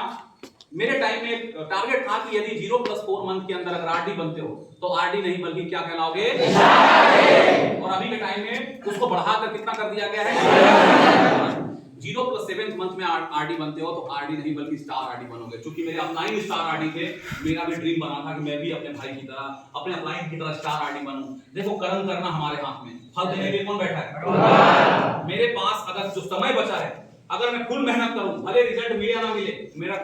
मेरे टाइम में एक टारगेट था कि यदि 0+4 मंथ के अंदर अगर आरडी बनते हो तो आरडी नहीं बल्कि क्या कहलाओगे? और अभी के टाइम में उसको बढ़ाकर कितना कर दिया गया है? 0+7 मंथ में आरडी बनते हो तो आरडी नहीं बल्कि स्टार आरडी बनोगे। क्योंकि मेरे अपलाइन स्टार आरडी थे, मेरा भी ड्रीम बना था कि मैं भी अपने भाई की तरह, अपने अपलाइन की तरह स्टार आरडी बनूं। देखो कर्म करना हमारे हाथ में, फल देने के लिए कौन बैठा है? मेरे पास अगर जो समय बचा है, अगर मैं फुल मेहनत करूं, भले रिजल्ट मिले या ना मिले, मेरा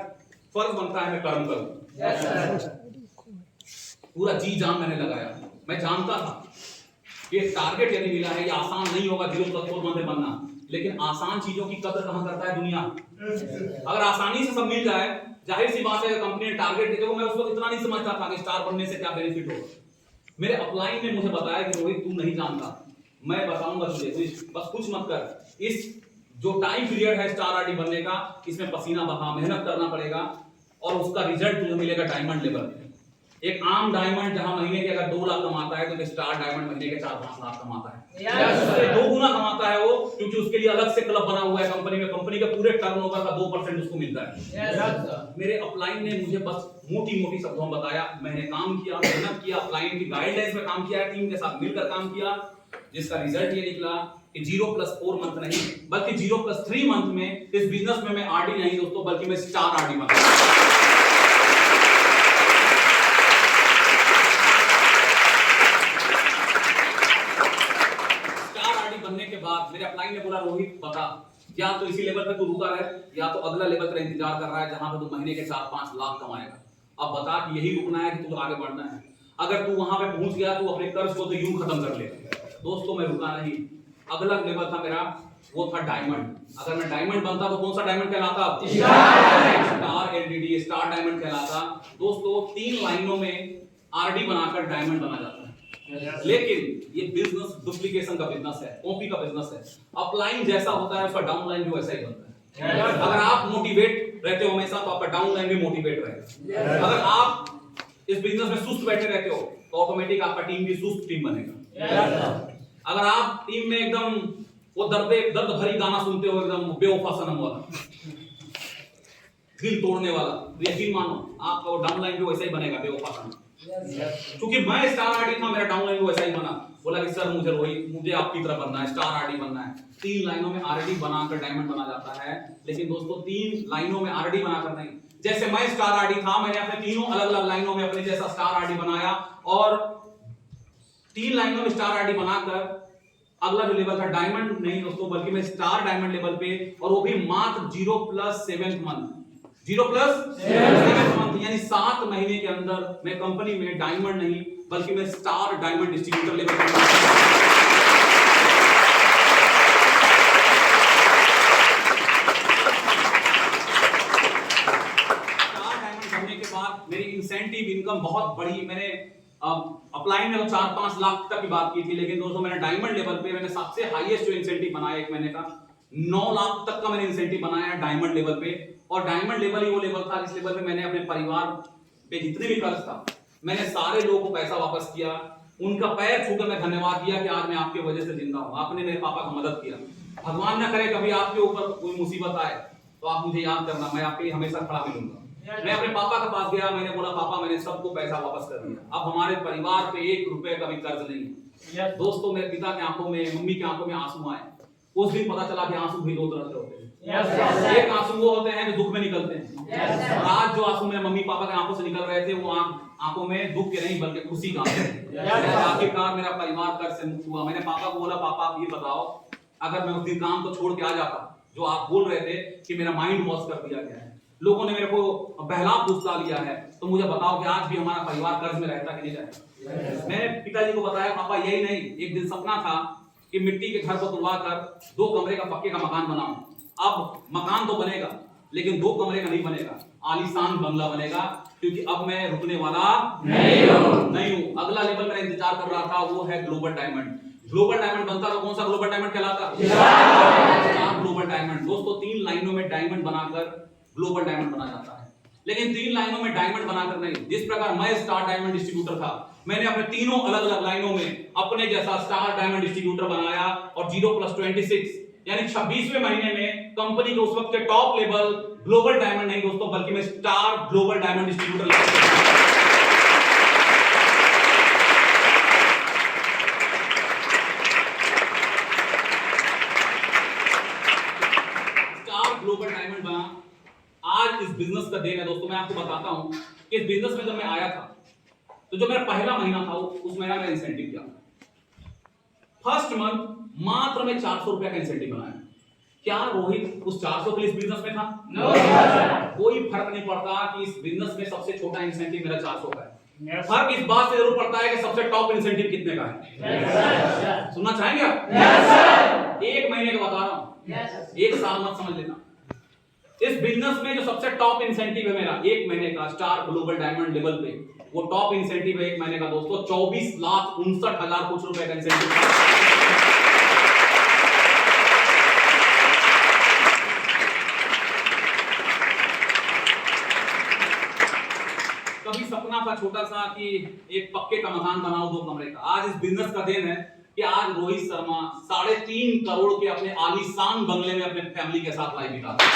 फर्ज बनता है मैं कर्म करूं। पूरा जी जान मैंने लगाया। मैं जानता था कि टारगेट यदि मिला है, ये आसान नहीं होगा 0+4 मंथ में बनना, लेकिन आसान चीजों की कदर कहां करता है दुनिया? अगर आसानी से सब मिल जाए, जाहिर सी बात है कंपनी ने टारगेट देखो, मैं उस वक्त इतना नहीं समझता था कि स्टार बनने से क्या बेनिफिट होगा। मेरे अपलाइन ने मुझे बताया कि रोहित तू नहीं जानता, मैं बताऊंगा तुझे, बस कुछ मत कर। इस जो टाइम पीरियड है स्टार आरडी बनने का, इसमें पसीना बहा, मेहनत करना पड़ेगा और उसका रिजल्ट तुझे मिलेगा डायमंड लेवल पे। एक आम डायमंड जहां महीने के अगर 2 लाख कमाता है, तो स्टार डायमंड महीने के 4-5 लाख कमाता है। उससे 2 गुना कमाता है वो, क्योंकि उसके लिए अलग से क्लब बना हुआ है कंपनी में। कंपनी के पूरे टर्नओवर का 2% उसको मिलता है। मेरे अपलाइन ने मुझे बस मोटी शब्दों में बताया, मैंने काम किया, मेहनत किया, अपलाइन की गाइडलाइंस में काम किया, टीम के साथ मिलकर काम किया, जिसका रिजल्ट ये निकला कि 0+4 मंथ नहीं बल्कि 0+3 मंथ में इस बिजनेस में मैं आरडी नहीं दोस्तों बल्कि मैं स्टार आरडी बना। स्टार आरडी बनने के बाद मेरे अपलाइन ने बोला रोहित बता, या तो इसी लेवल पे तू रुका रहे या तो अगला लेवल तेरा इंतजार कर रहा है जहां पे तू महीने के 4-5 लाख कमाएगा। अब बता कि यही रुकना है कि तू आगे बढ़ना है। अगर तू वहां पे पहुंच गया तू अपने कर्ज को तो यूं खत्म कर ले। दोस्तों मैं रुका नहीं, अगला लेवल था मेरा वो था डायमंड। अगर मैं डायमंड बनता तो कौन सा डायमंड कहलाता? स्टार एलडीडी स्टार डायमंड कहलाता। दोस्तों 3 लाइनों में आरडी बनाकर डायमंड बना जाता है। लेकिन ये बिजनेस डुप्लीकेशन का बिजनेस है, कॉपी का बिजनेस है। अपलाइन जैसा होता है उसका डाउनलाइन भी वैसा ही बनता है। अगर आप मोटिवेट रहते हो हमेशा तो आपका डाउनलाइन भी मोटिवेट रहेगा। अगर आप इस बिजनेस में सुस्त बैठे रहते हो तो ऑटोमेटिक आपका टीम भी सुस्त टीम बनेगा। अगर आप टीम में एकदम वो दर्द भरी गाना सुनते हो एकदम बेवफा सनम वाला, दिल तोड़ने वाला, तो यकीन मानो आपका डाउनलाइन भी वैसा ही बनेगा बेवफा सनम। क्योंकि मैं स्टार आरडी था मेरा डाउनलाइन भी वैसा ही बना। बोला कि सर मुझे रोहित मुझे आपकी तरह बनना है, स्टार आरडी बनना है। 3 लाइनों में आरडी बनाकर डायमंड बना जाता है। लेकिन दोस्तों 3 लाइनों में आरडी बनाकर नहीं। जैसे मैं स्टार आरडी था मैंने अपने तीनों अलग-अलग लाइनों में अपने जैसा स्टार आरडी बनाया और 3 लाइनों में स्टार आरडी बनाकर अगला जो लेवल था डायमंड नहीं दोस्तों बल्कि मैं स्टार डायमंड लेवल पे, और वो भी मात्र 0+7 मंथ 0+7 मंथ यानी 7 महीने के अंदर मैं कंपनी में डायमंड नहीं बल्कि मैं स्टार डायमंड डिस्ट्रीब्यूटर लेवल पे। स्टार डायमंड बनने के बाद मेरी इंसेंटिव इनकम बहुत बढ़ी। मैंने अपलाइन में तो 4-5 लाख तक की बात की थी, लेकिन दोस्तों मैंने डायमंड लेवल पे मैंने सबसे हाईएस्ट जो इंसेंटिव बनाया एक महीने का 9 लाख तक का मैंने इंसेंटिव बनाया डायमंड लेवल पे। और डायमंड लेवल ही वो लेवल था जिस लेवल पे मैंने अपने परिवार पे जितने भी कर्ज था मैंने सारे लोगों को पैसा वापस किया। उनका पैर छूकर मैं धन्यवाद दिया कि आज मैं आपकी वजह से जिंदा हूं, आपने मेरे पापा को मदद किया। भगवान ना करे कभी आपके ऊपर कोई मुसीबत आए तो आप मुझे याद करना, मैं आपके लिए हमेशा खड़ा मिलूंगा। मैं अपने पापा के पास गया, मैंने बोला पापा मैंने सबको पैसा वापस कर दिया, अब हमारे परिवार पे 1 रुपए का भी कर्ज नहीं है। दोस्तों मेरे पिता की आंखों में मम्मी की आंखों में आंसू आए। उस दिन पता चला कि आंसू भी 2 तरह के होते हैं। एक आंसू वो होते हैं जो दुख में निकलते हैं, और आज जो आंसू मेरे मम्मी पापा के आंखों से निकल रहे थे वो आंखों में दुख के नहीं बल्कि खुशी का आंसू। आखिरकार मेरा परिवार कर्ज से मुक्त हुआ। मैंने पापा को बोला पापा आप ये बताओ अगर मैं उस दिन काम को छोड़ के आ जाता जो आप बोल रहे थे कि मेरा माइंड वॉश कर दिया गया है, लोगों ने मेरे को बहला फुसला लिया है, तो मुझे बताओ कि आज भी हमारा परिवार कर्ज में रहता कि नहीं रहता। मैंने पिताजी को बताया पापा यही नहीं, एक दिन सपना था कि मिट्टी के घर को तुड़वा कर 2 कमरे का पक्के का मकान बनाऊं। अब मकान तो बनेगा लेकिन 2 कमरे का नहीं बनेगा, आलीशान बंगला बनेगा, क्योंकि अब मैं रुकने वाला नहीं हूं। अगला लेवल मेरा इंतजार कर रहा था वो है ग्लोबल डायमंड। ग्लोबल डायमंड बनता तो कौन सा ग्लोबल डायमंड कहलाता? Global diamond. दोस्तों 3 लाइनों में डायमंड बनाकर ग्लोबल डायमंड बना जाता है, लेकिन 3 लाइनों में डायमंड बनाकर नहीं। जिस प्रकार मैं स्टार डायमंड डिस्ट्रीब्यूटर था मैंने अपने तीनों अलग अलग लाइनों में अपने जैसा स्टार डायमंड डिस्ट्रीब्यूटर बनाया और 0+26 यानी 26वें महीने में कंपनी के उस वक्त के टॉप लेवल ग्लोबल डायमंड नहीं दोस्तों बल्कि मैं star global diamond distributor level. Global diamond बना। आज इस बिजनेस का देन है दोस्तों। मैं आपको बताता हूं कि इस बिजनेस में जब मैं आया था तो जो मेरा पहला महीना था उस महीना में इंसेंटिव दिया। फर्स्ट मंथ मात्र में 400 रुपए का इंसेंटिव बनाया। क्या रोहित उस 400 के लिए इस बिजनेस में था? No sir. कोई फर्क नहीं पड़ता कि इस बिजनेस में सबसे छोटा इंसेंटिव मेरा 400 का है। फर्क इस बात से जरूर पड़ता है कि सबसे टॉप इंसेंटिव कितने का है। सुनना चाहेंगे आप? एक महीने का बता रहा हूं, एक साल मत समझ लेना। इस बिजनेस में जो सबसे टॉप इंसेंटिव है मेरा 1 महीने का स्टार ग्लोबल डायमंड लेवल पे, वो टॉप इंसेंटिव है 1 महीने का दोस्तों 24,59,000 कुछ रुपए का इंसेंटिव। कभी सपना था छोटा सा कि एक पक्के का मकान बनाओ 2 कमरे का। आज इस बिजनेस का देन है कि आज रोहित शर्मा 3.5 करोड़ के अपने आलीशान बंगले में अपने फैमिली के साथ लाइफ बिताता है।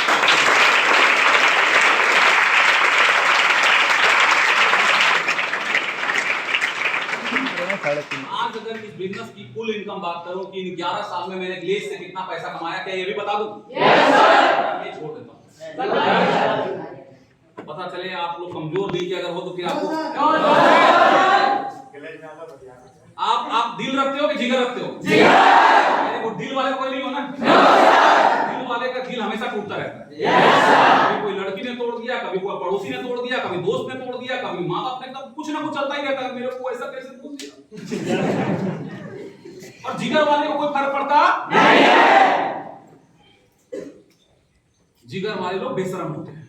आज अगर इस बिजनेस की कुल इनकम बात करूं कि इन 11 साल में मैंने ग्लेज से कितना पैसा कमाया, क्या ये भी बता दूं? ये छोड़ देता हूं। पता चले आप लोग कमजोर दिल के अगर हो तो फिर आपको आप दिल रखते हो कि जिगर रखते हो? वो दिल वाले कोई नहीं हो ना। दिल वाले का दिल हमेशा टूटता रहता है। कभी कोई लड़की ने तोड़ दिया, कभी कोई पड़ोसी ने तोड़ दिया, कभी दोस्त ने तोड़ दिया, कभी माँ बाप ने, तब कुछ ना कुछ चलता ही रहता है। मेरे को ऐसा कैसे बोल दिया? और जिगर वाले को कोई फर्क पड़ता नहीं है। जिगर वाले लोग बेशरम होते हैं।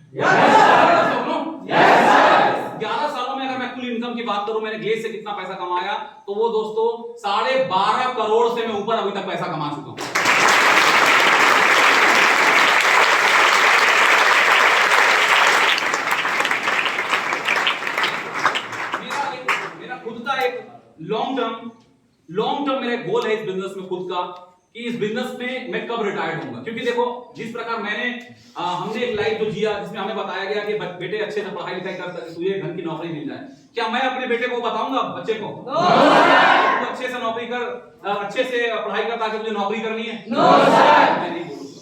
11 सालों में अगर मैं कुल इनकम की बात करूं, मैंने ग्लेज से कितना पैसा कमाया, तो वो दोस्तों 12.5 करोड़ से मैं ऊपर अभी तक पैसा कमा चुका हूं। मेरा खुद का एक लॉन्ग टर्म मेरा गोल है इस बिजनेस में खुद का, कि इस बिजनेस में मैं कब रिटायर्ड होऊंगा। क्योंकि देखो, जिस प्रकार हमने एक लाइफ जो जिया, जिसमें हमें बताया गया कि बेटे अच्छे से पढ़ाई लिखाई कर सके, तुझे ढंग की नौकरी मिल जाए, क्या मैं अपने बेटे को बताऊंगा, बच्चे को तू अच्छे से नौकरी कर, अच्छे से पढ़ाई कर ताकि तुझे नौकरी करनी है? मैं नहीं बोलूंगा।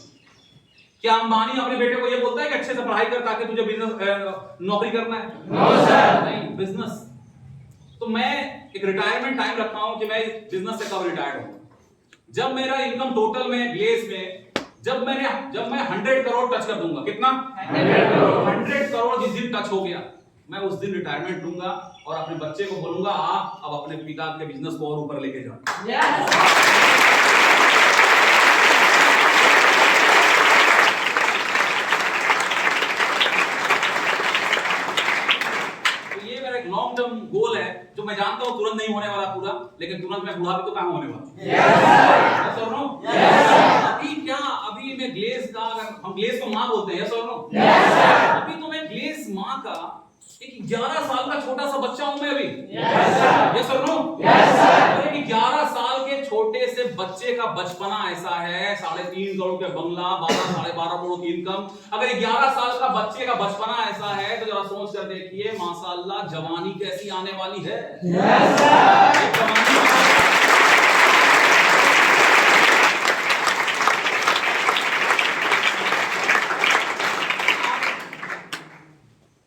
क्या अंबानी अपने बेटे को ये बोलता है कि अच्छे से पढ़ाई कर ताकि तुझे बिजनेस नौकरी करना है? नहीं, बिजनेस। तो मैं एक रिटायरमेंट टाइम रखता हूं कि मैं इस बिजनेस से कब रिटायर्ड हूं, जब मेरा इनकम टोटल में ग्लेज में जब मैं 100 करोड़ टच कर दूंगा। कितना? 100 करोड़ जिस दिन टच हो गया, मैं उस दिन रिटायरमेंट लूंगा और अपने बच्चे को बोलूंगा, आप अब अपने पिता के बिजनेस को और ऊपर लेके जाओ। लॉन्ग टर्म गोल है जो मैं जानता हूं तुरंत नहीं होने वाला पूरा, लेकिन तुरंत मैं बूढ़ा भी तो कहां होने वाला। अभी मैं ग्लेज का, अगर हम ग्लेज को मां बोलते हैं, यस और नो? अभी तो मैं ग्लेज मां का एक 11 साल का छोटा सा बच्चा हूं मैं अभी। यस और नो? 11 साल के छोटे से बच्चे का बचपना ऐसा है, 3.5 करोड़ के बंगला, 12.5 करोड़ की इनकम। अगर 11 साल का बच्चे का बचपना ऐसा है तो जरा सोच कर देखिए, माशाअल्लाह जवानी कैसी आने वाली है।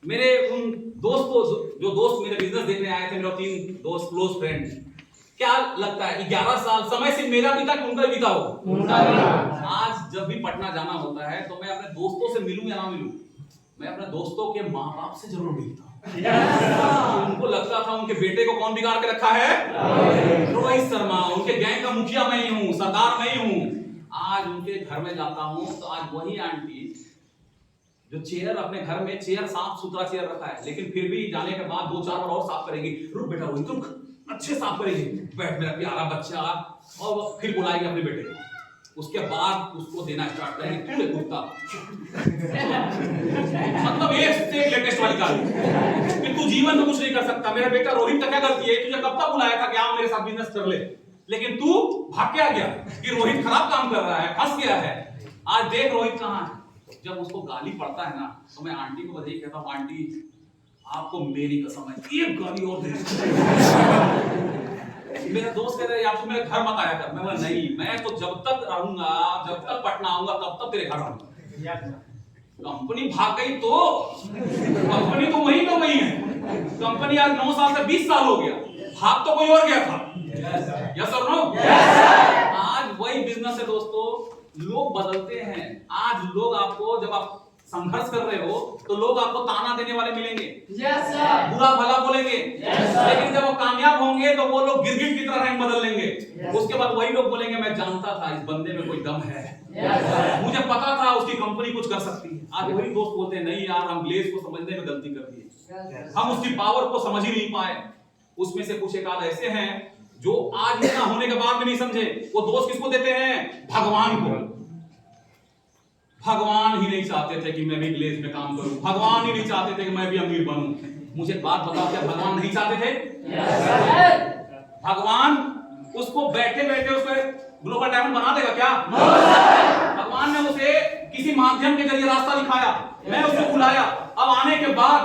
मेरे उन दोस्तों जो दोस्त मेरे बिजनेस देखने आए थे, मेरे 3 दोस्त क्लोज फ्रेंड, क्या लगता है 11 साल समय सिर्फ मेरा बीता कि उनका बीता हो? आज जब भी पटना जाना होता है तो मैं अपने दोस्तों से मिलूं या ना मिलूं, मैं अपने दोस्तों के माँ बाप से जरूर मिलता हूं। उनको लगता था उनके बेटे को कौन बिगाड़ के रखा है? रोहित शर्मा। उनके गैंग का मुखिया मैं ही हूं, सरदार मैं ही हूं। आज उनके घर में जाता हूं तो आज वही आंटी जो चेयर अपने घर में चेयर साफ सुथरा चेयर रखा है, लेकिन फिर भी जाने के बाद 2-4 बार और साफ करेगी। रुक बेटा रोहित, रुक, अच्छे साफ करेगी, बैठ मेरा प्यारा बच्चा, और वो फिर बुलाएगी अपने बेटे को। उसके बाद उसको देना स्टार्ट करेंगे पूरे कुत्ता। मतलब एक से लेटेस्ट वाली गाली कि तू जीवन में कुछ नहीं कर सकता। मेरा बेटा रोहित का क्या गलती है? तुझे कब तक बुलाया था कि आप मेरे साथ बिजनेस कर ले, लेकिन तू भाग के आ गया कि रोहित खराब काम कर रहा है, फंस गया है। आज देख रोहित कहां है। जब उसको गाली पड़ता है ना तो मैं आंटी को बधाई कहता हूँ, आंटी आपको मेरी कसम है एक गाली और दे। मेरा दोस्त कहता है आप तो मेरे घर मत आया कर। मैं बोला नहीं, मैं तो जब तक रहूंगा, जब तक पटना आऊंगा तब तक तेरे घर आऊंगा। कंपनी भाग गई तो कंपनी तो वही है। कंपनी आज 9 साल से 20 साल हो गया, भाग तो कोई और गया था। यस और नो? आज वही बिजनेस है दोस्तों। लोग बदलते हैं। आज लोग आपको, जब आप संघर्ष कर रहे हो तो लोग आपको ताना देने वाले मिलेंगे, बुरा भला बोलेंगे, लेकिन जब वो कामयाब होंगे तो वो लोग गिरगिट की तरह रंग बदल लेंगे। उसके बाद वही लोग बोलेंगे मैं जानता था इस बंदे में कोई दम है, मुझे पता था उसकी कंपनी कुछ कर सकती है। आज वही दोस्त बोलते हैं नहीं यार, हम ग्लेज को समझने में गलती कर दी, हम उसकी पावर को समझ ही नहीं पाए। उसमें से कुछ एक आध ऐसे हैं जो आज इतना होने के बाद भी नहीं समझे। वो दोस्त किसको देते हैं? भगवान को। भगवान ही नहीं चाहते थे कि मैं भी ग्लेज में काम करूं, भगवान ही नहीं चाहते थे कि मैं भी अमीर बनूं। मुझे बात बताओ, क्या भगवान नहीं चाहते थे? भगवान उसको बैठे बैठे उसको ग्लोबल डायमंड बना देगा क्या? भगवान ने उसे किसी माध्यम के जरिए रास्ता दिखाया, मैं उसको बुलाया। अब आने के बाद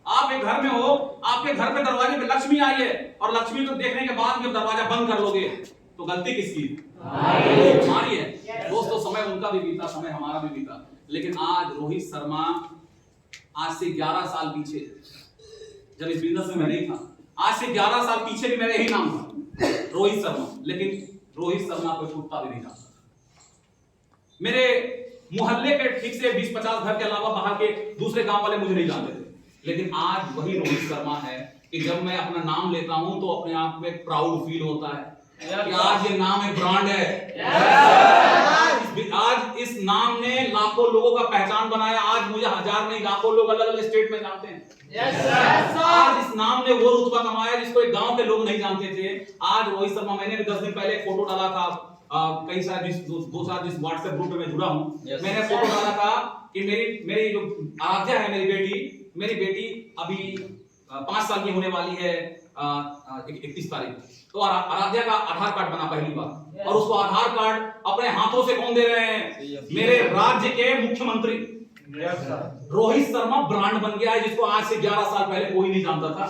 आप एक घर में हो, आपके घर पे दरवाजे पे लक्ष्मी आई है और लक्ष्मी को देखने के बाद भी दरवाजा बंद कर लोगे तो गलती किसकी? हमारी है। दोस्तों समय उनका भी बीता, समय हमारा भी बीता, लेकिन आज रोहित शर्मा आज से 11 साल पीछे जब इस बिजनेस में मैं नहीं था, आज से 11 साल पीछे भी मेरा यही नाम था रोहित शर्मा, लेकिन रोहित शर्मा को छूटता भी नहीं था। मेरे मोहल्ले के ठीक से 20-50 घर के अलावा बाहर के दूसरे गांव वाले मुझे नहीं जानते थे, लेकिन आज वही रोहित शर्मा है कि जब मैं अपना नाम लेता हूं तो अपने आप में प्राउड फील होता है कि आज ये नाम एक ब्रांड है। आज इस नाम ने लाखों लोगों का पहचान बनाया। आज मुझे हजार नहीं लाखों लोग अलग अलग स्टेट में जानते हैं। आज इस नाम ने वो रुतबा कमाया जिसको एक गांव के लोग नहीं जानते थे। आज रोहित शर्मा, मैंने भी 10 दिन पहले एक फोटो डाला था, कई सारे दो साल जिस व्हाट्सएप ग्रुप में जुड़ा हूं, मैंने फोटो डाला था कि मेरी जो आराध्या है, मेरी बेटी अभी 5 साल की होने वाली है 31 तारीख। तो आराध्या का आधार कार्ड बना पहली बार, और उसको आधार कार्ड अपने हाथों से कौन दे रहे हैं? मेरे राज्य के मुख्यमंत्री। रोहित शर्मा ब्रांड बन गया है जिसको आज से 11 साल पहले कोई नहीं जानता था।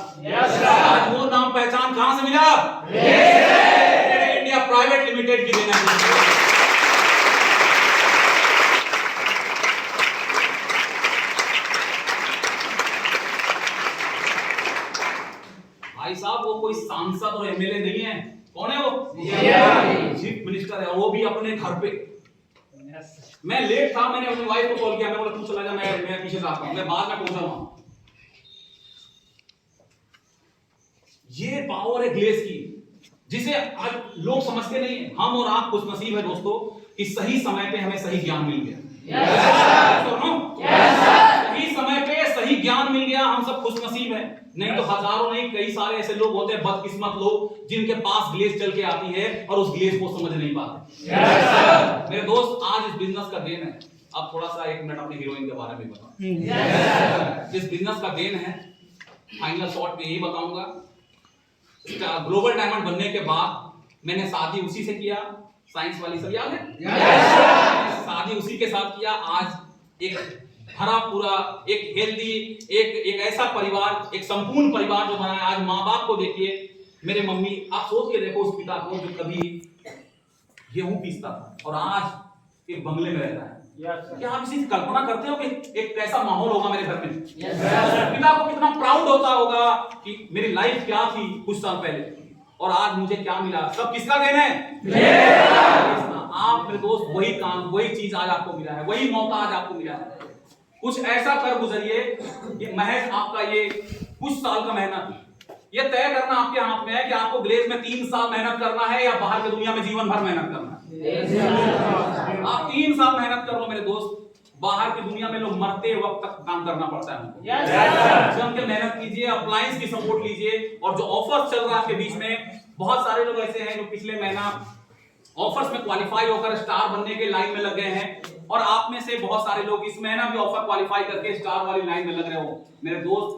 आज वो नाम पहचान कहां से मिला? इंडिया प्राइवेट लिमिटेड की देना है। भाई साहब, वो कोई सांसद और एमएलए नहीं है। कौन है वो? चीफ मिनिस्टर है, और वो भी अपने घर पे। मैं लेट था, मैंने अपनी वाइफ को कॉल किया, मैं बोला तू चला जा, मैं पीछे जाता हूं, मैं बाद में पहुंचा वहां। ये पावर है ग्लेस की, जिसे आज लोग समझते नहीं है। हम और आप खुशनसीब है दोस्तों कि सही समय पे हमें सही ज्ञान मिल गया। सही समय पे सही ज्ञान मिल गया, हम सब खुशनसीब हैं। नहीं तो हजारों नहीं, कई सारे ऐसे लोग होते हैं बदकिस्मत लोग जिनके पास ग्लेस चल के आती है और उस ग्लेस को समझ नहीं पाते। मेरे दोस्त, आज इस बिजनेस का देन है। अब थोड़ा सा 1 मिनट अपनी हीरोइन के बारे में बताओ। इस बिजनेस का देन है, फाइनल शॉट में यही बताऊंगा। ग्लोबल डायमंड बनने के बाद मैंने शादी उसी से किया, साइंस वाली, सब याद है? शादी उसी के साथ किया। आज एक भरा पूरा, एक हेल्दी, एक ऐसा परिवार, एक संपूर्ण परिवार जो बना है। आज माँ बाप को देखिए, मेरे मम्मी, आप सोच के देखो उस पिता को जो कभी गेहूं पीसता था और आज एक बंगले में रहता है। क्या आप इसी कल्पना करते हो कि एक कैसा माहौल होगा मेरे घर में? पिता को कितना प्राउड होता होगा कि मेरी लाइफ क्या थी कुछ साल पहले और आज मुझे क्या मिला। सब किसका देन है? आप मेरे दोस्त, वही काम, वही चीज आज आपको मिला है, वही मौका आज आपको मिला है। कुछ ऐसा कर गुजरिए कि महज आपका ये कुछ साल का मेहनत, ये तय करना आपके हाथ में है कि आपको ग्लेस में 3 साल मेहनत करना है या बाहर की दुनिया में जीवन भर मेहनत करना है। आप 3 साल मेहनत कर लो मेरे दोस्त। बाहर की दुनिया में लोग मरते वक्त तक काम करना पड़ता है हमको। जम के मेहनत कीजिए, अप्लायंस की सपोर्ट लीजिए, और जो ऑफर्स चल रहा है आपके बीच में, बहुत सारे लोग ऐसे हैं जो पिछले महीना ऑफर्स में क्वालिफाई होकर स्टार बनने के लाइन में लग गए हैं, और आप में से बहुत सारे लोग इस महीना भी ऑफर क्वालिफाई करके स्टार वाली लाइन में लग रहे हो। मेरे दोस्त,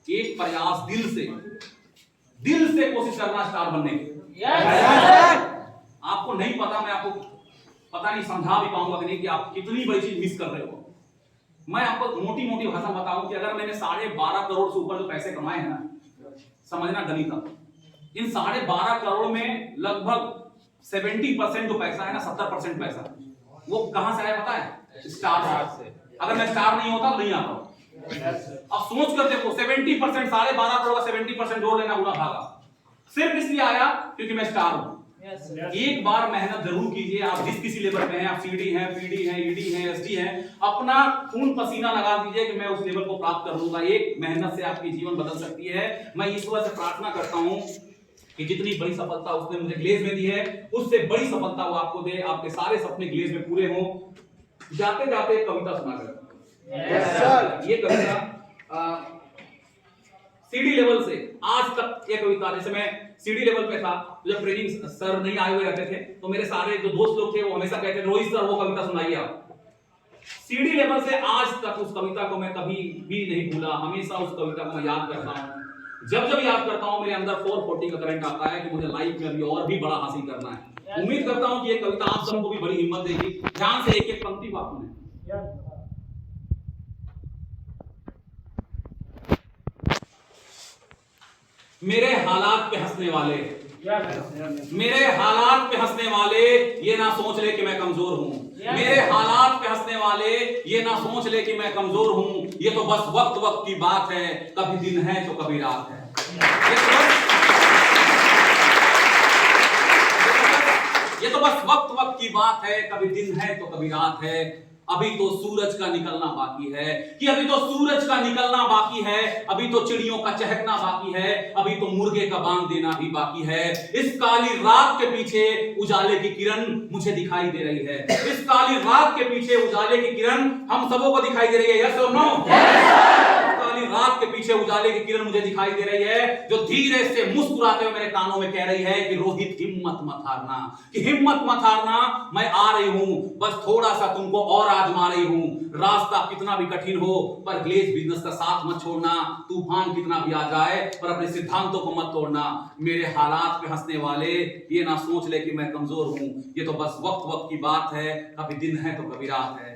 एक प्रयास दिल से कोशिश करना स्टार बनने की। आपको नहीं पता, मैं आपको पता नहीं समझा भी पाऊंगा कि नहीं कि आप कितनी बड़ी चीज मिस कर रहे हो। मैं आपको मोटी भाषा बताऊं कि अगर मैंने 12.5 करोड़ से ऊपर जो पैसे कमाए हैं ना, समझना गणित, इन 12.5 करोड़ में लगभग 70% जो पैसा है ना, 70% पैसा वो कहां से आया पता है? स्टार से। अगर मैं स्टार नहीं होता तो नहीं आता। अब सोच कर देखो, 70%, 12.5 करोड़ का 70% जोड़ लेना बुरा भागा, सिर्फ इसलिए आया क्योंकि मैं स्टार हूं। एक बार मेहनत जरूर कीजिए। आप जिस किसी लेवल पे हैं, आप सीडी हैं, पीडी हैं, ईडी हैं, एसडी हैं, अपना खून पसीना लगा दीजिए कि मैं उस लेवल को प्राप्त कर लूंगा। एक मेहनत से आपकी जीवन बदल सकती है। मैं ईश्वर से प्रार्थना करता हूं कि जितनी बड़ी सफलता उसने मुझे ग्लेस में दी है, उससे बड़ी सफलता वो आपको दे, आपके सारे सपने ग्लेस में पूरे हों। जाते जाते एक कविता सुना कर, ये कविता सीडी लेवल से आज तक, ये कविता, जैसे मैं सीडी लेवल पे था, जब ट्रेनिंग सर नहीं आए हुए रहते थे तो मेरे सारे जो दोस्त लोग थे वो हमेशा कहते थे, रोहित सर वो कविता सुनाइए आप। सीडी लेवल से आज तक उस कविता को मैं कभी भी नहीं भूला, हमेशा उस कविता को मैं याद करता हूँ। जब याद करता हूं मेरे अंदर 440 का करंट आता है कि मुझे लाइफ में अभी और भी बड़ा हासिल करना है। उम्मीद करता हूं कि ये कविता आप सबको भी बड़ी हिम्मत देगी। ध्यान से एक-एक पंक्ति को आप सुनें। मेरे हालात पे हंसने वाले, Yes. मेरे हालात पे हंसने वाले ये ना सोच ले कि मैं कमजोर हूं। मेरे हालात पे हंसने वाले ये ना सोच ले कि मैं कमजोर हूं। ये तो बस वक्त वक्त की बात है, कभी दिन है तो कभी रात है। ये तो बस वक्त वक्त की बात है, कभी दिन है तो कभी रात है। अभी तो सूरज का निकलना बाकी है, कि अभी तो सूरज का निकलना बाकी है, अभी तो चिड़ियों का चहकना बाकी है, अभी तो मुर्गे का बांग देना भी बाकी है। इस काली रात के पीछे उजाले की किरण मुझे दिखाई दे रही है। इस काली रात के पीछे उजाले की किरण हम सबों को दिखाई दे रही है। यस और नो? काली रात के पीछे उजाले की किरण मुझे दिखाई दे रही है, जो धीरे से मुस्कुराते हुए मेरे कानों में कह रही है कि रोहित हिम्मत मत हारना, कि हिम्मत मत हारना, मैं आ रही हूं, बस थोड़ा सा तुमको और आजमा रही हूं। रास्ता कितना भी कठिन हो पर ग्लेज बिजनेस का साथ मत छोड़ना, तूफान कितना भी आ जाए पर अपने सिद्धांतों को मत तोड़ना। मेरे हालात पे हंसने वाले ये ना सोच ले कि मैं कमजोर हूं। ये तो बस वक्त वक्त की बात है, कभी दिन है तो कभी रात है।